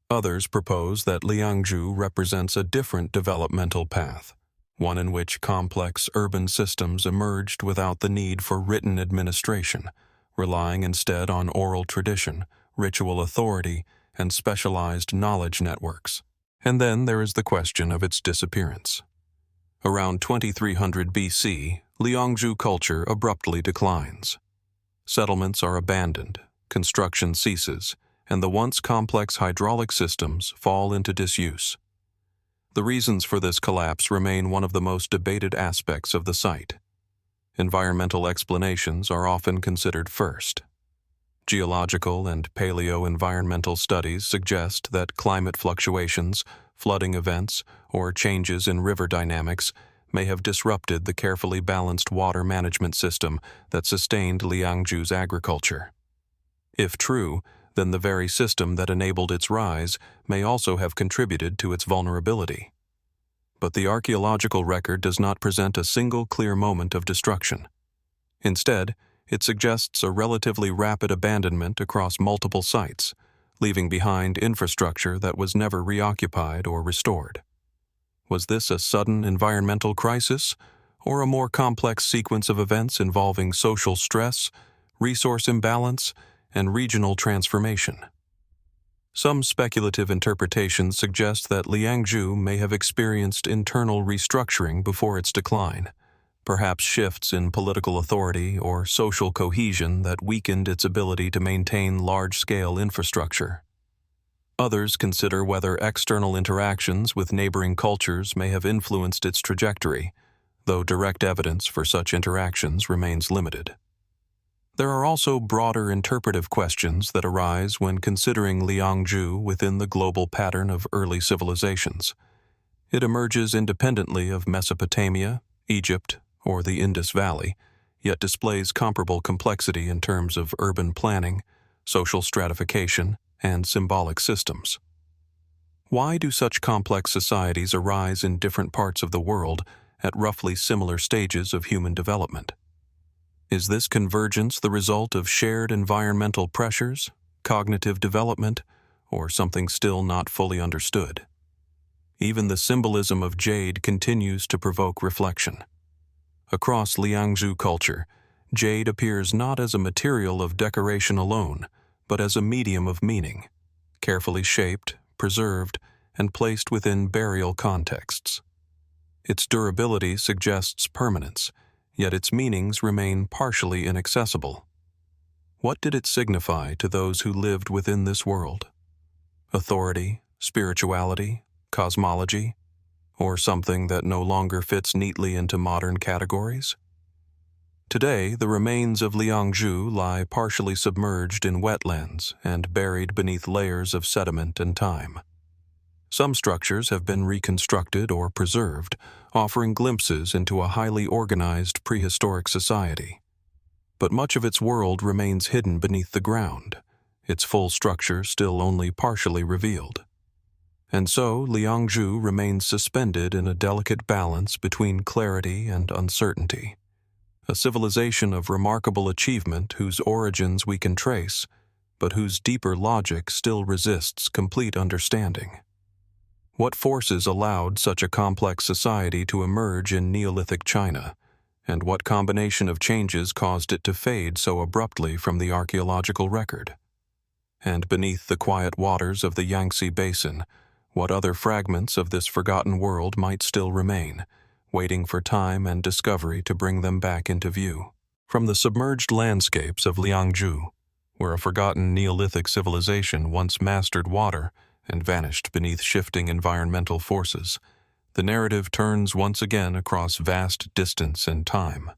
Others propose that Liangzhu represents a different developmental path, one in which complex urban systems emerged without the need for written administration, relying instead on oral tradition, ritual authority, and specialized knowledge networks. And then there is the question of its disappearance. Around 2300 BC, Liangzhu culture abruptly declines. Settlements are abandoned, construction ceases, and the once complex hydraulic systems fall into disuse. The reasons for this collapse remain one of the most debated aspects of the site. Environmental explanations are often considered first. Geological and paleo-environmental studies suggest that climate fluctuations, flooding events, or changes in river dynamics may have disrupted the carefully balanced water management system that sustained Liangzhu's agriculture. If true, then the very system that enabled its rise may also have contributed to its vulnerability. But the archaeological record does not present a single clear moment of destruction. Instead, it suggests a relatively rapid abandonment across multiple sites, leaving behind infrastructure that was never reoccupied or restored. Was this a sudden environmental crisis, or a more complex sequence of events involving social stress, resource imbalance, and regional transformation? Some speculative interpretations suggest that Liangzhu may have experienced internal restructuring before its decline, perhaps shifts in political authority or social cohesion that weakened its ability to maintain large-scale infrastructure. Others consider whether external interactions with neighboring cultures may have influenced its trajectory, though direct evidence for such interactions remains limited. There are also broader interpretive questions that arise when considering Liangzhu within the global pattern of early civilizations. It emerges independently of Mesopotamia, Egypt, or the Indus Valley, yet displays comparable complexity in terms of urban planning, social stratification, and symbolic systems. Why do such complex societies arise in different parts of the world at roughly similar stages of human development? Is this convergence the result of shared environmental pressures, cognitive development, or something still not fully understood? Even the symbolism of jade continues to provoke reflection. Across Liangzhu culture, jade appears not as a material of decoration alone, but as a medium of meaning. carefully shaped, preserved, and placed within burial contexts. Its durability suggests permanence, yet its meanings remain partially inaccessible. What did it signify to those who lived within this world? Authority, spirituality, cosmology, or something that no longer fits neatly into modern categories? Today, the remains of Liangzhu lie partially submerged in wetlands and buried beneath layers of sediment and time. Some structures have been reconstructed or preserved, offering glimpses into a highly organized prehistoric society. But much of its world remains hidden beneath the ground, its full structure still only partially revealed. And so, Liangzhu remains suspended in a delicate balance between clarity and uncertainty. A civilization of remarkable achievement whose origins we can trace, but whose deeper logic still resists complete understanding. What forces allowed such a complex society to emerge in Neolithic China, and what combination of changes caused it to fade so abruptly from the archaeological record? And beneath the quiet waters of the Yangtze Basin, what other fragments of this forgotten world might still remain, waiting for time and discovery to bring them back into view? From the submerged landscapes of Liangzhu, where a forgotten Neolithic civilization once mastered water and vanished beneath shifting environmental forces, the narrative turns once again across vast distance and time.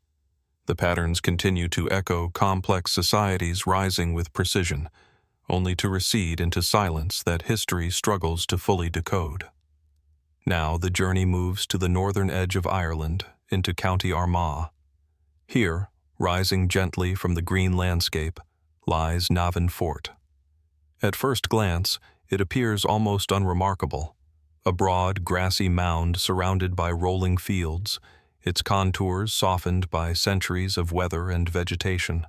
The patterns continue to echo complex societies rising with precision, only to recede into silence that history struggles to fully decode. Now the journey moves to the northern edge of Ireland, into County Armagh. Here, rising gently from the green landscape, lies Navan Fort. At first glance, it appears almost unremarkable. A broad, grassy mound surrounded by rolling fields, its contours softened by centuries of weather and vegetation.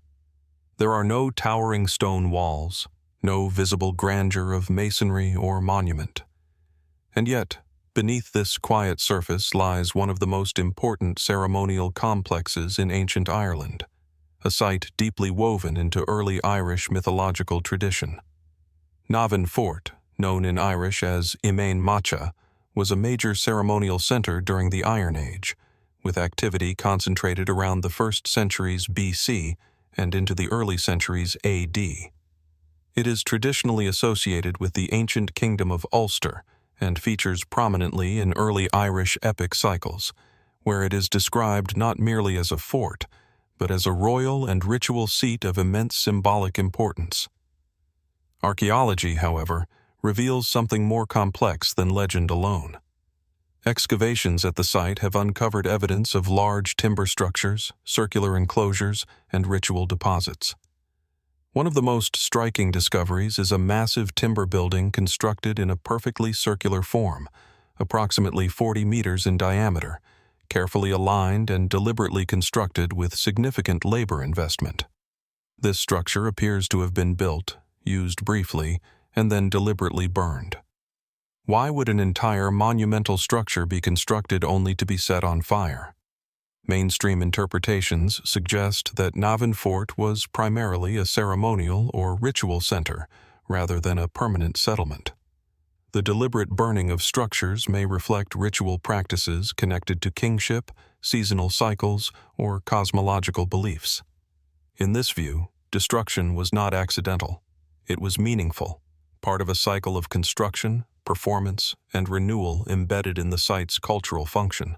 There are no towering stone walls, no visible grandeur of masonry or monument. And yet, beneath this quiet surface lies one of the most important ceremonial complexes in ancient Ireland, a site deeply woven into early Irish mythological tradition. Navan Fort, known in Irish as Imain Macha, was a major ceremonial center during the Iron Age, with activity concentrated around the 1st centuries BC and into the early centuries AD. It is traditionally associated with the ancient kingdom of Ulster and features prominently in early Irish epic cycles, where it is described not merely as a fort, but as a royal and ritual seat of immense symbolic importance. Archaeology, however, reveals something more complex than legend alone. Excavations at the site have uncovered evidence of large timber structures, circular enclosures, and ritual deposits. One of the most striking discoveries is a massive timber building constructed in a perfectly circular form, approximately 40 meters in diameter, carefully aligned and deliberately constructed with significant labor investment. This structure appears to have been built, used briefly, and then deliberately burned. Why would an entire monumental structure be constructed only to be set on fire? Mainstream interpretations suggest that Navan Fort was primarily a ceremonial or ritual center, rather than a permanent settlement. The deliberate burning of structures may reflect ritual practices connected to kingship, seasonal cycles, or cosmological beliefs. In this view, destruction was not accidental. It was meaningful, part of a cycle of construction, performance, and renewal embedded in the site's cultural function.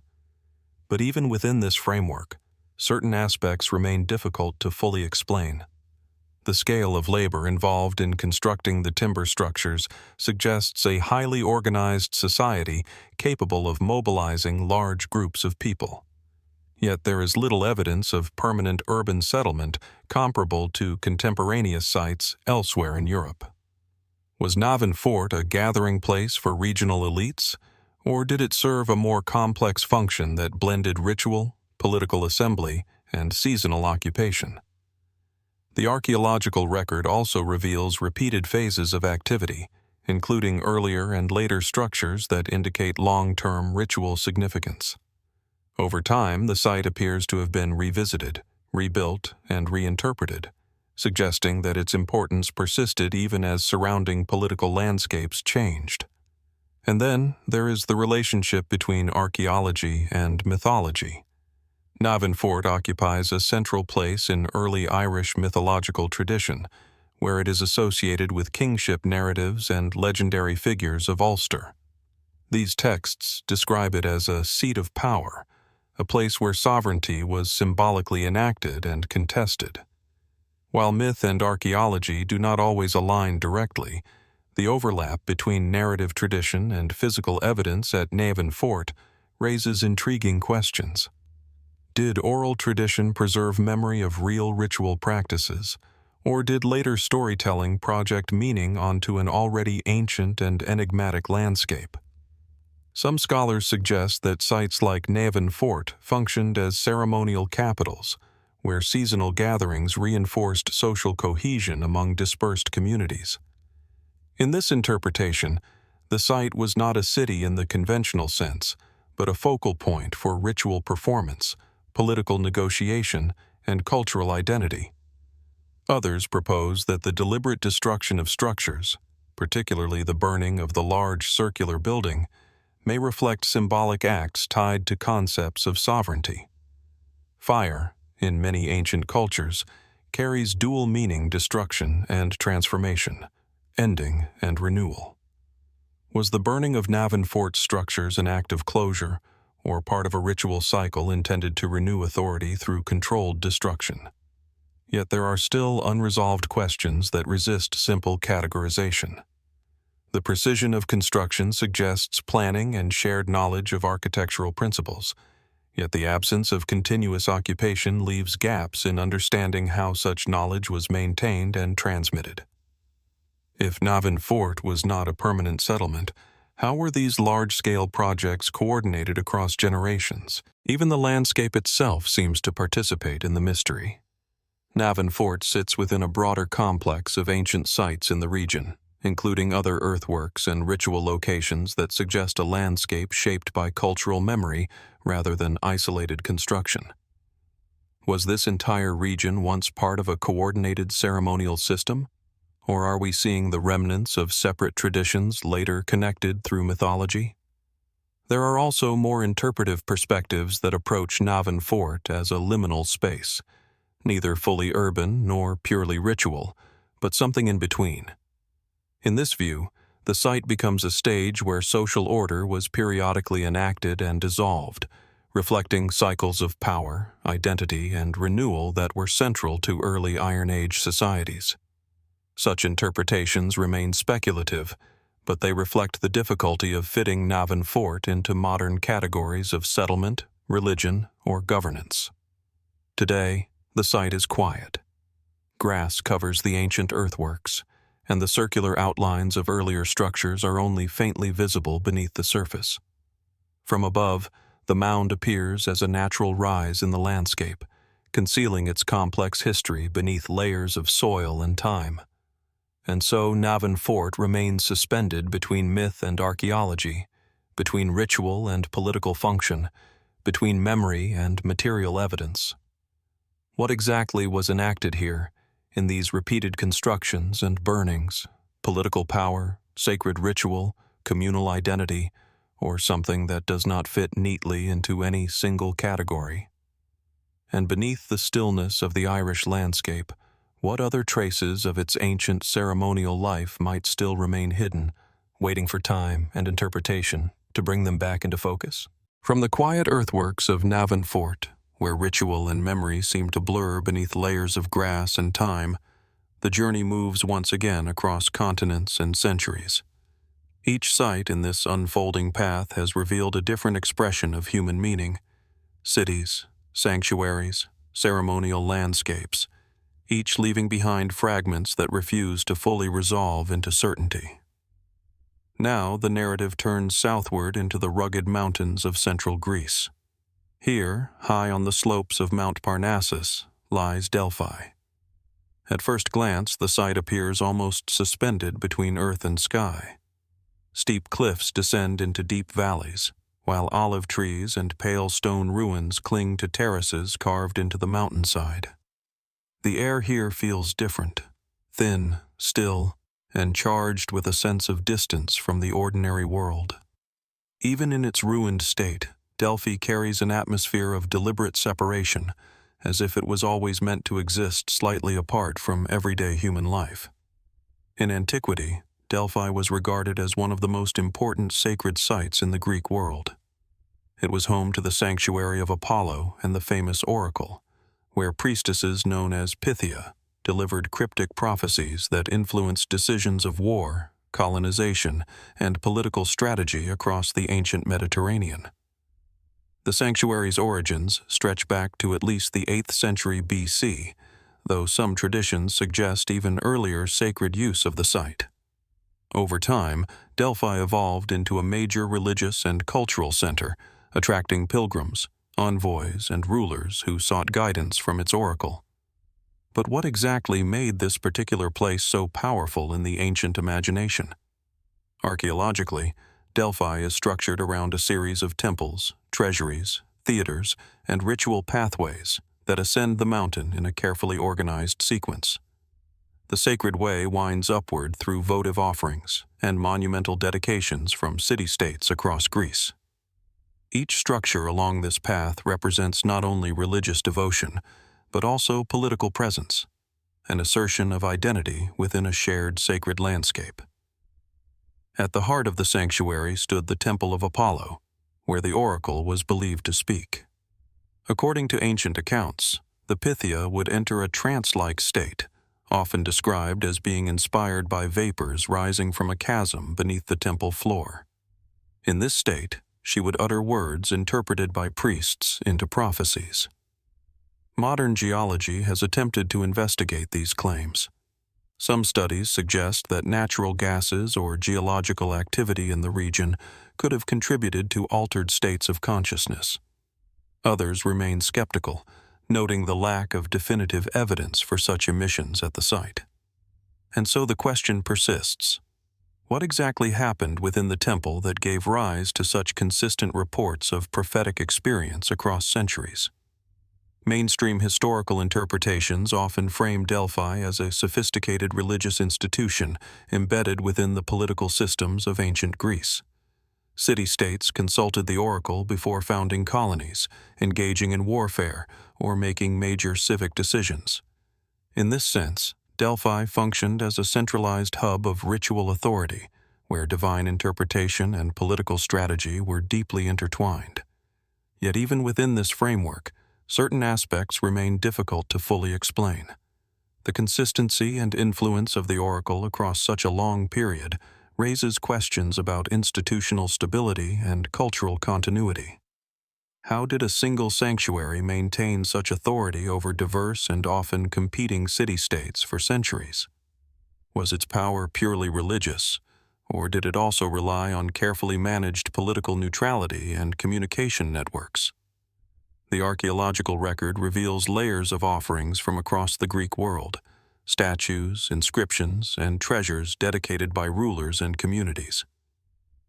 But even within this framework, certain aspects remain difficult to fully explain. The scale of labor involved in constructing the timber structures suggests a highly organized society capable of mobilizing large groups of people. Yet there is little evidence of permanent urban settlement comparable to contemporaneous sites elsewhere in Europe. Was Navan Fort a gathering place for regional elites, or did it serve a more complex function that blended ritual, political assembly, and seasonal occupation? The archaeological record also reveals repeated phases of activity, including earlier and later structures that indicate long-term ritual significance. Over time, the site appears to have been revisited, rebuilt, and reinterpreted, suggesting that its importance persisted even as surrounding political landscapes changed. And then there is the relationship between archaeology and mythology. Navan Fort occupies a central place in early Irish mythological tradition, where it is associated with kingship narratives and legendary figures of Ulster. These texts describe it as a seat of power, a place where sovereignty was symbolically enacted and contested. While myth and archaeology do not always align directly, the overlap between narrative tradition and physical evidence at Navan Fort raises intriguing questions. Did oral tradition preserve memory of real ritual practices, or did later storytelling project meaning onto an already ancient and enigmatic landscape? Some scholars suggest that sites like Navan Fort functioned as ceremonial capitals, where seasonal gatherings reinforced social cohesion among dispersed communities. In this interpretation, the site was not a city in the conventional sense, but a focal point for ritual performance, political negotiation, and cultural identity. Others propose that the deliberate destruction of structures, particularly the burning of the large circular building, may reflect symbolic acts tied to concepts of sovereignty. Fire, in many ancient cultures, carries dual meaning: destruction and transformation, ending and renewal. Was the burning of Navan Fort structures an act of closure, or part of a ritual cycle intended to renew authority through controlled destruction? Yet there are still unresolved questions that resist simple categorization. The precision of construction suggests planning and shared knowledge of architectural principles, yet the absence of continuous occupation leaves gaps in understanding how such knowledge was maintained and transmitted. If Navan Fort was not a permanent settlement, how were these large-scale projects coordinated across generations? Even the landscape itself seems to participate in the mystery. Navan Fort sits within a broader complex of ancient sites in the region, including other earthworks and ritual locations that suggest a landscape shaped by cultural memory rather than isolated construction. Was this entire region once part of a coordinated ceremonial system? Or are we seeing the remnants of separate traditions later connected through mythology? There are also more interpretive perspectives that approach Navan Fort as a liminal space, neither fully urban nor purely ritual, but something in between. In this view, the site becomes a stage where social order was periodically enacted and dissolved, reflecting cycles of power, identity, and renewal that were central to early Iron Age societies. Such interpretations remain speculative, but they reflect the difficulty of fitting Navan Fort into modern categories of settlement, religion, or governance. Today, the site is quiet. Grass covers the ancient earthworks, and the circular outlines of earlier structures are only faintly visible beneath the surface. From above, the mound appears as a natural rise in the landscape, concealing its complex history beneath layers of soil and time. And so Navan Fort remains suspended between myth and archaeology, between ritual and political function, between memory and material evidence. What exactly was enacted here, in these repeated constructions and burnings? Political power, sacred ritual, communal identity, or something that does not fit neatly into any single category? And beneath the stillness of the Irish landscape, what other traces of its ancient ceremonial life might still remain hidden, waiting for time and interpretation to bring them back into focus? From the quiet earthworks of Navan Fort, where ritual and memory seem to blur beneath layers of grass and time, the journey moves once again across continents and centuries. Each site in this unfolding path has revealed a different expression of human meaning: cities, sanctuaries, ceremonial landscapes, each leaving behind fragments that refuse to fully resolve into certainty. Now the narrative turns southward into the rugged mountains of central Greece. Here, high on the slopes of Mount Parnassus, lies Delphi. At first glance, the site appears almost suspended between earth and sky. Steep cliffs descend into deep valleys, while olive trees and pale stone ruins cling to terraces carved into the mountainside. The air here feels different, thin, still, and charged with a sense of distance from the ordinary world. Even in its ruined state, Delphi carries an atmosphere of deliberate separation, as if it was always meant to exist slightly apart from everyday human life. In antiquity, Delphi was regarded as one of the most important sacred sites in the Greek world. It was home to the sanctuary of Apollo and the famous oracle, where priestesses known as Pythia delivered cryptic prophecies that influenced decisions of war, colonization, and political strategy across the ancient Mediterranean. The sanctuary's origins stretch back to at least the 8th century BC, though some traditions suggest even earlier sacred use of the site. Over time, Delphi evolved into a major religious and cultural center, attracting pilgrims, envoys, and rulers who sought guidance from its oracle. But what exactly made this particular place so powerful in the ancient imagination? Archaeologically, Delphi is structured around a series of temples, treasuries, theaters, and ritual pathways that ascend the mountain in a carefully organized sequence. The sacred way winds upward through votive offerings and monumental dedications from city-states across Greece. Each structure along this path represents not only religious devotion, but also political presence, an assertion of identity within a shared sacred landscape. At the heart of the sanctuary stood the Temple of Apollo, where the oracle was believed to speak. According to ancient accounts, the Pythia would enter a trance-like state, often described as being inspired by vapors rising from a chasm beneath the temple floor. In this state, she would utter words interpreted by priests into prophecies. Modern geology has attempted to investigate these claims. Some studies suggest that natural gases or geological activity in the region could have contributed to altered states of consciousness. Others remain skeptical, noting the lack of definitive evidence for such emissions at the site. And so the question persists. What exactly happened within the temple that gave rise to such consistent reports of prophetic experience across centuries? Mainstream historical interpretations often frame Delphi as a sophisticated religious institution embedded within the political systems of ancient Greece. City-states consulted the oracle before founding colonies, engaging in warfare, or making major civic decisions. In this sense, Delphi functioned as a centralized hub of ritual authority, where divine interpretation and political strategy were deeply intertwined. Yet even within this framework, certain aspects remain difficult to fully explain. The consistency and influence of the oracle across such a long period raises questions about institutional stability and cultural continuity. How did a single sanctuary maintain such authority over diverse and often competing city-states for centuries? Was its power purely religious, or did it also rely on carefully managed political neutrality and communication networks? The archaeological record reveals layers of offerings from across the Greek world, statues, inscriptions, and treasures dedicated by rulers and communities.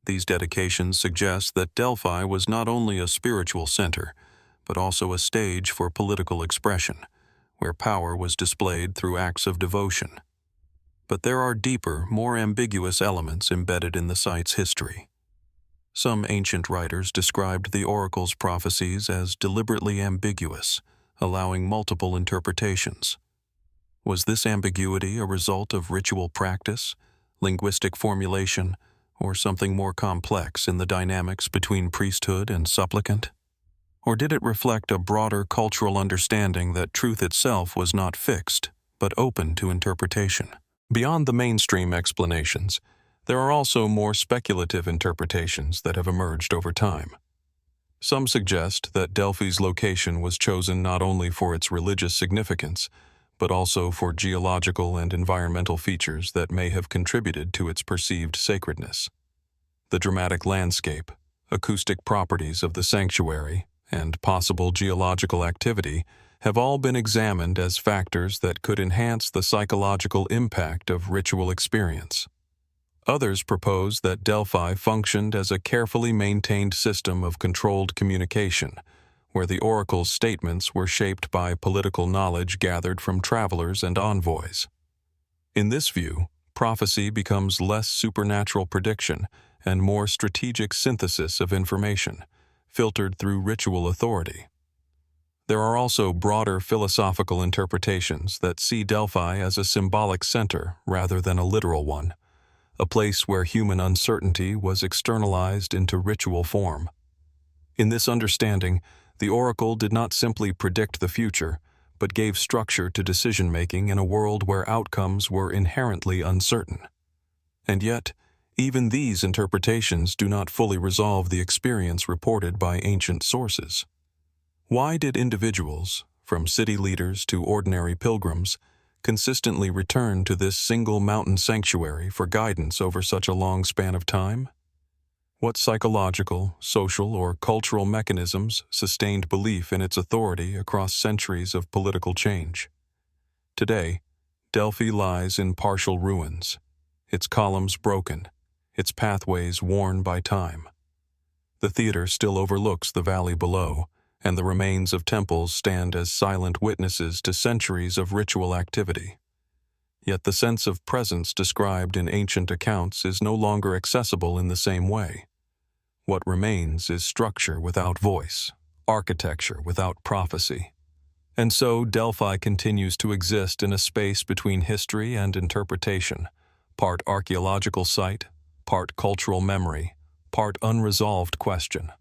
These dedications suggest that Delphi was not only a spiritual center, but also a stage for political expression, where power was displayed through acts of devotion. But there are deeper, more ambiguous elements embedded in the site's history. Some ancient writers described the oracle's prophecies as deliberately ambiguous, allowing multiple interpretations. Was this ambiguity a result of ritual practice, linguistic formulation, or something more complex in the dynamics between priesthood and supplicant? Or did it reflect a broader cultural understanding that truth itself was not fixed, but open to interpretation? Beyond the mainstream explanations, there are also more speculative interpretations that have emerged over time. Some suggest that Delphi's location was chosen not only for its religious significance, but also for geological and environmental features that may have contributed to its perceived sacredness. The dramatic landscape, acoustic properties of the sanctuary, and possible geological activity have all been examined as factors that could enhance the psychological impact of ritual experience. Others propose that Delphi functioned as a carefully maintained system of controlled communication, where the oracle's statements were shaped by political knowledge gathered from travelers and envoys. In this view, prophecy becomes less supernatural prediction and more strategic synthesis of information, filtered through ritual authority. There are also broader philosophical interpretations that see Delphi as a symbolic center rather than a literal one, a place where human uncertainty was externalized into ritual form. In this understanding, the oracle did not simply predict the future, but gave structure to decision-making in a world where outcomes were inherently uncertain. And yet, even these interpretations do not fully resolve the experience reported by ancient sources. Why did individuals, from city leaders to ordinary pilgrims, consistently return to this single mountain sanctuary for guidance over such a long span of time? What psychological, social, or cultural mechanisms sustained belief in its authority across centuries of political change? Today, Delphi lies in partial ruins, its columns broken, its pathways worn by time. The theater still overlooks the valley below, and the remains of temples stand as silent witnesses to centuries of ritual activity. Yet the sense of presence described in ancient accounts is no longer accessible in the same way. What remains is structure without voice, architecture without prophecy. And so Delphi continues to exist in a space between history and interpretation, part archaeological site, part cultural memory, part unresolved question.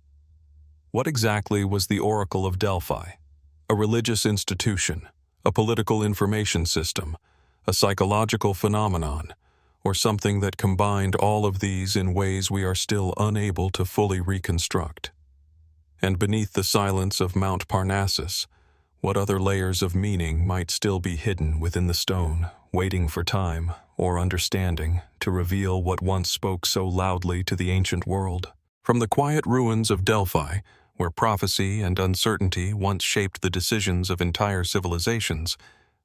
What exactly was the Oracle of Delphi? A religious institution, a political information system, a psychological phenomenon, or something that combined all of these in ways we are still unable to fully reconstruct? And beneath the silence of Mount Parnassus, what other layers of meaning might still be hidden within the stone, waiting for time or understanding to reveal what once spoke so loudly to the ancient world? From the quiet ruins of Delphi, where prophecy and uncertainty once shaped the decisions of entire civilizations,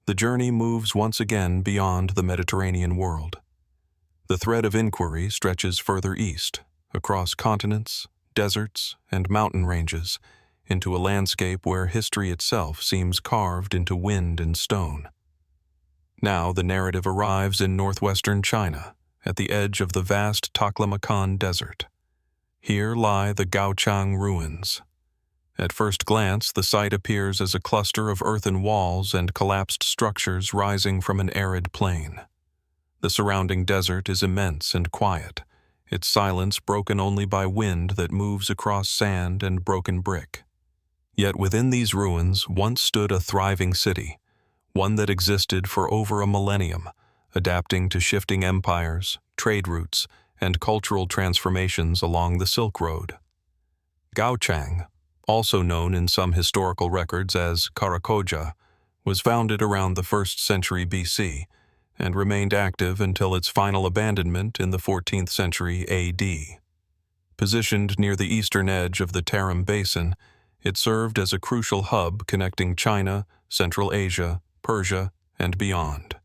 the journey moves once again beyond the Mediterranean world. The thread of inquiry stretches further east, across continents, deserts, and mountain ranges, into a landscape where history itself seems carved into wind and stone. Now the narrative arrives in northwestern China, at the edge of the vast Taklamakan Desert. Here lie the Gaochang Ruins. At first glance, the site appears as a cluster of earthen walls and collapsed structures rising from an arid plain. The surrounding desert is immense and quiet, its silence broken only by wind that moves across sand and broken brick. Yet within these ruins once stood a thriving city, one that existed for over a millennium, adapting to shifting empires, trade routes, and cultural transformations along the Silk Road. Gaochang, also known in some historical records as Karakoja, was founded around the 1st century BC and remained active until its final abandonment in the 14th century AD. Positioned near the eastern edge of the Tarim Basin, it served as a crucial hub connecting China, Central Asia, Persia, and beyond.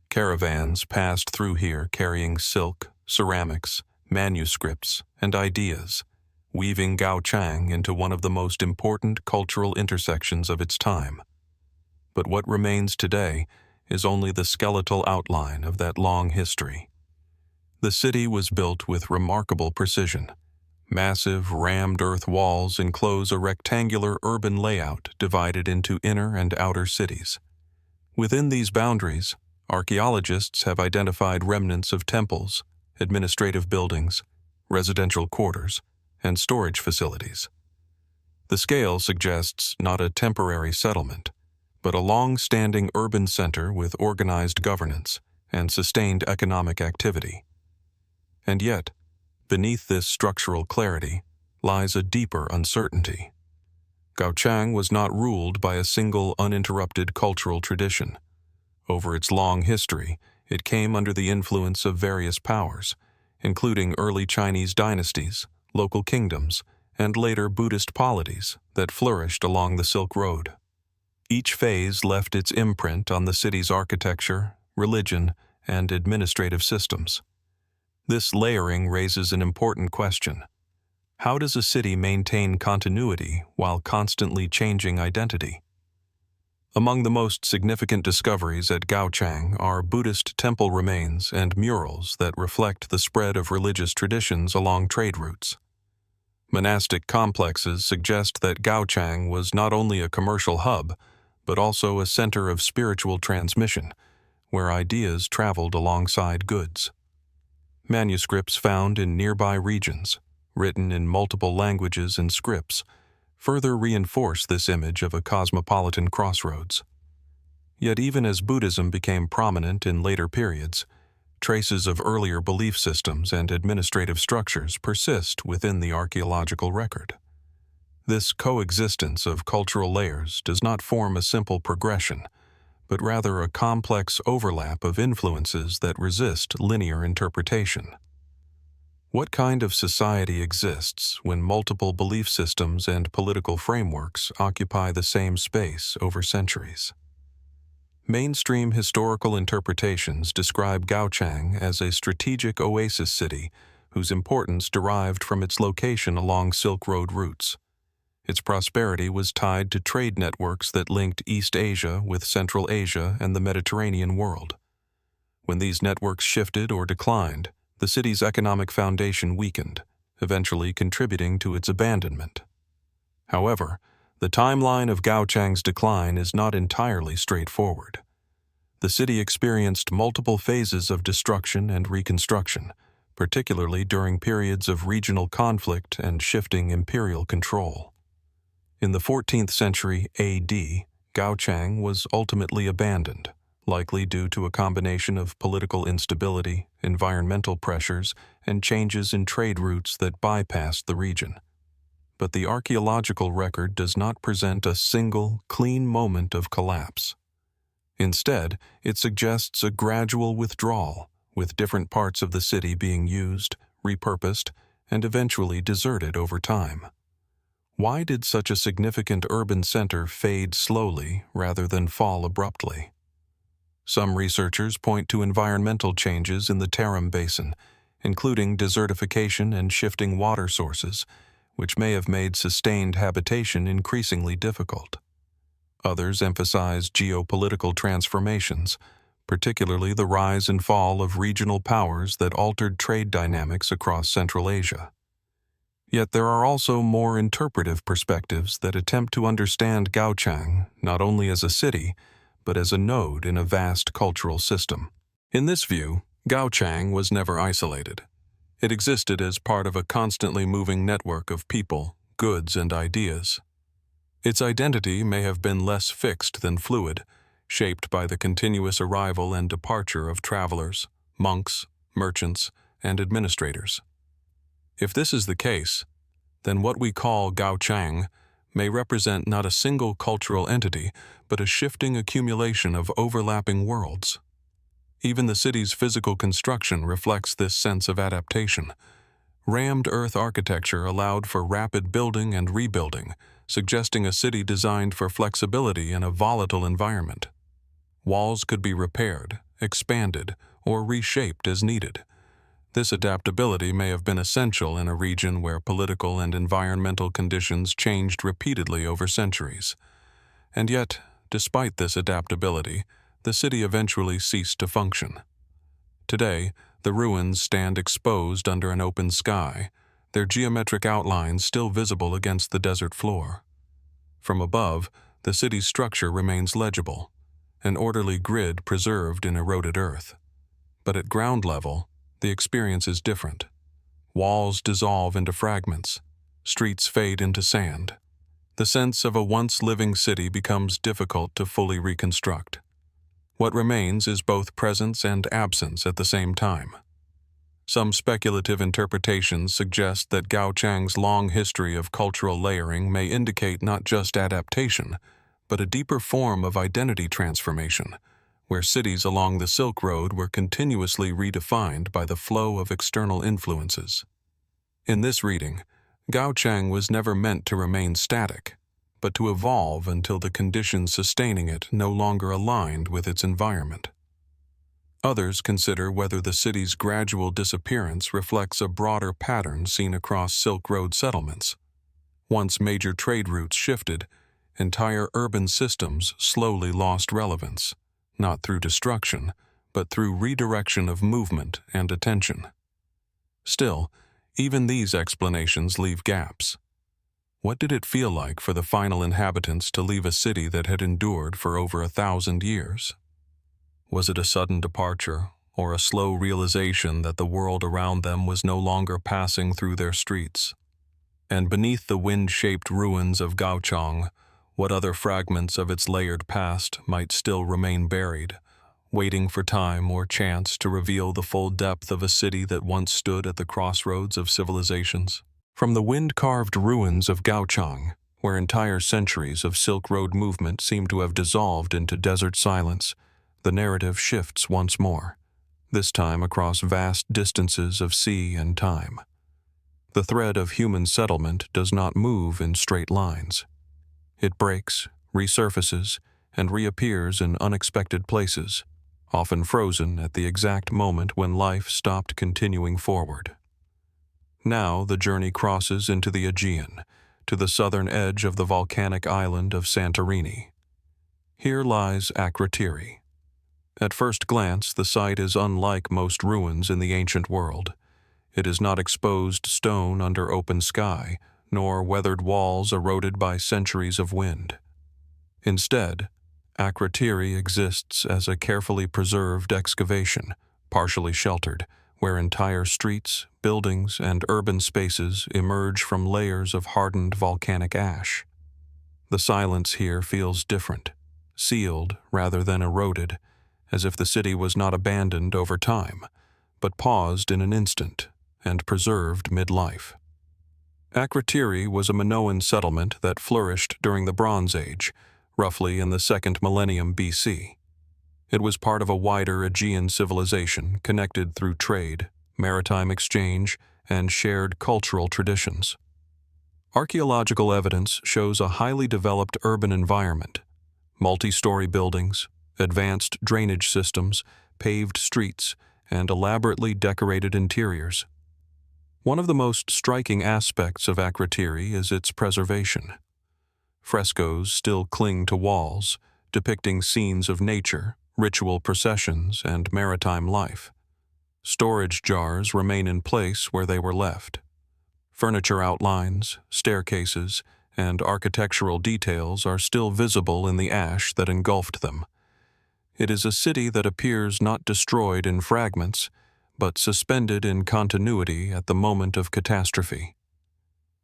Caravans passed through here carrying silk, ceramics, manuscripts, and ideas, weaving Gaochang into one of the most important cultural intersections of its time. But what remains today is only the skeletal outline of that long history. The city was built with remarkable precision. Massive, rammed earth walls enclose a rectangular urban layout divided into inner and outer cities. Within these boundaries, archaeologists have identified remnants of temples, administrative buildings, residential quarters, and storage facilities. The scale suggests not a temporary settlement, but a long-standing urban center with organized governance and sustained economic activity. And yet, beneath this structural clarity lies a deeper uncertainty. Gaochang was not ruled by a single uninterrupted cultural tradition. Over its long history, it came under the influence of various powers, including early Chinese dynasties, local kingdoms, and later Buddhist polities that flourished along the Silk Road. Each phase left its imprint on the city's architecture, religion, and administrative systems. This layering raises an important question. How does a city maintain continuity while constantly changing identity? Among the most significant discoveries at Gaochang are Buddhist temple remains and murals that reflect the spread of religious traditions along trade routes. Monastic complexes suggest that Gaochang was not only a commercial hub, but also a center of spiritual transmission, where ideas traveled alongside goods. Manuscripts found in nearby regions, written in multiple languages and scripts, further reinforce this image of a cosmopolitan crossroads. Yet even as Buddhism became prominent in later periods, traces of earlier belief systems and administrative structures persist within the archaeological record. This coexistence of cultural layers does not form a simple progression, but rather a complex overlap of influences that resist linear interpretation. What kind of society exists when multiple belief systems and political frameworks occupy the same space over centuries? Mainstream historical interpretations describe Gaochang as a strategic oasis city whose importance derived from its location along Silk Road routes. Its prosperity was tied to trade networks that linked East Asia with Central Asia and the Mediterranean world. When these networks shifted or declined, the city's economic foundation weakened, eventually contributing to its abandonment. However, the timeline of Gaochang's decline is not entirely straightforward. The city experienced multiple phases of destruction and reconstruction, particularly during periods of regional conflict and shifting imperial control. In the 14th century AD, Gaochang was ultimately abandoned, likely due to a combination of political instability, environmental pressures, and changes in trade routes that bypassed the region. But the archaeological record does not present a single, clean moment of collapse. Instead, it suggests a gradual withdrawal, with different parts of the city being used, repurposed, and eventually deserted over time. Why did such a significant urban center fade slowly rather than fall abruptly? Some researchers point to environmental changes in the Tarim Basin, including desertification and shifting water sources, which may have made sustained habitation increasingly difficult. Others emphasize geopolitical transformations, particularly the rise and fall of regional powers that altered trade dynamics across Central Asia. Yet there are also more interpretive perspectives that attempt to understand Gaochang not only as a city, but as a node in a vast cultural system. In this view, Gaochang was never isolated. It existed as part of a constantly moving network of people, goods, and ideas. Its identity may have been less fixed than fluid, shaped by the continuous arrival and departure of travelers, monks, merchants, and administrators. If this is the case, then what we call Gaochang may represent not a single cultural entity, but a shifting accumulation of overlapping worlds. Even the city's physical construction reflects this sense of adaptation. Rammed earth architecture allowed for rapid building and rebuilding, suggesting a city designed for flexibility in a volatile environment. Walls could be repaired, expanded, or reshaped as needed. This adaptability may have been essential in a region where political and environmental conditions changed repeatedly over centuries. And yet, despite this adaptability, the city eventually ceased to function. Today, the ruins stand exposed under an open sky, their geometric outlines still visible against the desert floor. From above, the city's structure remains legible, an orderly grid preserved in eroded earth. But at ground level, the experience is different. Walls dissolve into fragments, streets fade into sand. The sense of a once living city becomes difficult to fully reconstruct. What remains is both presence and absence at the same time. Some speculative interpretations suggest that Gaochang's long history of cultural layering may indicate not just adaptation, but a deeper form of identity transformation, where cities along the Silk Road were continuously redefined by the flow of external influences. In this reading, Gaochang was never meant to remain static, but to evolve until the conditions sustaining it no longer aligned with its environment. Others consider whether the city's gradual disappearance reflects a broader pattern seen across Silk Road settlements. Once major trade routes shifted, entire urban systems slowly lost relevance, not through destruction, but through redirection of movement and attention. Still, even these explanations leave gaps. What did it feel like for the final inhabitants to leave a city that had endured for over 1,000 years? Was it a sudden departure, or a slow realization that the world around them was no longer passing through their streets? And beneath the wind-shaped ruins of Gaochang, what other fragments of its layered past might still remain buried, waiting for time or chance to reveal the full depth of a city that once stood at the crossroads of civilizations? From the wind-carved ruins of Gaochang, where entire centuries of Silk Road movement seem to have dissolved into desert silence, the narrative shifts once more, this time across vast distances of sea and time. The thread of human settlement does not move in straight lines. It breaks, resurfaces, and reappears in unexpected places, often frozen at the exact moment when life stopped continuing forward. Now the journey crosses into the Aegean, to the southern edge of the volcanic island of Santorini. Here lies Akrotiri. At first glance, the site is unlike most ruins in the ancient world. It is not exposed stone under open sky, nor weathered walls eroded by centuries of wind. Instead, Akrotiri exists as a carefully preserved excavation, partially sheltered, where entire streets, buildings, and urban spaces emerge from layers of hardened volcanic ash. The silence here feels different, sealed rather than eroded, as if the city was not abandoned over time, but paused in an instant and preserved mid-life. Akrotiri was a Minoan settlement that flourished during the Bronze Age, roughly in the 2nd millennium BC. It was part of a wider Aegean civilization connected through trade, maritime exchange, and shared cultural traditions. Archaeological evidence shows a highly developed urban environment, multi-story buildings, advanced drainage systems, paved streets, and elaborately decorated interiors. One of the most striking aspects of Akrotiri is its preservation. Frescoes still cling to walls, depicting scenes of nature, ritual processions, and maritime life. Storage jars remain in place where they were left. Furniture outlines, staircases, and architectural details are still visible in the ash that engulfed them. It is a city that appears not destroyed in fragments, but suspended in continuity at the moment of catastrophe.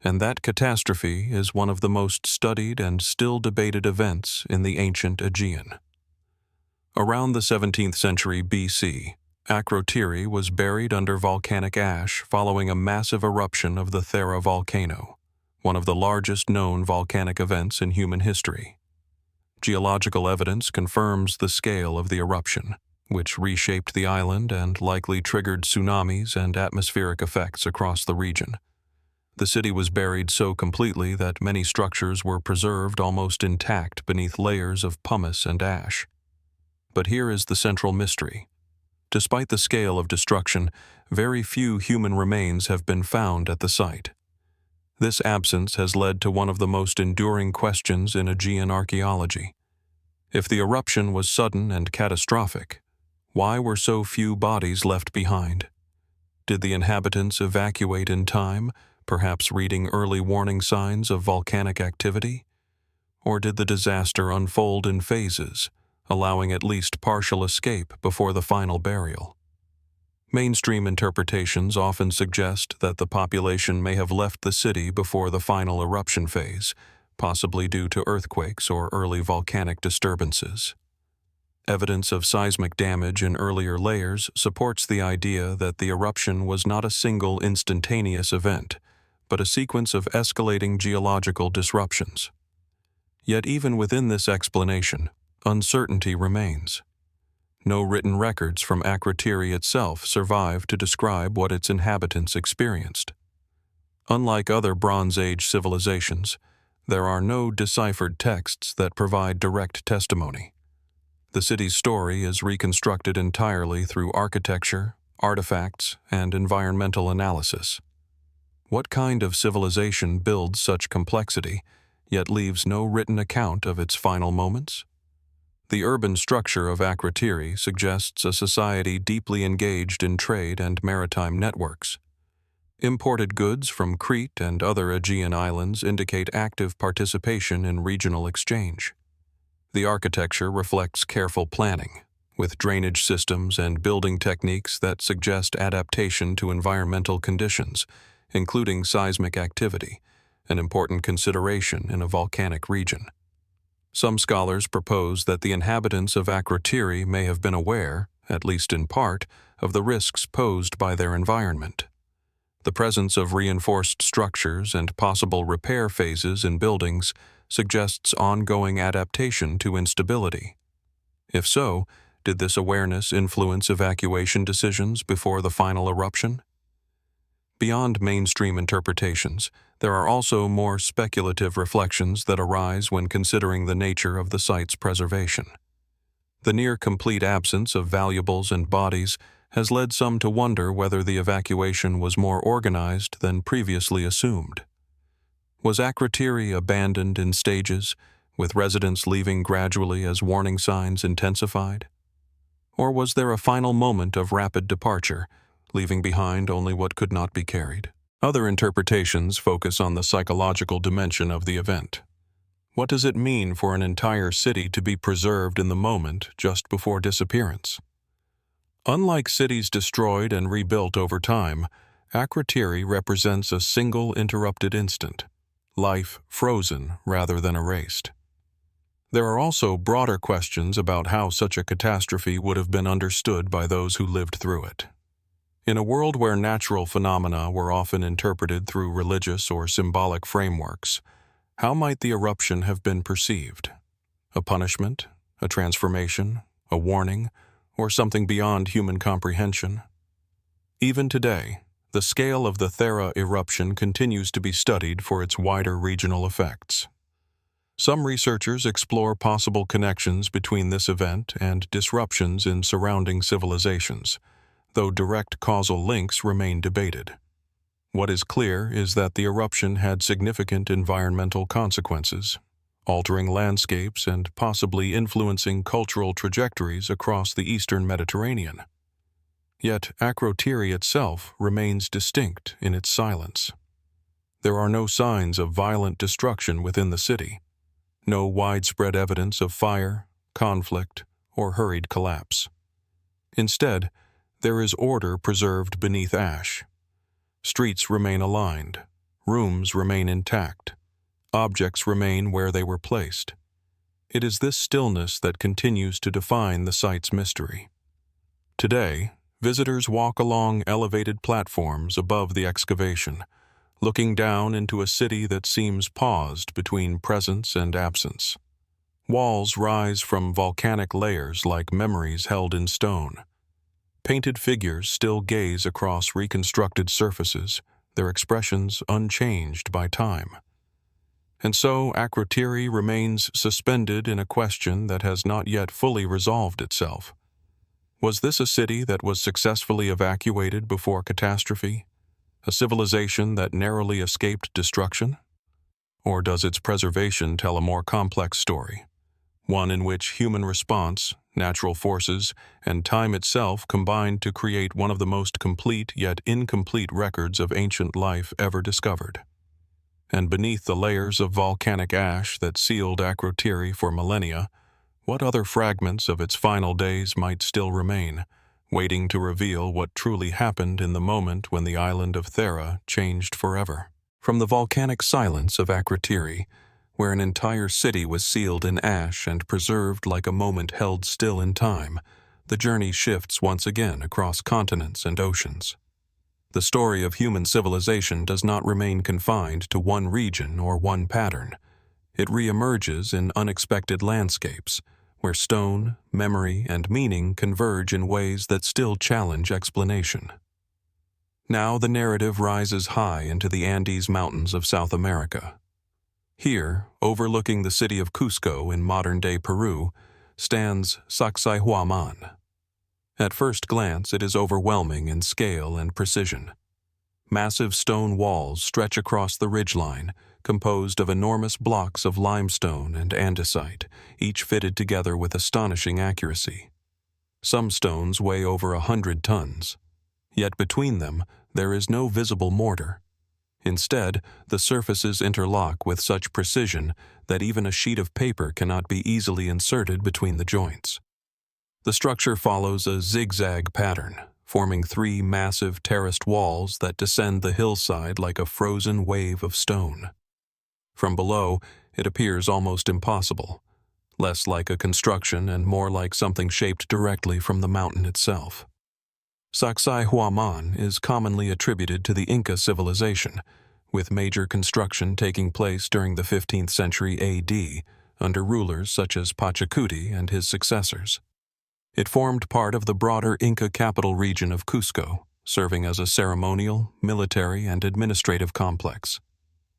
And that catastrophe is one of the most studied and still debated events in the ancient Aegean. Around the 17th century BC, Akrotiri was buried under volcanic ash following a massive eruption of the Thera volcano, one of the largest known volcanic events in human history. Geological evidence confirms the scale of the eruption, which reshaped the island and likely triggered tsunamis and atmospheric effects across the region. The city was buried so completely that many structures were preserved almost intact beneath layers of pumice and ash. But here is the central mystery. Despite the scale of destruction, very few human remains have been found at the site. This absence has led to one of the most enduring questions in Aegean archaeology. If the eruption was sudden and catastrophic, why were so few bodies left behind? Did the inhabitants evacuate in time, perhaps reading early warning signs of volcanic activity? Or did the disaster unfold in phases, allowing at least partial escape before the final burial? Mainstream interpretations often suggest that the population may have left the city before the final eruption phase, possibly due to earthquakes or early volcanic disturbances. Evidence of seismic damage in earlier layers supports the idea that the eruption was not a single instantaneous event, but a sequence of escalating geological disruptions. Yet even within this explanation, uncertainty remains. No written records from Akrotiri itself survive to describe what its inhabitants experienced. Unlike other Bronze Age civilizations, there are no deciphered texts that provide direct testimony. The city's story is reconstructed entirely through architecture, artifacts, and environmental analysis. What kind of civilization builds such complexity, yet leaves no written account of its final moments? The urban structure of Akrotiri suggests a society deeply engaged in trade and maritime networks. Imported goods from Crete and other Aegean islands indicate active participation in regional exchange. The architecture reflects careful planning, with drainage systems and building techniques that suggest adaptation to environmental conditions, including seismic activity, an important consideration in a volcanic region. Some scholars propose that the inhabitants of Akrotiri may have been aware, at least in part, of the risks posed by their environment. The presence of reinforced structures and possible repair phases in buildings suggests ongoing adaptation to instability. If so, did this awareness influence evacuation decisions before the final eruption? Beyond mainstream interpretations, there are also more speculative reflections that arise when considering the nature of the site's preservation. The near-complete absence of valuables and bodies has led some to wonder whether the evacuation was more organized than previously assumed. Was Akrotiri abandoned in stages, with residents leaving gradually as warning signs intensified? Or was there a final moment of rapid departure, leaving behind only what could not be carried? Other interpretations focus on the psychological dimension of the event. What does it mean for an entire city to be preserved in the moment just before disappearance? Unlike cities destroyed and rebuilt over time, Akrotiri represents a single interrupted instant, life frozen rather than erased. There are also broader questions about how such a catastrophe would have been understood by those who lived through it. In a world where natural phenomena were often interpreted through religious or symbolic frameworks, how might the eruption have been perceived? A punishment, a transformation, a warning, or something beyond human comprehension? Even today, the scale of the Thera eruption continues to be studied for its wider regional effects. Some researchers explore possible connections between this event and disruptions in surrounding civilizations, though direct causal links remain debated. What is clear is that the eruption had significant environmental consequences, altering landscapes and possibly influencing cultural trajectories across the eastern Mediterranean. Yet Akrotiri itself remains distinct in its silence. There are no signs of violent destruction within the city, no widespread evidence of fire, conflict, or hurried collapse. Instead, there is order preserved beneath ash. Streets remain aligned, rooms remain intact, objects remain where they were placed. It is this stillness that continues to define the site's mystery. Today, visitors walk along elevated platforms above the excavation, looking down into a city that seems paused between presence and absence. Walls rise from volcanic layers like memories held in stone. Painted figures still gaze across reconstructed surfaces, their expressions unchanged by time. And so Akrotiri remains suspended in a question that has not yet fully resolved itself. Was this a city that was successfully evacuated before catastrophe? A civilization that narrowly escaped destruction? Or does its preservation tell a more complex story? One in which human response, natural forces, and time itself combined to create one of the most complete yet incomplete records of ancient life ever discovered. And beneath the layers of volcanic ash that sealed Akrotiri for millennia, what other fragments of its final days might still remain, waiting to reveal what truly happened in the moment when the island of Thera changed forever? From the volcanic silence of Akrotiri, where an entire city was sealed in ash and preserved like a moment held still in time, the journey shifts once again across continents and oceans. The story of human civilization does not remain confined to one region or one pattern. It reemerges in unexpected landscapes, where stone, memory, and meaning converge in ways that still challenge explanation. Now the narrative rises high into the Andes Mountains of South America. Here, overlooking the city of Cusco in modern-day Peru, stands Sacsayhuamán. At first glance, it is overwhelming in scale and precision. Massive stone walls stretch across the ridgeline, composed of enormous blocks of limestone and andesite, each fitted together with astonishing accuracy. Some stones weigh over 100 tons. Yet between them, there is no visible mortar. Instead, the surfaces interlock with such precision that even a sheet of paper cannot be easily inserted between the joints. The structure follows a zigzag pattern, forming 3 massive terraced walls that descend the hillside like a frozen wave of stone. From below, it appears almost impossible, less like a construction and more like something shaped directly from the mountain itself. Sacsayhuamán is commonly attributed to the Inca civilization, with major construction taking place during the 15th century AD under rulers such as Pachacuti and his successors. It formed part of the broader Inca capital region of Cusco, serving as a ceremonial, military, and administrative complex.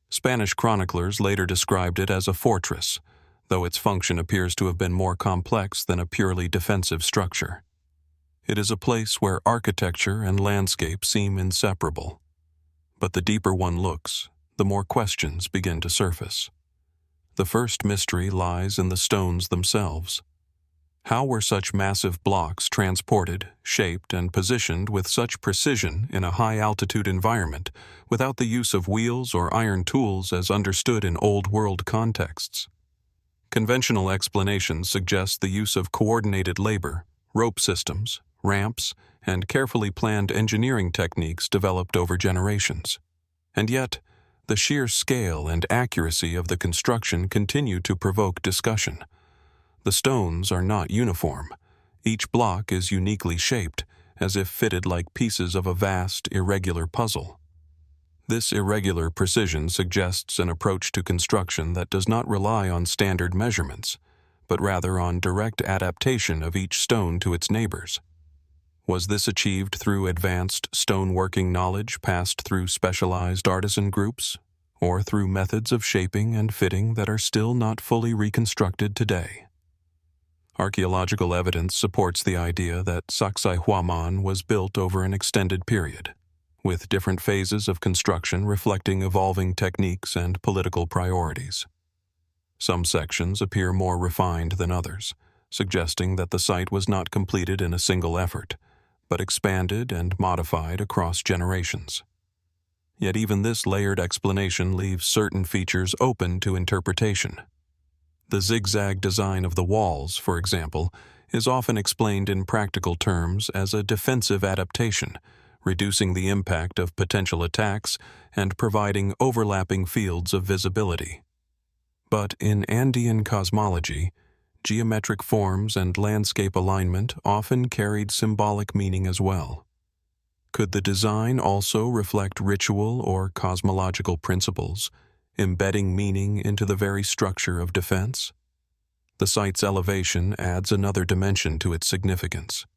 Spanish chroniclers later described it as a fortress, though its function appears to have been more complex than a purely defensive structure. It is a place where architecture and landscape seem inseparable. But the deeper one looks, the more questions begin to surface. The first mystery lies in the stones themselves. How were such massive blocks transported, shaped, and positioned with such precision in a high-altitude environment without the use of wheels or iron tools as understood in old-world contexts? Conventional explanations suggest the use of coordinated labor, rope systems, ramps, and carefully planned engineering techniques developed over generations. And yet, the sheer scale and accuracy of the construction continue to provoke discussion. The stones are not uniform. Each block is uniquely shaped, as if fitted like pieces of a vast, irregular puzzle. This irregular precision suggests an approach to construction that does not rely on standard measurements, but rather on direct adaptation of each stone to its neighbors. Was this achieved through advanced stoneworking knowledge passed through specialized artisan groups, or through methods of shaping and fitting that are still not fully reconstructed today? Archaeological evidence supports the idea that Sacsayhuamán was built over an extended period, with different phases of construction reflecting evolving techniques and political priorities. Some sections appear more refined than others, suggesting that the site was not completed in a single effort, but expanded and modified across generations. Yet even this layered explanation leaves certain features open to interpretation. The zigzag design of the walls, for example, is often explained in practical terms as a defensive adaptation, reducing the impact of potential attacks and providing overlapping fields of visibility. But in Andean cosmology, geometric forms and landscape alignment often carried symbolic meaning as well. Could the design also reflect ritual or cosmological principles, embedding meaning into the very structure of defense? The site's elevation adds another dimension to its significance.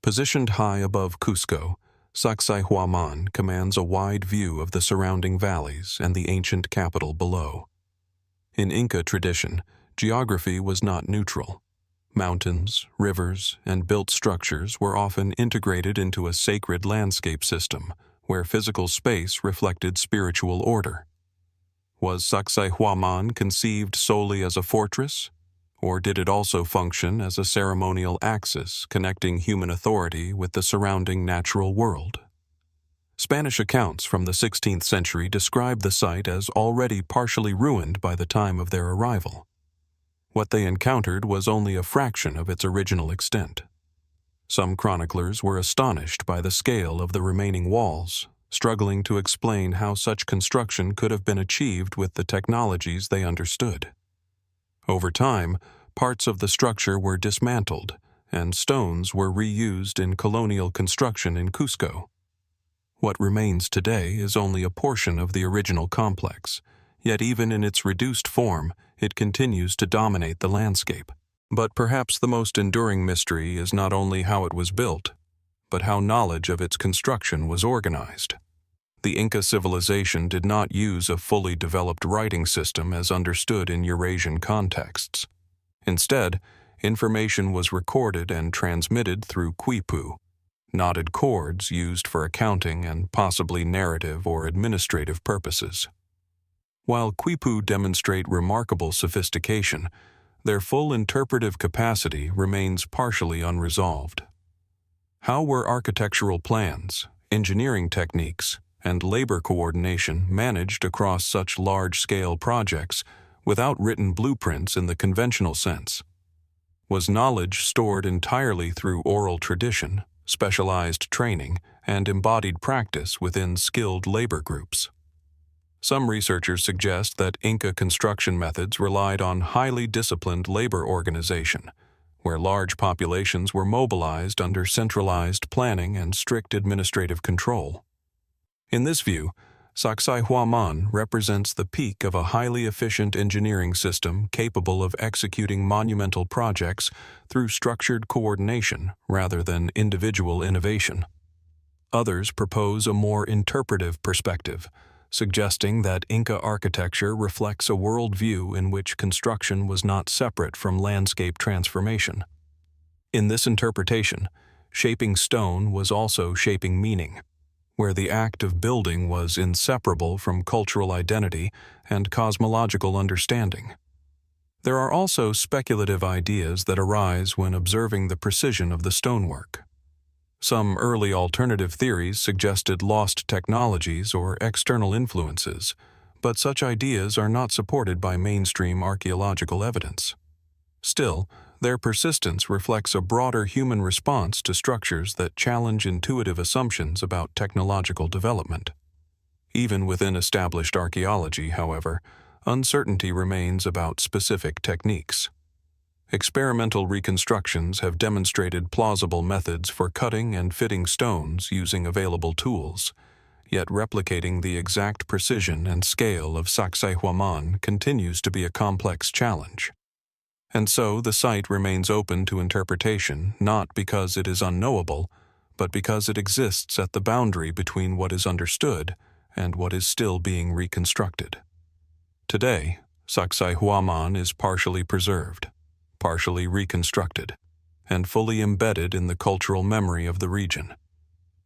Positioned high above Cusco, Sacsayhuamán commands a wide view of the surrounding valleys and the ancient capital below. In Inca tradition, geography was not neutral. Mountains, rivers, and built structures were often integrated into a sacred landscape system where physical space reflected spiritual order. Was Sacsayhuamán conceived solely as a fortress, or did it also function as a ceremonial axis connecting human authority with the surrounding natural world? Spanish accounts from the 16th century describe the site as already partially ruined by the time of their arrival. What they encountered was only a fraction of its original extent. Some chroniclers were astonished by the scale of the remaining walls, struggling to explain how such construction could have been achieved with the technologies they understood. Over time, parts of the structure were dismantled, and stones were reused in colonial construction in Cusco. What remains today is only a portion of the original complex, yet even in its reduced form, it continues to dominate the landscape. But perhaps the most enduring mystery is not only how it was built, but how knowledge of its construction was organized. The Inca civilization did not use a fully developed writing system as understood in Eurasian contexts. Instead, information was recorded and transmitted through quipu, knotted cords used for accounting and possibly narrative or administrative purposes. While quipu demonstrate remarkable sophistication, their full interpretive capacity remains partially unresolved. How were architectural plans, engineering techniques, and labor coordination managed across such large-scale projects without written blueprints in the conventional sense? Was knowledge stored entirely through oral tradition, specialized training, and embodied practice within skilled labor groups? Some researchers suggest that Inca construction methods relied on highly disciplined labor organization, where large populations were mobilized under centralized planning and strict administrative control. In this view, Sacsayhuamán represents the peak of a highly efficient engineering system capable of executing monumental projects through structured coordination rather than individual innovation. Others propose a more interpretive perspective, suggesting that Inca architecture reflects a worldview in which construction was not separate from landscape transformation. In this interpretation, shaping stone was also shaping meaning, where the act of building was inseparable from cultural identity and cosmological understanding. There are also speculative ideas that arise when observing the precision of the stonework. Some early alternative theories suggested lost technologies or external influences, but such ideas are not supported by mainstream archaeological evidence. Still, their persistence reflects a broader human response to structures that challenge intuitive assumptions about technological development. Even within established archaeology, however, uncertainty remains about specific techniques. Experimental reconstructions have demonstrated plausible methods for cutting and fitting stones using available tools, yet replicating the exact precision and scale of Sacsayhuamán continues to be a complex challenge. And so the site remains open to interpretation not because it is unknowable, but because it exists at the boundary between what is understood and what is still being reconstructed. Today, Sacsayhuamán is partially preserved, partially reconstructed, and fully embedded in the cultural memory of the region.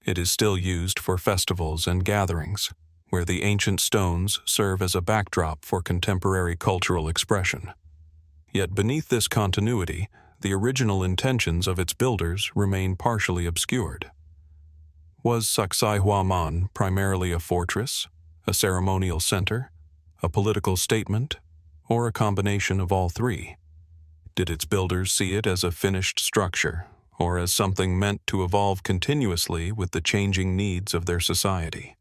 It is still used for festivals and gatherings, where the ancient stones serve as a backdrop for contemporary cultural expression. Yet beneath this continuity, the original intentions of its builders remain partially obscured. Was Sacsayhuamán primarily a fortress, a ceremonial center, a political statement, or a combination of all three? Did its builders see it as a finished structure, or as something meant to evolve continuously with the changing needs of their society?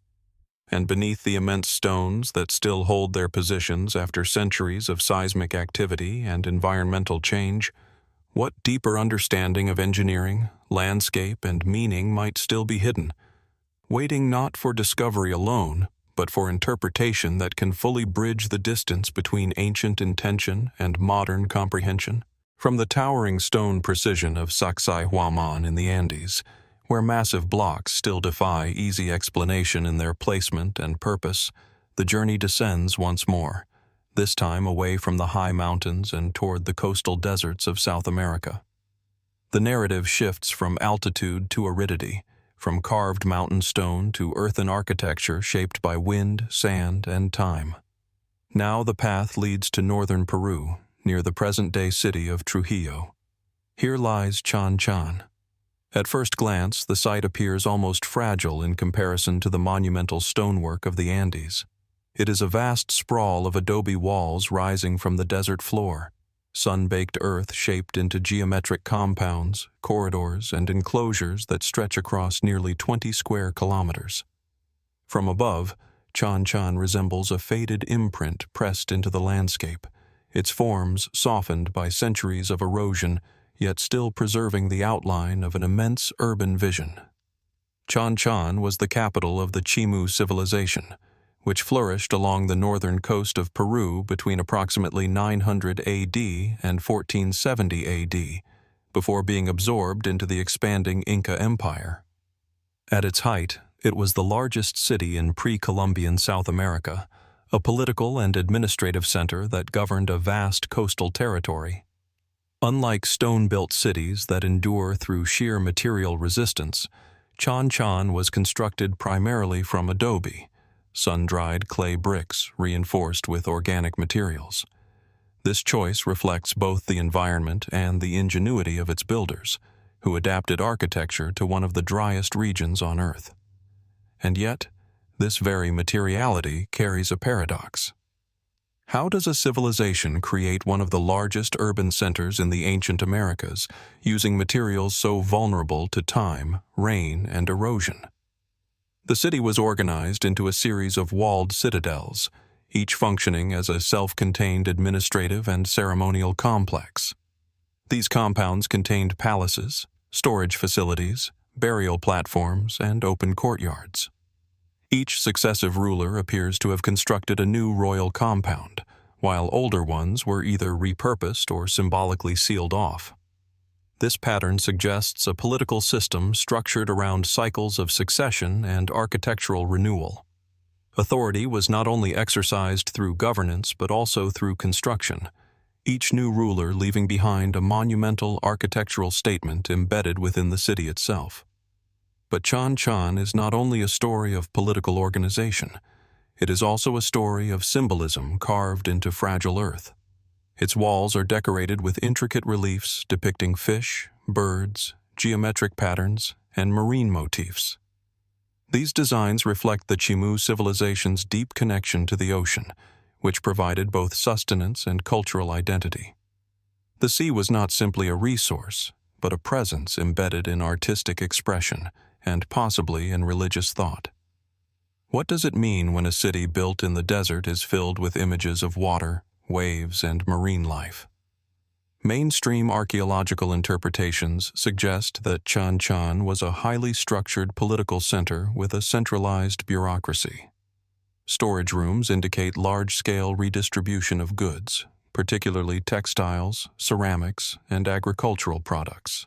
And beneath the immense stones that still hold their positions after centuries of seismic activity and environmental change, what deeper understanding of engineering, landscape, and meaning might still be hidden, waiting not for discovery alone, but for interpretation that can fully bridge the distance between ancient intention and modern comprehension? From the towering stone precision of Sacsayhuamán in the Andes, where massive blocks still defy easy explanation in their placement and purpose, the journey descends once more, this time away from the high mountains and toward the coastal deserts of South America. The narrative shifts from altitude to aridity, from carved mountain stone to earthen architecture shaped by wind, sand, and time. Now the path leads to northern Peru, near the present-day city of Trujillo. Here lies Chan Chan. At first glance, the site appears almost fragile in comparison to the monumental stonework of the Andes. It is a vast sprawl of adobe walls rising from the desert floor, sun-baked earth shaped into geometric compounds, corridors, and enclosures that stretch across nearly 20 square kilometers. From above, Chan Chan resembles a faded imprint pressed into the landscape, its forms softened by centuries of erosion, yet still preserving the outline of an immense urban vision. Chan Chan was the capital of the Chimu civilization, which flourished along the northern coast of Peru between approximately 900 AD and 1470 AD, before being absorbed into the expanding Inca Empire. At its height, it was the largest city in pre-Columbian South America, a political and administrative center that governed a vast coastal territory. Unlike stone-built cities that endure through sheer material resistance, Chanchan was constructed primarily from adobe, sun-dried clay bricks reinforced with organic materials. This choice reflects both the environment and the ingenuity of its builders, who adapted architecture to one of the driest regions on Earth. And yet, this very materiality carries a paradox. How does a civilization create one of the largest urban centers in the ancient Americas using materials so vulnerable to time, rain, and erosion? The city was organized into a series of walled citadels, each functioning as a self-contained administrative and ceremonial complex. These compounds contained palaces, storage facilities, burial platforms, and open courtyards. Each successive ruler appears to have constructed a new royal compound, while older ones were either repurposed or symbolically sealed off. This pattern suggests a political system structured around cycles of succession and architectural renewal. Authority was not only exercised through governance but also through construction, each new ruler leaving behind a monumental architectural statement embedded within the city itself. But Chanchan is not only a story of political organization, it is also a story of symbolism carved into fragile earth. Its walls are decorated with intricate reliefs depicting fish, birds, geometric patterns, and marine motifs. These designs reflect the Chimu civilization's deep connection to the ocean, which provided both sustenance and cultural identity. The sea was not simply a resource, but a presence embedded in artistic expression and possibly in religious thought. What does it mean when a city built in the desert is filled with images of water, waves, and marine life? Mainstream archaeological interpretations suggest that Chanchan was a highly structured political center with a centralized bureaucracy. Storage rooms indicate large-scale redistribution of goods, particularly textiles, ceramics, and agricultural products.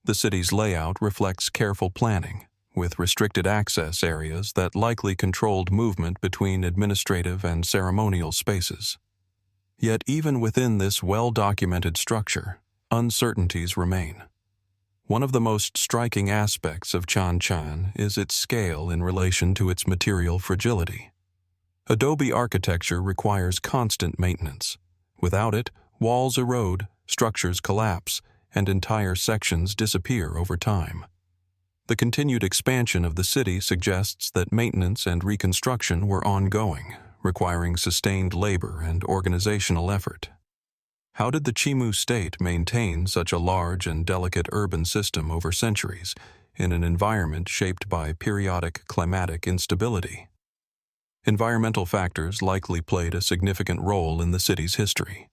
The city's layout reflects careful planning, with restricted access areas that likely controlled movement between administrative and ceremonial spaces. Yet even within this well-documented structure, uncertainties remain. One of the most striking aspects of Chanchan is its scale in relation to its material fragility. Adobe architecture requires constant maintenance. Without it, walls erode, structures collapse, and entire sections disappear over time. The continued expansion of the city suggests that maintenance and reconstruction were ongoing, requiring sustained labor and organizational effort. How did the Chimu state maintain such a large and delicate urban system over centuries in an environment shaped by periodic climatic instability? Environmental factors likely played a significant role in the city's history.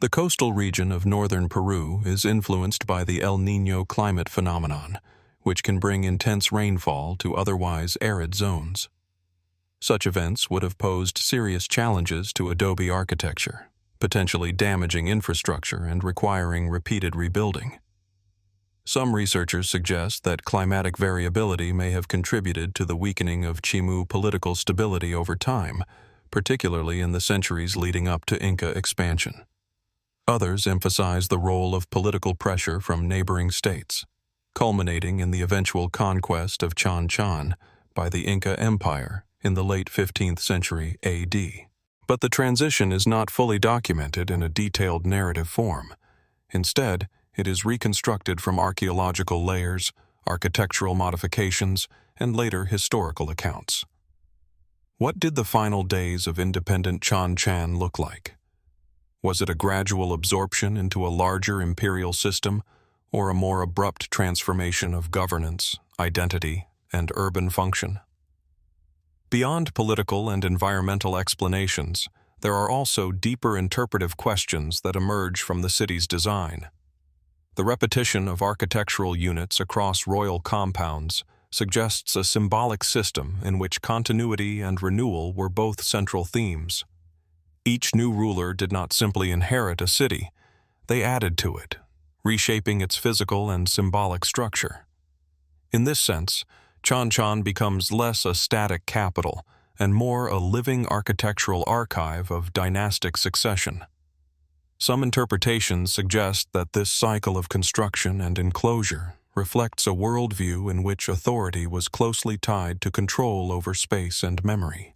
The coastal region of northern Peru is influenced by the El Niño climate phenomenon, which can bring intense rainfall to otherwise arid zones. Such events would have posed serious challenges to adobe architecture, potentially damaging infrastructure and requiring repeated rebuilding. Some researchers suggest that climatic variability may have contributed to the weakening of Chimu political stability over time, particularly in the centuries leading up to Inca expansion. Others emphasize the role of political pressure from neighboring states, culminating in the eventual conquest of Chanchan by the Inca Empire in the late 15th century AD. But the transition is not fully documented in a detailed narrative form. Instead, it is reconstructed from archaeological layers, architectural modifications, and later historical accounts. What did the final days of independent Chanchan look like? Was it a gradual absorption into a larger imperial system, or a more abrupt transformation of governance, identity, and urban function? Beyond political and environmental explanations, there are also deeper interpretive questions that emerge from the city's design. The repetition of architectural units across royal compounds suggests a symbolic system in which continuity and renewal were both central themes. Each new ruler did not simply inherit a city, they added to it, reshaping its physical and symbolic structure. In this sense, Chanchan becomes less a static capital and more a living architectural archive of dynastic succession. Some interpretations suggest that this cycle of construction and enclosure reflects a worldview in which authority was closely tied to control over space and memory.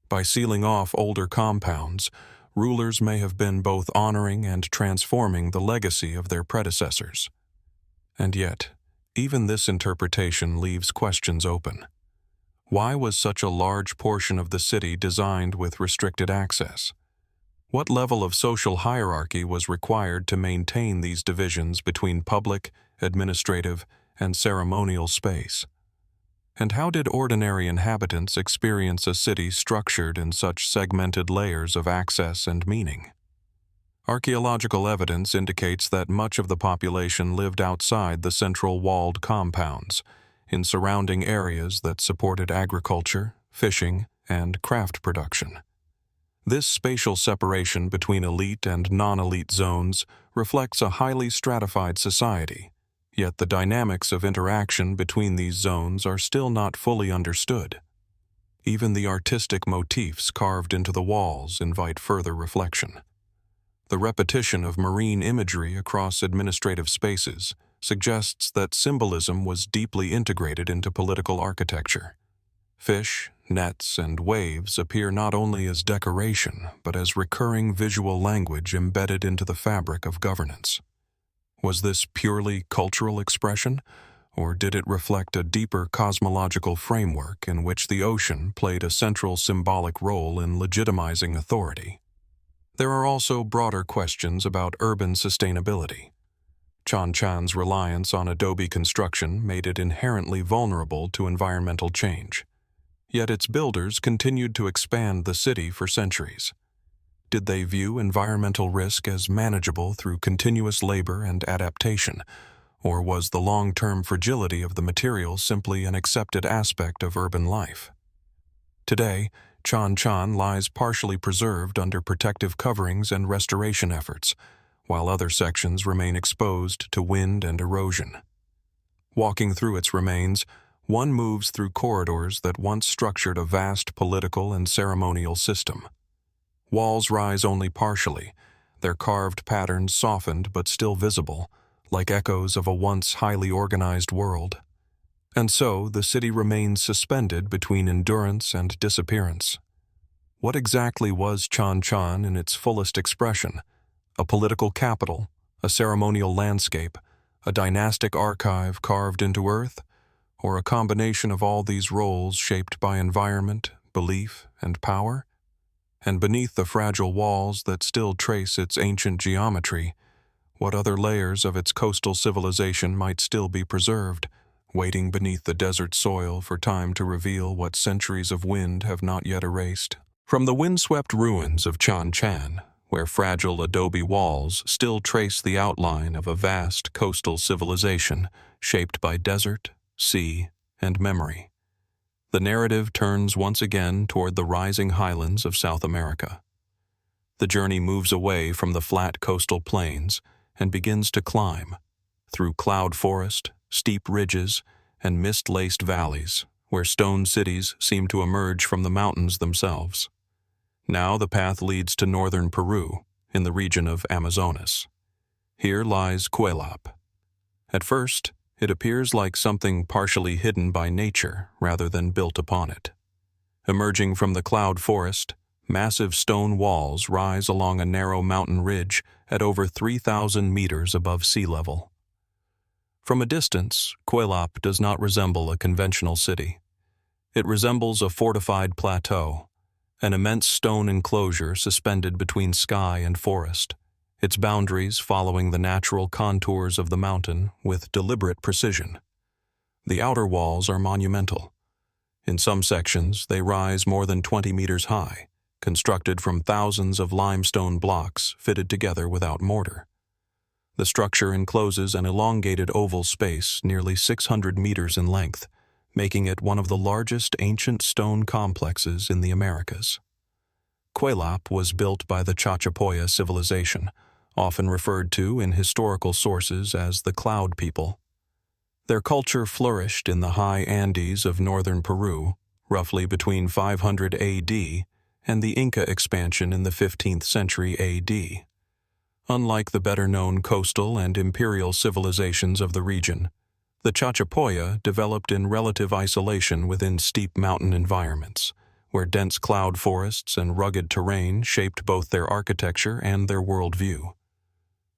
By sealing off older compounds, rulers may have been both honoring and transforming the legacy of their predecessors. And yet, even this interpretation leaves questions open. Why was such a large portion of the city designed with restricted access? What level of social hierarchy was required to maintain these divisions between public, administrative, and ceremonial space? And how did ordinary inhabitants experience a city structured in such segmented layers of access and meaning? Archaeological evidence indicates that much of the population lived outside the central walled compounds, in surrounding areas that supported agriculture, fishing, and craft production. This spatial separation between elite and non-elite zones reflects a highly stratified society, yet the dynamics of interaction between these zones are still not fully understood. Even the artistic motifs carved into the walls invite further reflection. The repetition of marine imagery across administrative spaces suggests that symbolism was deeply integrated into political architecture. Fish, nets, and waves appear not only as decoration, but as recurring visual language embedded into the fabric of governance. Was this purely cultural expression, or did it reflect a deeper cosmological framework in which the ocean played a central symbolic role in legitimizing authority? There are also broader questions about urban sustainability. Chanchan's reliance on adobe construction made it inherently vulnerable to environmental change. Yet its builders continued to expand the city for centuries. Did they view environmental risk as manageable through continuous labor and adaptation, or was the long-term fragility of the material simply an accepted aspect of urban life? Today, Chanchan lies partially preserved under protective coverings and restoration efforts, while other sections remain exposed to wind and erosion. Walking through its remains, one moves through corridors that once structured a vast political and ceremonial system. Walls rise only partially, their carved patterns softened but still visible, like echoes of a once highly organized world. And so, the city remains suspended between endurance and disappearance. What exactly was Chanchan in its fullest expression? A political capital, a ceremonial landscape, a dynastic archive carved into earth, or a combination of all these roles shaped by environment, belief, and power? And beneath the fragile walls that still trace its ancient geometry, what other layers of its coastal civilization might still be preserved, waiting beneath the desert soil for time to reveal what centuries of wind have not yet erased? From the windswept ruins of Chanchan, where fragile adobe walls still trace the outline of a vast coastal civilization shaped by desert, sea, and memory, the narrative turns once again toward the rising highlands of South America. The journey moves away from the flat coastal plains and begins to climb, through cloud forest, steep ridges, and mist-laced valleys, where stone cities seem to emerge from the mountains themselves. Now the path leads to northern Peru, in the region of Amazonas. Here lies Kuelap. At first, it appears like something partially hidden by nature rather than built upon it. Emerging from the cloud forest, massive stone walls rise along a narrow mountain ridge at over 3,000 meters above sea level. From a distance, Kuelap does not resemble a conventional city. It resembles a fortified plateau, an immense stone enclosure suspended between sky and forest, its boundaries following the natural contours of the mountain with deliberate precision. The outer walls are monumental. In some sections, they rise more than 20 meters high, constructed from thousands of limestone blocks fitted together without mortar. The structure encloses an elongated oval space nearly 600 meters in length, making it one of the largest ancient stone complexes in the Americas. Kuelap was built by the Chachapoya civilization, often referred to in historical sources as the Cloud People. Their culture flourished in the high Andes of northern Peru, roughly between 500 AD and the Inca expansion in the 15th century AD. Unlike the better-known coastal and imperial civilizations of the region, the Chachapoya developed in relative isolation within steep mountain environments, where dense cloud forests and rugged terrain shaped both their architecture and their worldview.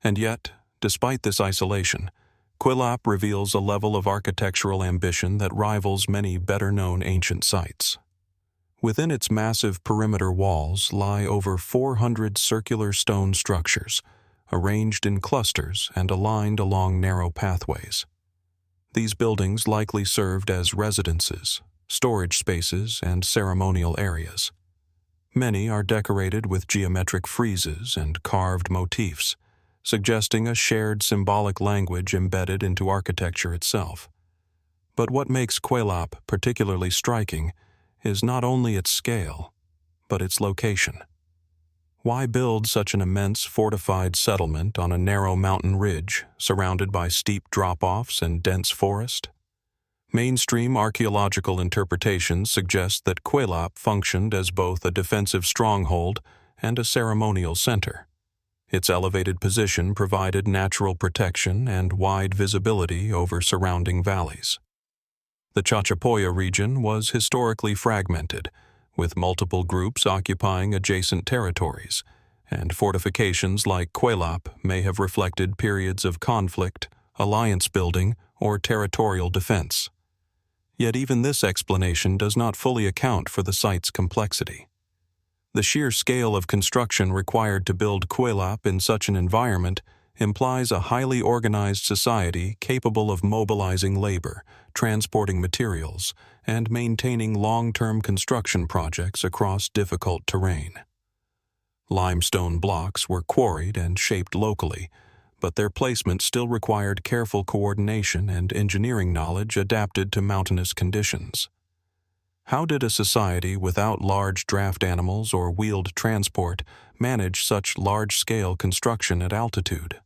And yet, despite this isolation, Kuelap reveals a level of architectural ambition that rivals many better-known ancient sites. Within its massive perimeter walls lie over 400 circular stone structures, arranged in clusters and aligned along narrow pathways. These buildings likely served as residences, storage spaces, and ceremonial areas. Many are decorated with geometric friezes and carved motifs, suggesting a shared symbolic language embedded into architecture itself. But what makes Kuelap particularly striking is not only its scale, but its location. Why build such an immense fortified settlement on a narrow mountain ridge surrounded by steep drop-offs and dense forest? Mainstream archaeological interpretations suggest that Kuelap functioned as both a defensive stronghold and a ceremonial center. Its elevated position provided natural protection and wide visibility over surrounding valleys. The Chachapoya region was historically fragmented, with multiple groups occupying adjacent territories, and fortifications like Kuelap may have reflected periods of conflict, alliance building, or territorial defense. Yet even this explanation does not fully account for the site's complexity. The sheer scale of construction required to build Kuelap in such an environment implies a highly organized society capable of mobilizing labor, transporting materials, and maintaining long-term construction projects across difficult terrain. Limestone blocks were quarried and shaped locally, but their placement still required careful coordination and engineering knowledge adapted to mountainous conditions. How did a society without large draft animals or wheeled transport manage such large-scale construction at altitude?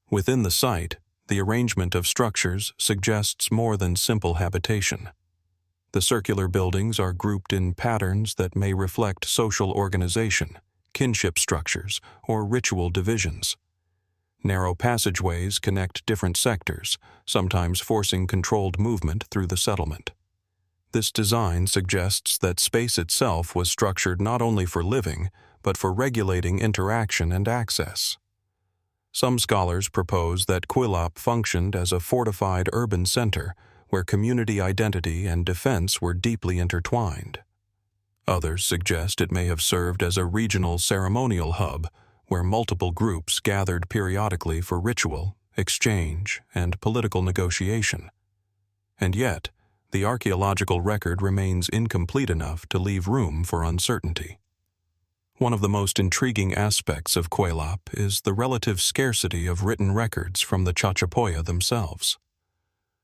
Within the site, the arrangement of structures suggests more than simple habitation. The circular buildings are grouped in patterns that may reflect social organization, kinship structures, or ritual divisions. Narrow passageways connect different sectors, sometimes forcing controlled movement through the settlement. This design suggests that space itself was structured not only for living, but for regulating interaction and access. Some scholars propose that Kuelap functioned as a fortified urban center where community identity and defense were deeply intertwined. Others suggest it may have served as a regional ceremonial hub where multiple groups gathered periodically for ritual, exchange, and political negotiation. And yet, the archaeological record remains incomplete enough to leave room for uncertainty. One of the most intriguing aspects of Kuelap is the relative scarcity of written records from the Chachapoya themselves.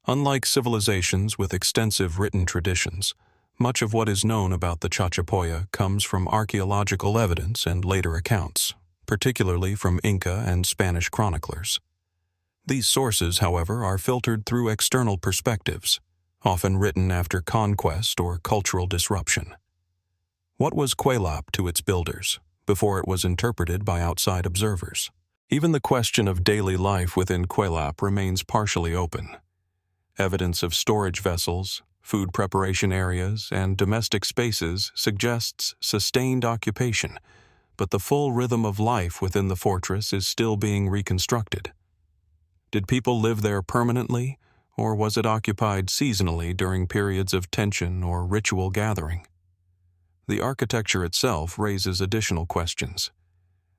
Unlike civilizations with extensive written traditions, much of what is known about the Chachapoya comes from archaeological evidence and later accounts, particularly from Inca and Spanish chroniclers. These sources, however, are filtered through external perspectives, often written after conquest or cultural disruption. What was Kuelap to its builders before it was interpreted by outside observers? Even the question of daily life within Kuelap remains partially open. Evidence of storage vessels, food preparation areas, and domestic spaces suggests sustained occupation, but the full rhythm of life within the fortress is still being reconstructed. Did people live there permanently, or was it occupied seasonally during periods of tension or ritual gathering? The architecture itself raises additional questions.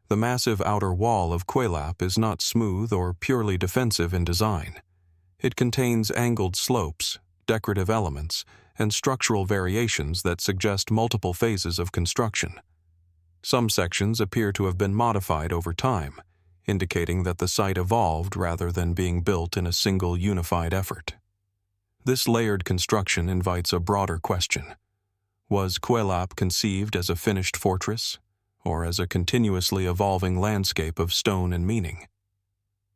The massive outer wall of Kuelap is not smooth or purely defensive in design. It contains angled slopes, decorative elements, and structural variations that suggest multiple phases of construction. Some sections appear to have been modified over time, indicating that the site evolved rather than being built in a single unified effort. This layered construction invites a broader question. Was Kuelap conceived as a finished fortress, or as a continuously evolving landscape of stone and meaning?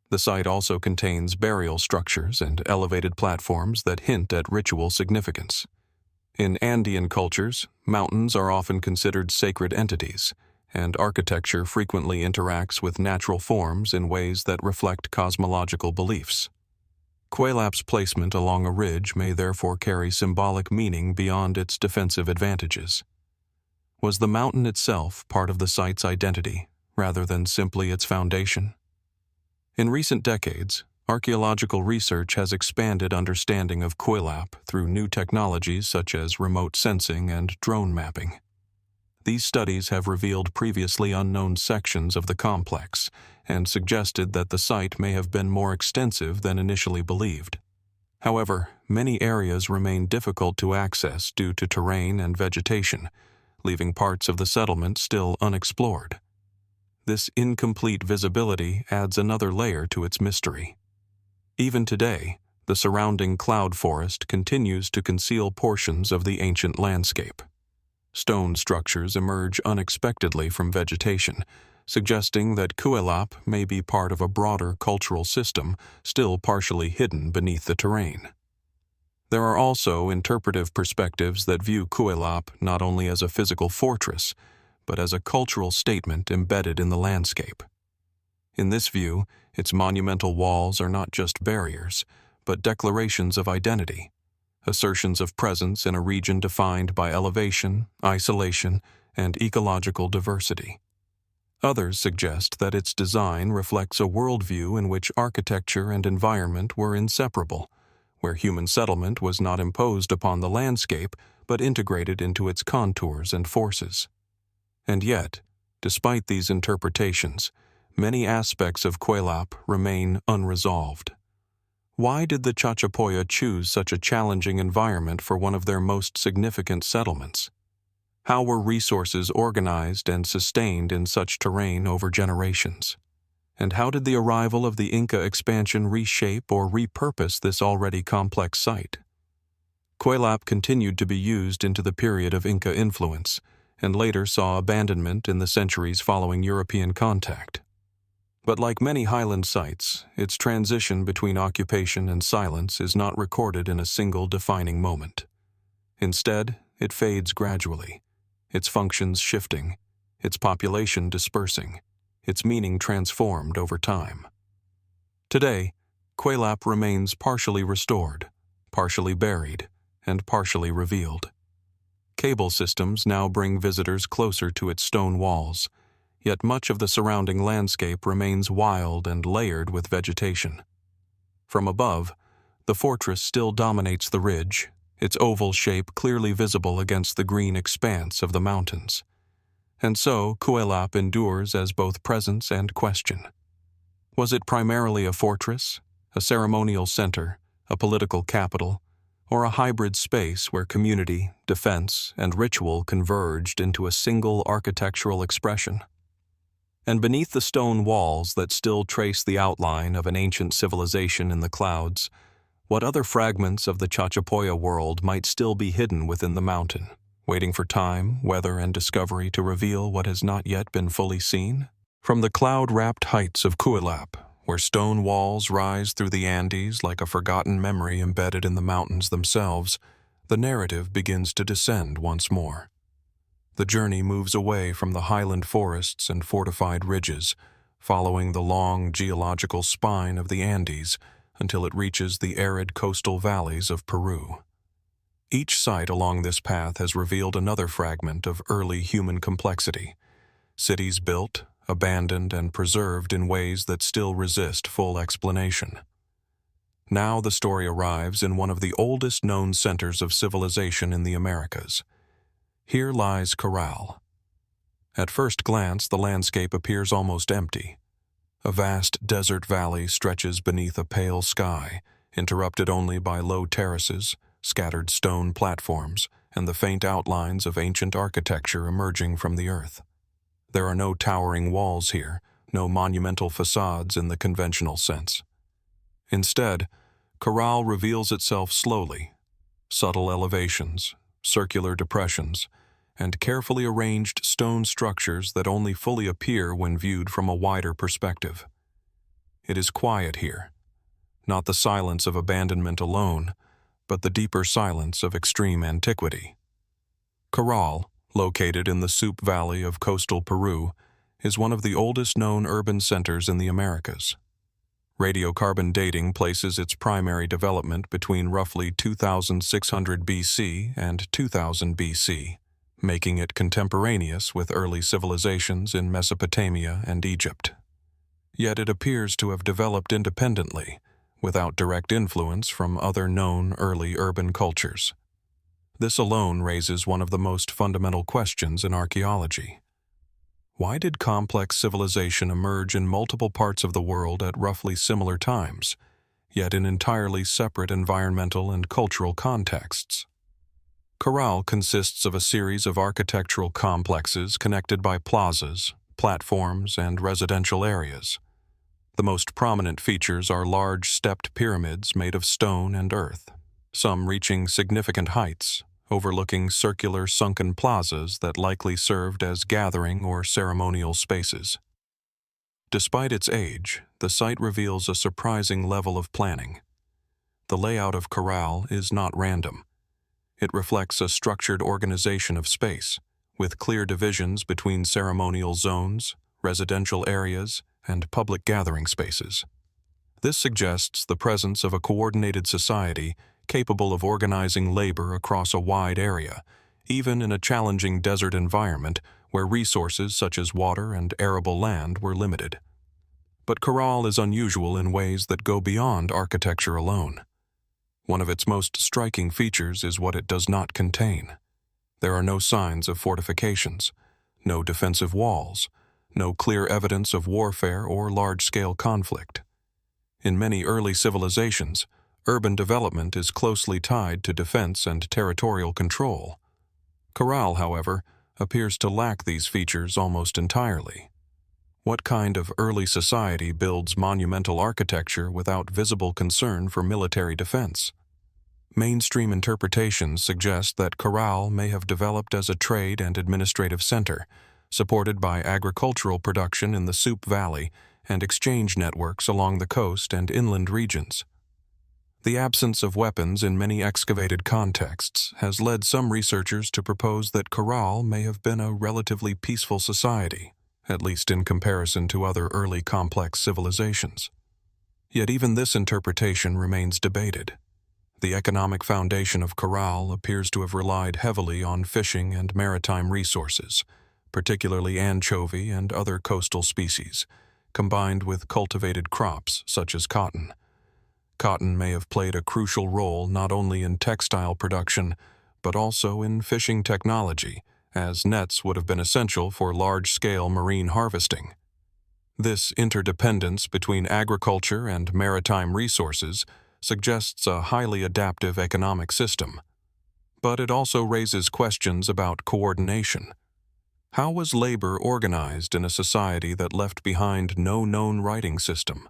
The site also contains burial structures and elevated platforms that hint at ritual significance. In Andean cultures, mountains are often considered sacred entities, and architecture frequently interacts with natural forms in ways that reflect cosmological beliefs. Kuelap's placement along a ridge may therefore carry symbolic meaning beyond its defensive advantages. Was the mountain itself part of the site's identity, rather than simply its foundation? In recent decades, archaeological research has expanded understanding of Kuelap through new technologies such as remote sensing and drone mapping. These studies have revealed previously unknown sections of the complex and suggested that the site may have been more extensive than initially believed. However, many areas remain difficult to access due to terrain and vegetation, leaving parts of the settlement still unexplored. This incomplete visibility adds another layer to its mystery. Even today, the surrounding cloud forest continues to conceal portions of the ancient landscape. Stone structures emerge unexpectedly from vegetation, suggesting that Kuelap may be part of a broader cultural system still partially hidden beneath the terrain. There are also interpretive perspectives that view Kuelap not only as a physical fortress, but as a cultural statement embedded in the landscape. In this view, its monumental walls are not just barriers, but declarations of identity, assertions of presence in a region defined by elevation, isolation, and ecological diversity. Others suggest that its design reflects a worldview in which architecture and environment were inseparable, where human settlement was not imposed upon the landscape but integrated into its contours and forces. And yet, despite these interpretations, many aspects of Kuelap remain unresolved. Why did the Chachapoya choose such a challenging environment for one of their most significant settlements? How were resources organized and sustained in such terrain over generations? And how did the arrival of the Inca expansion reshape or repurpose this already complex site? Kuelap continued to be used into the period of Inca influence, and later saw abandonment in the centuries following European contact. But like many highland sites, its transition between occupation and silence is not recorded in a single defining moment. Instead, it fades gradually, its functions shifting, its population dispersing, its meaning transformed over time. Today, Kuelap remains partially restored, partially buried, and partially revealed. Cable systems now bring visitors closer to its stone walls, yet much of the surrounding landscape remains wild and layered with vegetation. From above, the fortress still dominates the ridge, its oval shape clearly visible against the green expanse of the mountains. And so, Kuelap endures as both presence and question. Was it primarily a fortress, a ceremonial center, a political capital, or a hybrid space where community, defense, and ritual converged into a single architectural expression? And beneath the stone walls that still trace the outline of an ancient civilization in the clouds, what other fragments of the Chachapoya world might still be hidden within the mountain, waiting for time, weather, and discovery to reveal what has not yet been fully seen? From the cloud-wrapped heights of Kuelap, where stone walls rise through the Andes like a forgotten memory embedded in the mountains themselves, the narrative begins to descend once more. The journey moves away from the highland forests and fortified ridges, following the long geological spine of the Andes until it reaches the arid coastal valleys of Peru. Each site along this path has revealed another fragment of early human complexity, cities built, abandoned, and preserved in ways that still resist full explanation. Now the story arrives in one of the oldest known centers of civilization in the Americas. Here lies Caral. At first glance, the landscape appears almost empty. A vast desert valley stretches beneath a pale sky, interrupted only by low terraces, scattered stone platforms, and the faint outlines of ancient architecture emerging from the earth. There are no towering walls here, no monumental facades in the conventional sense. Instead, Caral reveals itself slowly, subtle elevations, circular depressions, and carefully arranged stone structures that only fully appear when viewed from a wider perspective. It is quiet here, not the silence of abandonment alone, but the deeper silence of extreme antiquity. Caral, located in the Supe Valley of coastal Peru, is one of the oldest known urban centers in the Americas. Radiocarbon dating places its primary development between roughly 2600 BC and 2000 BC, making it contemporaneous with early civilizations in Mesopotamia and Egypt. Yet it appears to have developed independently, without direct influence from other known early urban cultures. This alone raises one of the most fundamental questions in archaeology. Why did complex civilization emerge in multiple parts of the world at roughly similar times, yet in entirely separate environmental and cultural contexts? Caral consists of a series of architectural complexes connected by plazas, platforms, and residential areas. The most prominent features are large stepped pyramids made of stone and earth, some reaching significant heights, overlooking circular sunken plazas that likely served as gathering or ceremonial spaces. Despite its age, the site reveals a surprising level of planning. The layout of Caral is not random. It reflects a structured organization of space, with clear divisions between ceremonial zones, residential areas, and public gathering spaces. This suggests the presence of a coordinated society capable of organizing labor across a wide area, even in a challenging desert environment where resources such as water and arable land were limited. But Caral is unusual in ways that go beyond architecture alone. One of its most striking features is what it does not contain. There are no signs of fortifications, no defensive walls, no clear evidence of warfare or large-scale conflict. In many early civilizations, urban development is closely tied to defense and territorial control. Caral, however, appears to lack these features almost entirely. What kind of early society builds monumental architecture without visible concern for military defense? Mainstream interpretations suggest that Caral may have developed as a trade and administrative center, supported by agricultural production in the Supe Valley and exchange networks along the coast and inland regions. The absence of weapons in many excavated contexts has led some researchers to propose that Caral may have been a relatively peaceful society, at least in comparison to other early complex civilizations. Yet even this interpretation remains debated. The economic foundation of Caral appears to have relied heavily on fishing and maritime resources, particularly anchovy and other coastal species, combined with cultivated crops such as cotton. Cotton may have played a crucial role not only in textile production, but also in fishing technology, as nets would have been essential for large-scale marine harvesting. This interdependence between agriculture and maritime resources suggests a highly adaptive economic system. But it also raises questions about coordination. How was labor organized in a society that left behind no known writing system?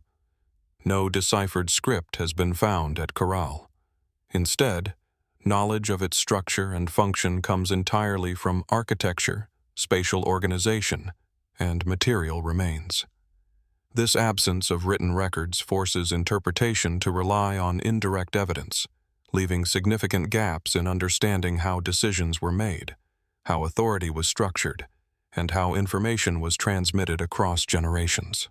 No deciphered script has been found at Caral. Instead, knowledge of its structure and function comes entirely from architecture, spatial organization, and material remains. This absence of written records forces interpretation to rely on indirect evidence, leaving significant gaps in understanding how decisions were made, how authority was structured, and how information was transmitted across generations.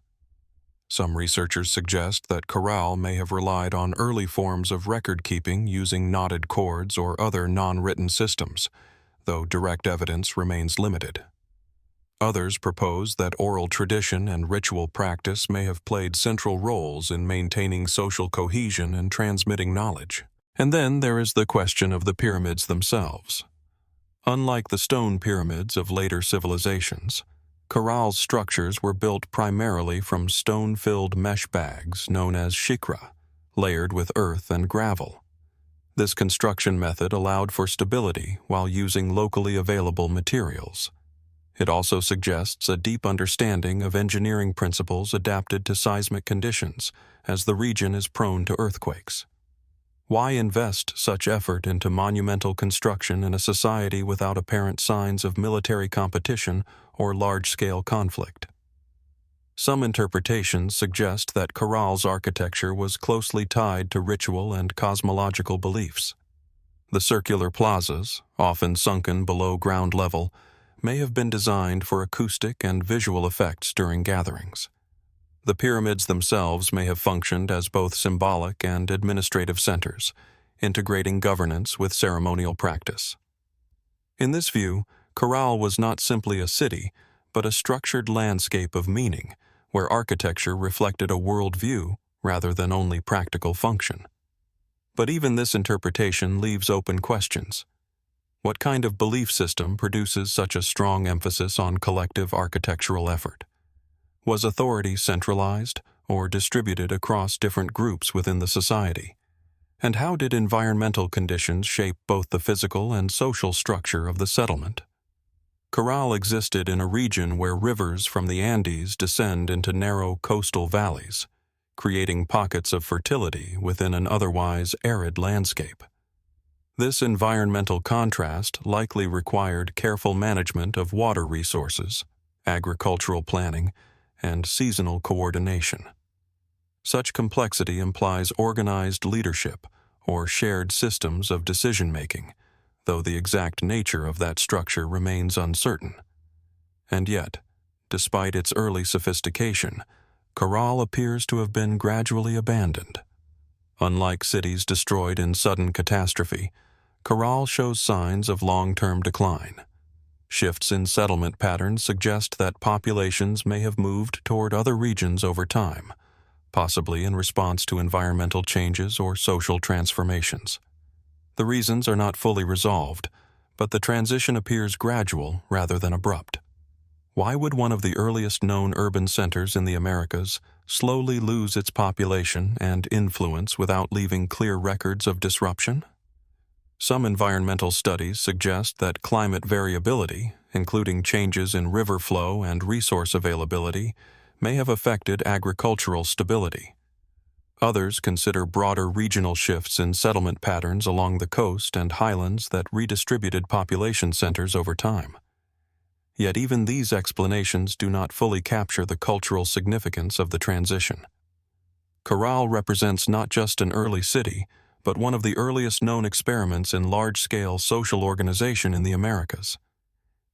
Some researchers suggest that Caral may have relied on early forms of record-keeping using knotted cords or other non-written systems, though direct evidence remains limited. Others propose that oral tradition and ritual practice may have played central roles in maintaining social cohesion and transmitting knowledge. And then there is the question of the pyramids themselves. Unlike the stone pyramids of later civilizations, Caral's structures were built primarily from stone-filled mesh bags known as shikra, layered with earth and gravel. This construction method allowed for stability while using locally available materials. It also suggests a deep understanding of engineering principles adapted to seismic conditions, as the region is prone to earthquakes. Why invest such effort into monumental construction in a society without apparent signs of military competition or large-scale conflict? Some interpretations suggest that Caral's architecture was closely tied to ritual and cosmological beliefs. The circular plazas, often sunken below ground level, may have been designed for acoustic and visual effects during gatherings. The pyramids themselves may have functioned as both symbolic and administrative centers, integrating governance with ceremonial practice. In this view, Caral was not simply a city, but a structured landscape of meaning, where architecture reflected a worldview rather than only practical function. But even this interpretation leaves open questions. What kind of belief system produces such a strong emphasis on collective architectural effort? Was authority centralized or distributed across different groups within the society? And how did environmental conditions shape both the physical and social structure of the settlement? Caral existed in a region where rivers from the Andes descend into narrow coastal valleys, creating pockets of fertility within an otherwise arid landscape. This environmental contrast likely required careful management of water resources, agricultural planning, and seasonal coordination. Such complexity implies organized leadership or shared systems of decision-making, though the exact nature of that structure remains uncertain. And yet, despite its early sophistication, Caral appears to have been gradually abandoned. Unlike cities destroyed in sudden catastrophe, Caral shows signs of long-term decline. Shifts in settlement patterns suggest that populations may have moved toward other regions over time, possibly in response to environmental changes or social transformations. The reasons are not fully resolved, but the transition appears gradual rather than abrupt. Why would one of the earliest known urban centers in the Americas slowly lose its population and influence without leaving clear records of disruption? Some environmental studies suggest that climate variability, including changes in river flow and resource availability, may have affected agricultural stability. Others consider broader regional shifts in settlement patterns along the coast and highlands that redistributed population centers over time. Yet even these explanations do not fully capture the cultural significance of the transition. Caral represents not just an early city, but one of the earliest known experiments in large-scale social organization in the Americas.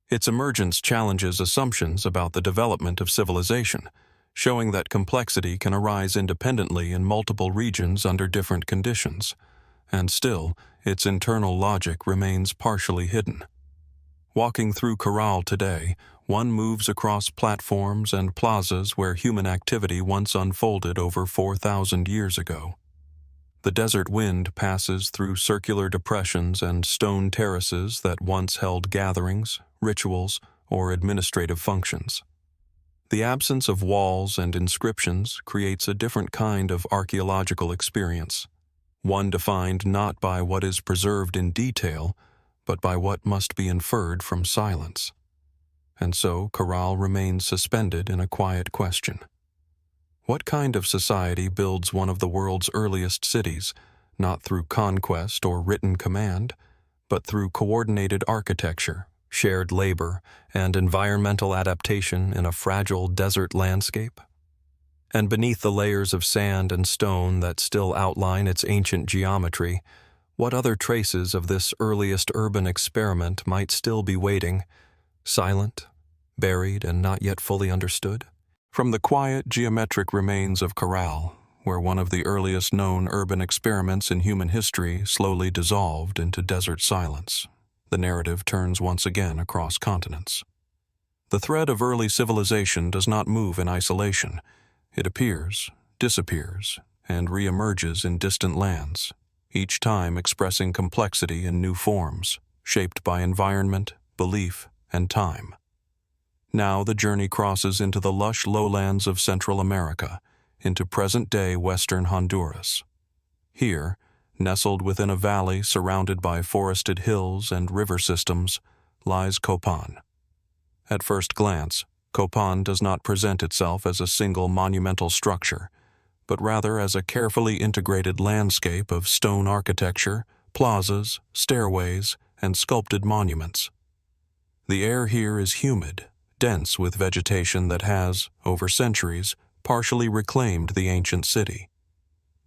Its emergence challenges assumptions about the development of civilization, showing that complexity can arise independently in multiple regions under different conditions, and still, its internal logic remains partially hidden. Walking through Caral today, one moves across platforms and plazas where human activity once unfolded over 4,000 years ago. The desert wind passes through circular depressions and stone terraces that once held gatherings, rituals, or administrative functions. The absence of walls and inscriptions creates a different kind of archaeological experience, one defined not by what is preserved in detail, but by what must be inferred from silence. And so Caral remains suspended in a quiet question. What kind of society builds one of the world's earliest cities, not through conquest or written command, but through coordinated architecture, shared labor, and environmental adaptation in a fragile desert landscape? And beneath the layers of sand and stone that still outline its ancient geometry, what other traces of this earliest urban experiment might still be waiting, silent, buried, and not yet fully understood? From the quiet geometric remains of Caral, where one of the earliest known urban experiments in human history slowly dissolved into desert silence, the narrative turns once again across continents. The thread of early civilization does not move in isolation. It appears, disappears, and re-emerges in distant lands, each time expressing complexity in new forms, shaped by environment, belief, and time. Now the journey crosses into the lush lowlands of Central America, into present-day western Honduras. Here, nestled within a valley surrounded by forested hills and river systems, lies Copán. At first glance, Copán does not present itself as a single monumental structure, but rather as a carefully integrated landscape of stone architecture, plazas, stairways, and sculpted monuments. The air here is humid, dense with vegetation that has, over centuries, partially reclaimed the ancient city.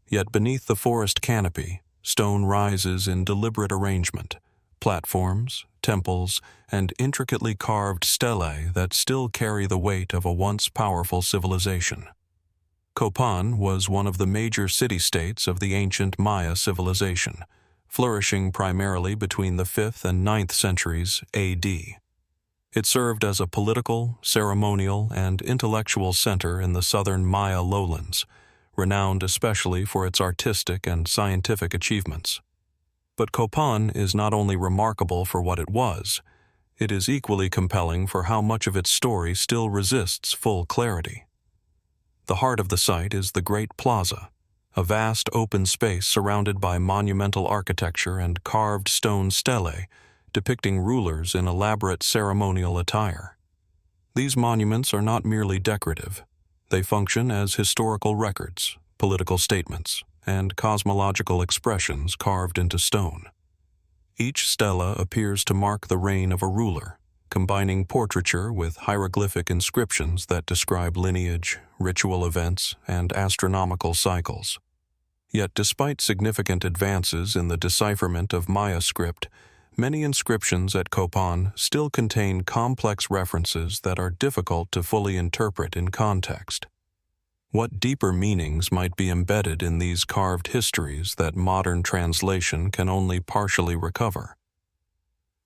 Yet beneath the forest canopy, stone rises in deliberate arrangement, platforms, temples, and intricately carved stelae that still carry the weight of a once powerful civilization. Copán was one of the major city-states of the ancient Maya civilization, flourishing primarily between the 5th and 9th centuries A.D. It served as a political, ceremonial, and intellectual center in the southern Maya lowlands, renowned especially for its artistic and scientific achievements. But Copán is not only remarkable for what it was, it is equally compelling for how much of its story still resists full clarity. The heart of the site is the Great Plaza, a vast open space surrounded by monumental architecture and carved stone stelae depicting rulers in elaborate ceremonial attire. These monuments are not merely decorative. They function as historical records, political statements, and cosmological expressions carved into stone. Each stela appears to mark the reign of a ruler, combining portraiture with hieroglyphic inscriptions that describe lineage, ritual events, and astronomical cycles. Yet despite significant advances in the decipherment of Maya script, many inscriptions at Copán still contain complex references that are difficult to fully interpret in context. What deeper meanings might be embedded in these carved histories that modern translation can only partially recover?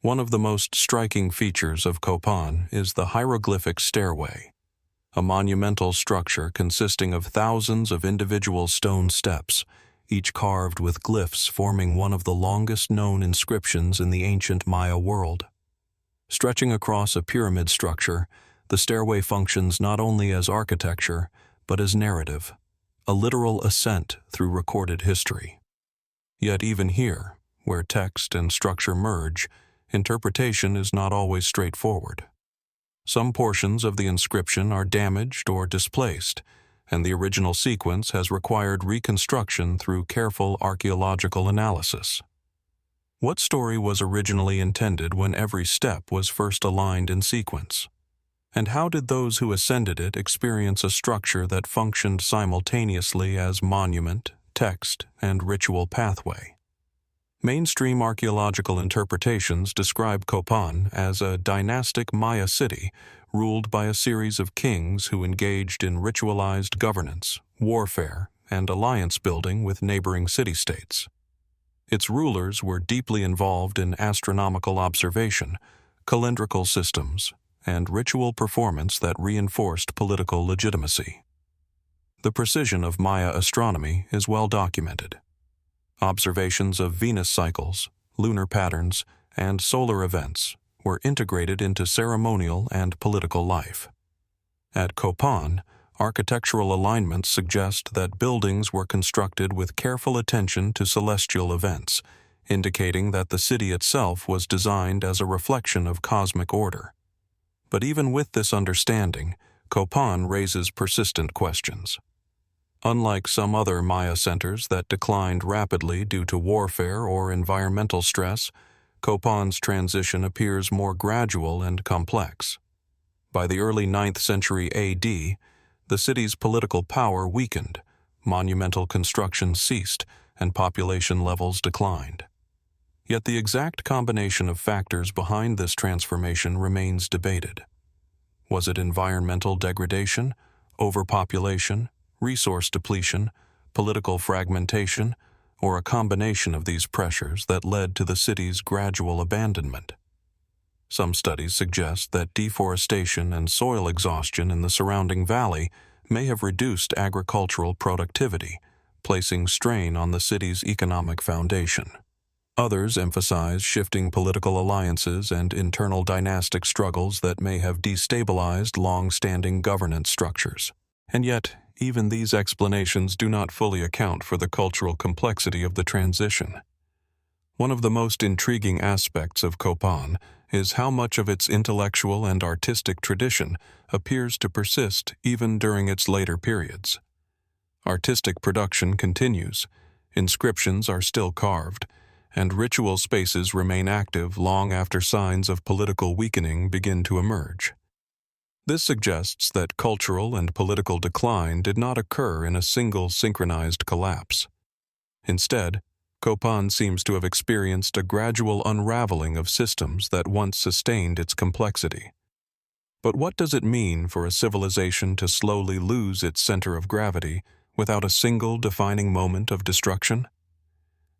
One of the most striking features of Copán is the hieroglyphic stairway, a monumental structure consisting of thousands of individual stone steps, each carved with glyphs forming one of the longest known inscriptions in the ancient Maya world. Stretching across a pyramid structure, the stairway functions not only as architecture, but as narrative, a literal ascent through recorded history. Yet even here, where text and structure merge, interpretation is not always straightforward. Some portions of the inscription are damaged or displaced, and the original sequence has required reconstruction through careful archaeological analysis. What story was originally intended when every step was first aligned in sequence? And how did those who ascended it experience a structure that functioned simultaneously as monument, text, and ritual pathway? Mainstream archaeological interpretations describe Copán as a dynastic Maya city ruled by a series of kings who engaged in ritualized governance, warfare, and alliance building with neighboring city-states. Its rulers were deeply involved in astronomical observation, calendrical systems, and ritual performance that reinforced political legitimacy. The precision of Maya astronomy is well documented. Observations of Venus cycles, lunar patterns, and solar events were integrated into ceremonial and political life. At Copán, architectural alignments suggest that buildings were constructed with careful attention to celestial events, indicating that the city itself was designed as a reflection of cosmic order. But even with this understanding, Copán raises persistent questions. Unlike some other Maya centers that declined rapidly due to warfare or environmental stress, Copán's transition appears more gradual and complex. By the early 9th century A.D., the city's political power weakened, monumental construction ceased, and population levels declined. Yet the exact combination of factors behind this transformation remains debated. Was it environmental degradation, overpopulation, resource depletion, political fragmentation, or a combination of these pressures that led to the city's gradual abandonment? Some studies suggest that deforestation and soil exhaustion in the surrounding valley may have reduced agricultural productivity, placing strain on the city's economic foundation. Others emphasize shifting political alliances and internal dynastic struggles that may have destabilized long-standing governance structures. And yet, even these explanations do not fully account for the cultural complexity of the transition. One of the most intriguing aspects of Copán is how much of its intellectual and artistic tradition appears to persist even during its later periods. Artistic production continues, inscriptions are still carved, and ritual spaces remain active long after signs of political weakening begin to emerge. This suggests that cultural and political decline did not occur in a single synchronized collapse. Instead, Copán seems to have experienced a gradual unraveling of systems that once sustained its complexity. But what does it mean for a civilization to slowly lose its center of gravity without a single defining moment of destruction?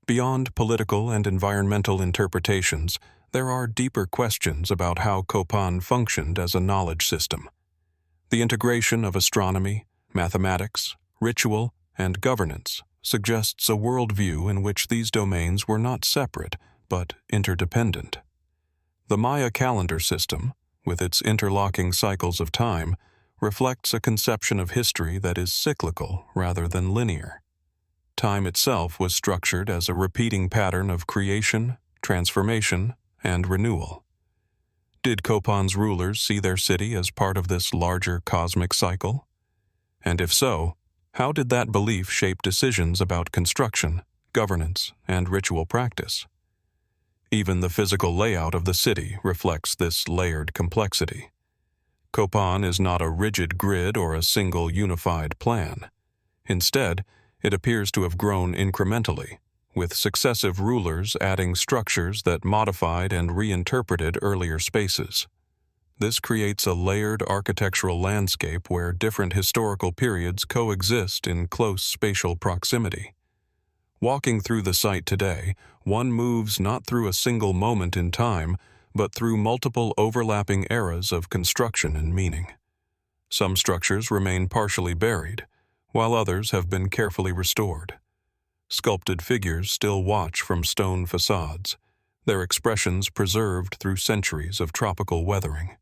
Beyond political and environmental interpretations, there are deeper questions about how Copán functioned as a knowledge system. The integration of astronomy, mathematics, ritual, and governance suggests a worldview in which these domains were not separate, but interdependent. The Maya calendar system, with its interlocking cycles of time, reflects a conception of history that is cyclical rather than linear. Time itself was structured as a repeating pattern of creation, transformation, and renewal. Did Copán's rulers see their city as part of this larger cosmic cycle? And if so, how did that belief shape decisions about construction, governance, and ritual practice? Even the physical layout of the city reflects this layered complexity. Copán is not a rigid grid or a single unified plan. Instead, it appears to have grown incrementally, with successive rulers adding structures that modified and reinterpreted earlier spaces. This creates a layered architectural landscape where different historical periods coexist in close spatial proximity. Walking through the site today, one moves not through a single moment in time, but through multiple overlapping eras of construction and meaning. Some structures remain partially buried, while others have been carefully restored. Sculpted figures still watch from stone facades, their expressions preserved through centuries of tropical weathering.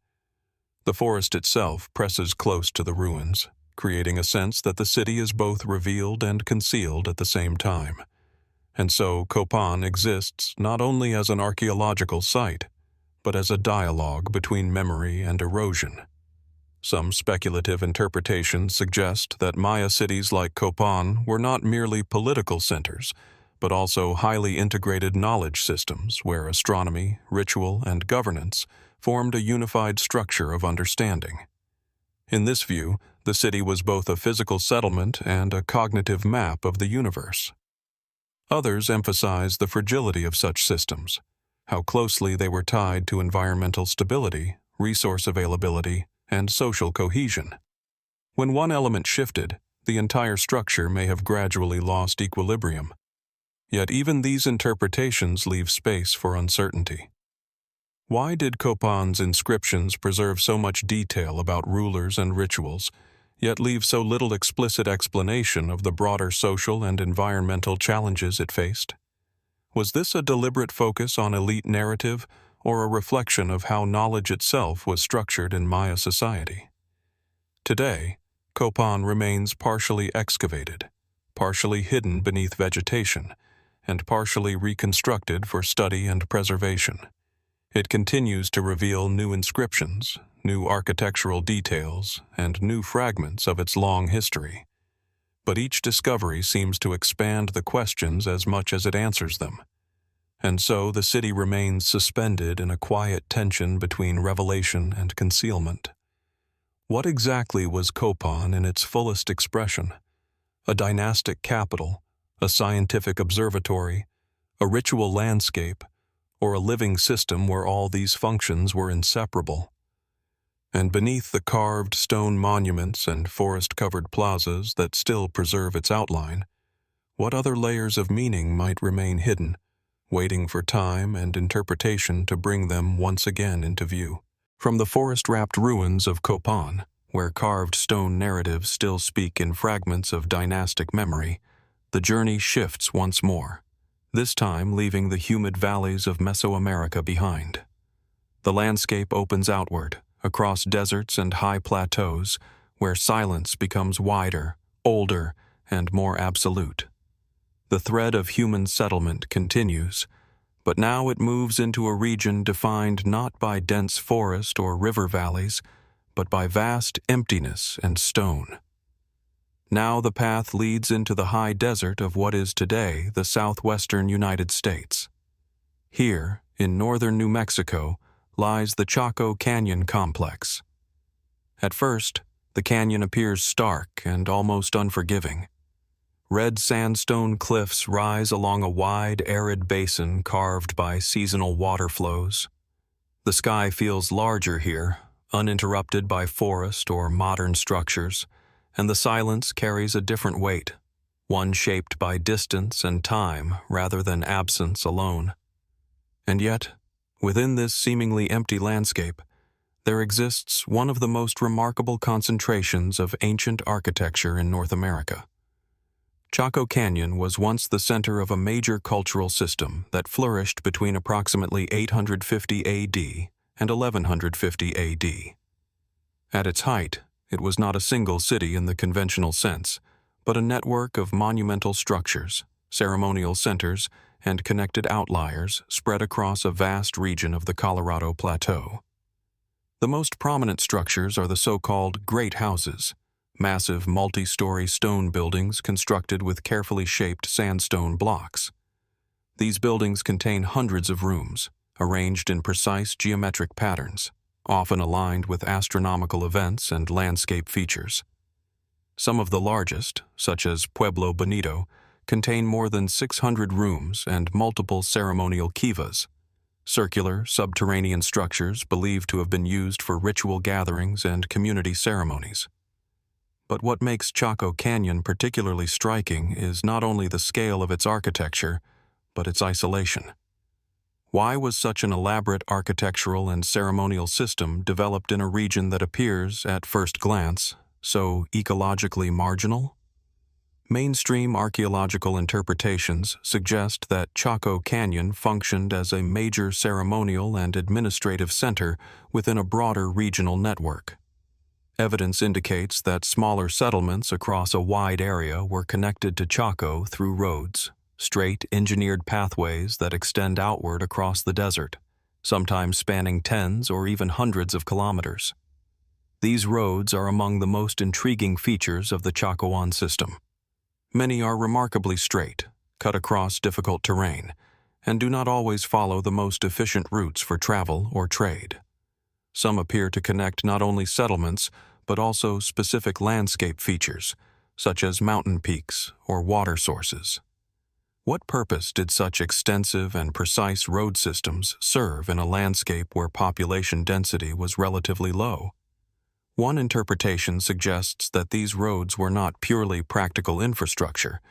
The forest itself presses close to the ruins, creating a sense that the city is both revealed and concealed at the same time. And so Copán exists not only as an archaeological site, but as a dialogue between memory and erosion. Some speculative interpretations suggest that Maya cities like Copán were not merely political centers, but also highly integrated knowledge systems where astronomy, ritual, and governance formed a unified structure of understanding. In this view, the city was both a physical settlement and a cognitive map of the universe. Others emphasize the fragility of such systems, how closely they were tied to environmental stability, resource availability, and social cohesion. When one element shifted, the entire structure may have gradually lost equilibrium. Yet even these interpretations leave space for uncertainty. Why did Copán's inscriptions preserve so much detail about rulers and rituals, yet leave so little explicit explanation of the broader social and environmental challenges it faced? Was this a deliberate focus on elite narrative, or a reflection of how knowledge itself was structured in Maya society? Today, Copán remains partially excavated, partially hidden beneath vegetation, and partially reconstructed for study and preservation. It continues to reveal new inscriptions, new architectural details, and new fragments of its long history. But each discovery seems to expand the questions as much as it answers them. And so the city remains suspended in a quiet tension between revelation and concealment. What exactly was Copán in its fullest expression? A dynastic capital, a scientific observatory, a ritual landscape, or a living system where all these functions were inseparable? And beneath the carved stone monuments and forest-covered plazas that still preserve its outline, what other layers of meaning might remain hidden, waiting for time and interpretation to bring them once again into view? From the forest-wrapped ruins of Copán, where carved stone narratives still speak in fragments of dynastic memory, the journey shifts once more, this time leaving the humid valleys of Mesoamerica behind. The landscape opens outward, across deserts and high plateaus, where silence becomes wider, older, and more absolute. The thread of human settlement continues, but now it moves into a region defined not by dense forest or river valleys, but by vast emptiness and stone. Now the path leads into the high desert of what is today the southwestern United States. Here, in northern New Mexico, lies the Chaco Canyon complex. At first, the canyon appears stark and almost unforgiving. Red sandstone cliffs rise along a wide, arid basin carved by seasonal water flows. The sky feels larger here, uninterrupted by forest or modern structures, and the silence carries a different weight, one shaped by distance and time rather than absence alone. And yet, within this seemingly empty landscape, there exists one of the most remarkable concentrations of ancient architecture in North America. Chaco Canyon was once the center of a major cultural system that flourished between approximately 850 AD and 1150 AD. At its height, it was not a single city in the conventional sense, but a network of monumental structures, ceremonial centers, and connected outliers spread across a vast region of the Colorado Plateau. The most prominent structures are the so-called Great Houses, massive multi-story stone buildings constructed with carefully shaped sandstone blocks. These buildings contain hundreds of rooms, arranged in precise geometric patterns, often aligned with astronomical events and landscape features. Some of the largest, such as Pueblo Bonito, contain more than 600 rooms and multiple ceremonial kivas, circular, subterranean structures believed to have been used for ritual gatherings and community ceremonies. But what makes Chaco Canyon particularly striking is not only the scale of its architecture, but its isolation. Why was such an elaborate architectural and ceremonial system developed in a region that appears, at first glance, so ecologically marginal? Mainstream archaeological interpretations suggest that Chaco Canyon functioned as a major ceremonial and administrative center within a broader regional network. Evidence indicates that smaller settlements across a wide area were connected to Chaco through roads, straight, engineered pathways that extend outward across the desert, sometimes spanning tens or even hundreds of kilometers. These roads are among the most intriguing features of the Chacoan system. Many are remarkably straight, cut across difficult terrain, and do not always follow the most efficient routes for travel or trade. Some appear to connect not only settlements, but also specific landscape features, such as mountain peaks or water sources. What purpose did such extensive and precise road systems serve in a landscape where population density was relatively low? One interpretation suggests that these roads were not purely practical infrastructure,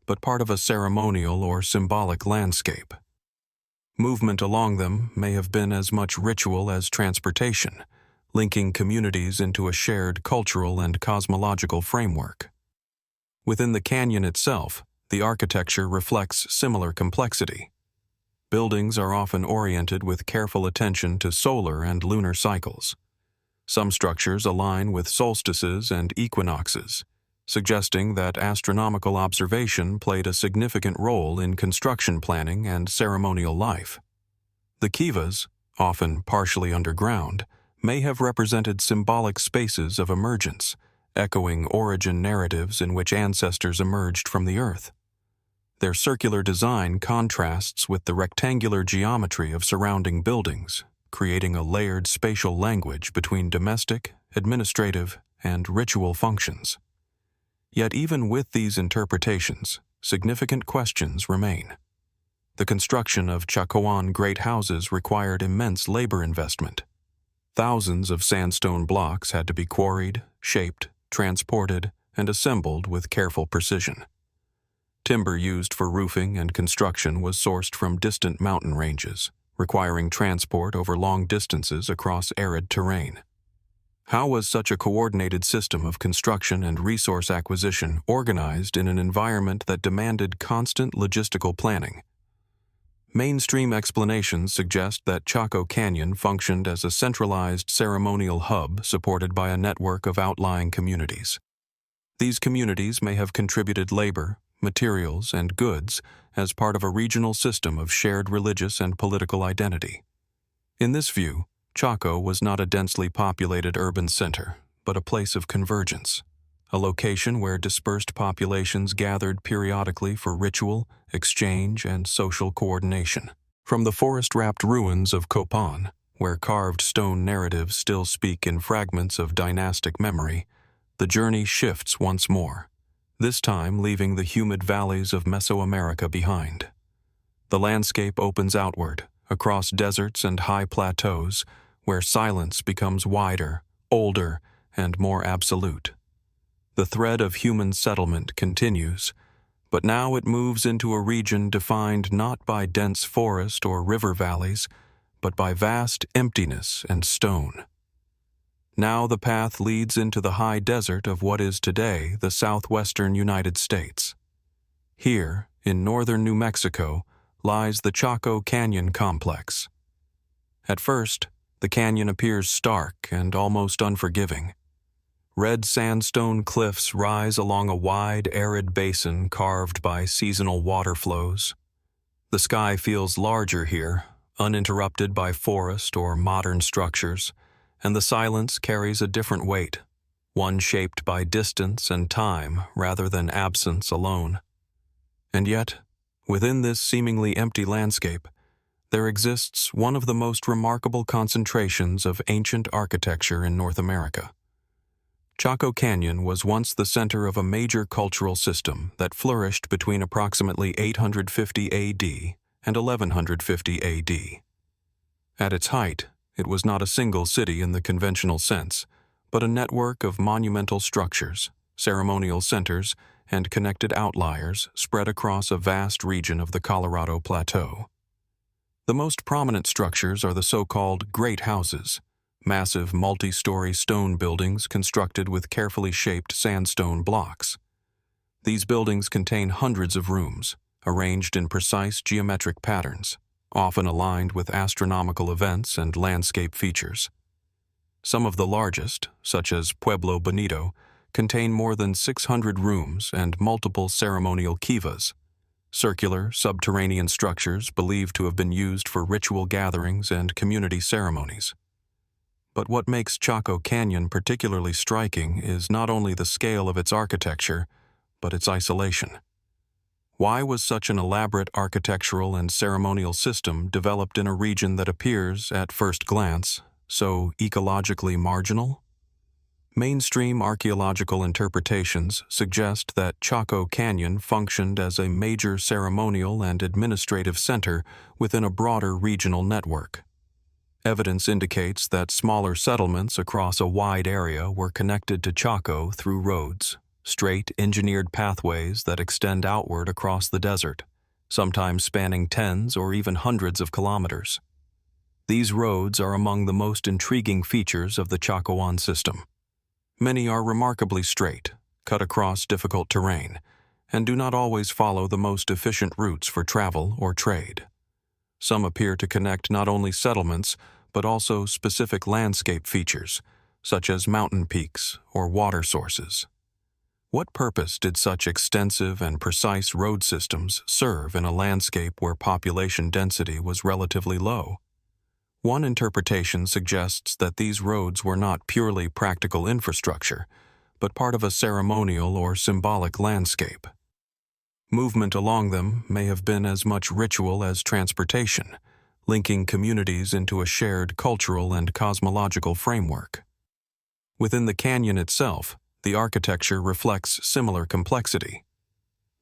but part of a ceremonial or symbolic landscape. Movement along them may have been as much ritual as transportation, linking communities into a shared cultural and cosmological framework. Within the canyon itself, the architecture reflects similar complexity. Buildings are often oriented with careful attention to solar and lunar cycles. Some structures align with solstices and equinoxes, suggesting that astronomical observation played a significant role in construction planning and ceremonial life. The kivas, often partially underground, may have represented symbolic spaces of emergence, echoing origin narratives in which ancestors emerged from the earth. Their circular design contrasts with the rectangular geometry of surrounding buildings, creating a layered spatial language between domestic, administrative, and ritual functions. Yet even with these interpretations, significant questions remain. The construction of Chacoan great houses required immense labor investment. Thousands of sandstone blocks had to be quarried, shaped, transported, and assembled with careful precision. Timber used for roofing and construction was sourced from distant mountain ranges, requiring transport over long distances across arid terrain. How was such a coordinated system of construction and resource acquisition organized in an environment that demanded constant logistical planning? Mainstream explanations suggest that Chaco Canyon functioned as a centralized ceremonial hub supported by a network of outlying communities. These communities may have contributed labor, materials, and goods as part of a regional system of shared religious and political identity. In this view, Chaco was not a densely populated urban center, but a place of convergence, a location where dispersed populations gathered periodically for ritual, exchange, and social coordination. From the forest-wrapped ruins of Copán, where carved stone narratives still speak in fragments of dynastic memory, the journey shifts once more, this time leaving the humid valleys of Mesoamerica behind. The landscape opens outward, across deserts and high plateaus, where silence becomes wider, older, and more absolute. The thread of human settlement continues, but now it moves into a region defined not by dense forest or river valleys, but by vast emptiness and stone. Now the path leads into the high desert of what is today the southwestern United States. Here, in northern New Mexico, lies the Chaco Canyon complex. At first, the canyon appears stark and almost unforgiving. Red sandstone cliffs rise along a wide, arid basin carved by seasonal water flows. The sky feels larger here, uninterrupted by forest or modern structures, and the silence carries a different weight, one shaped by distance and time rather than absence alone. And yet, within this seemingly empty landscape, there exists one of the most remarkable concentrations of ancient architecture in North America. Chaco Canyon was once the center of a major cultural system that flourished between approximately 850 AD and 1150 AD. At its height, it was not a single city in the conventional sense, but a network of monumental structures, ceremonial centers, and connected outliers spread across a vast region of the Colorado Plateau. The most prominent structures are the so-called Great Houses, massive multi-story stone buildings constructed with carefully shaped sandstone blocks. These buildings contain hundreds of rooms, arranged in precise geometric patterns, often aligned with astronomical events and landscape features. Some of the largest, such as Pueblo Bonito, contain more than 600 rooms and multiple ceremonial kivas, circular, subterranean structures believed to have been used for ritual gatherings and community ceremonies. But what makes Chaco Canyon particularly striking is not only the scale of its architecture, but its isolation. Why was such an elaborate architectural and ceremonial system developed in a region that appears, at first glance, so ecologically marginal? Mainstream archaeological interpretations suggest that Chaco Canyon functioned as a major ceremonial and administrative center within a broader regional network. Evidence indicates that smaller settlements across a wide area were connected to Chaco through roads, straight engineered pathways that extend outward across the desert, sometimes spanning tens or even hundreds of kilometers. These roads are among the most intriguing features of the Chacoan system. Many are remarkably straight, cut across difficult terrain, and do not always follow the most efficient routes for travel or trade. Some appear to connect not only settlements, but also specific landscape features, such as mountain peaks or water sources. What purpose did such extensive and precise road systems serve in a landscape where population density was relatively low? One interpretation suggests that these roads were not purely practical infrastructure, but part of a ceremonial or symbolic landscape. Movement along them may have been as much ritual as transportation, linking communities into a shared cultural and cosmological framework. Within the canyon itself, the architecture reflects similar complexity.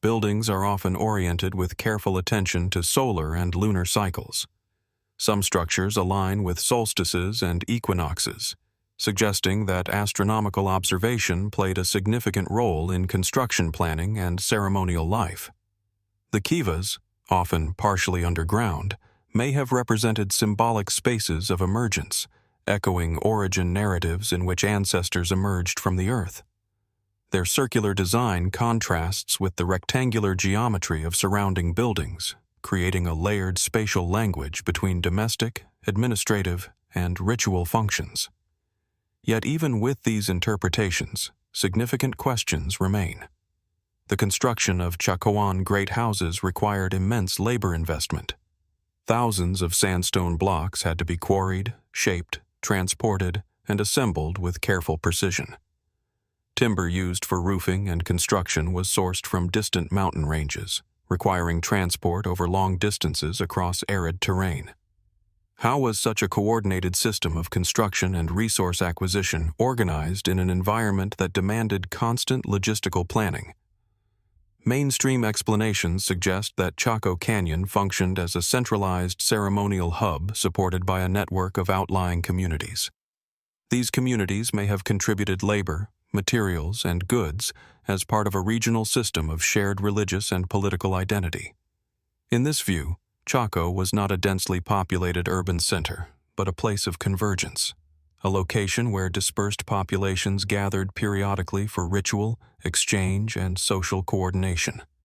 Buildings are often oriented with careful attention to solar and lunar cycles. Some structures align with solstices and equinoxes, suggesting that astronomical observation played a significant role in construction planning and ceremonial life. The kivas, often partially underground, may have represented symbolic spaces of emergence, echoing origin narratives in which ancestors emerged from the earth. Their circular design contrasts with the rectangular geometry of surrounding buildings, creating a layered spatial language between domestic, administrative, and ritual functions. Yet even with these interpretations, significant questions remain. The construction of Chacoan great houses required immense labor investment. Thousands of sandstone blocks had to be quarried, shaped, transported, and assembled with careful precision. Timber used for roofing and construction was sourced from distant mountain ranges, requiring transport over long distances across arid terrain. How was such a coordinated system of construction and resource acquisition organized in an environment that demanded constant logistical planning? Mainstream explanations suggest that Chaco Canyon functioned as a centralized ceremonial hub supported by a network of outlying communities. These communities may have contributed labor, materials, and goods as part of a regional system of shared religious and political identity. In this view, Chaco was not a densely populated urban center, but a place of convergence, a location where dispersed populations gathered periodically for ritual, exchange, and social coordination.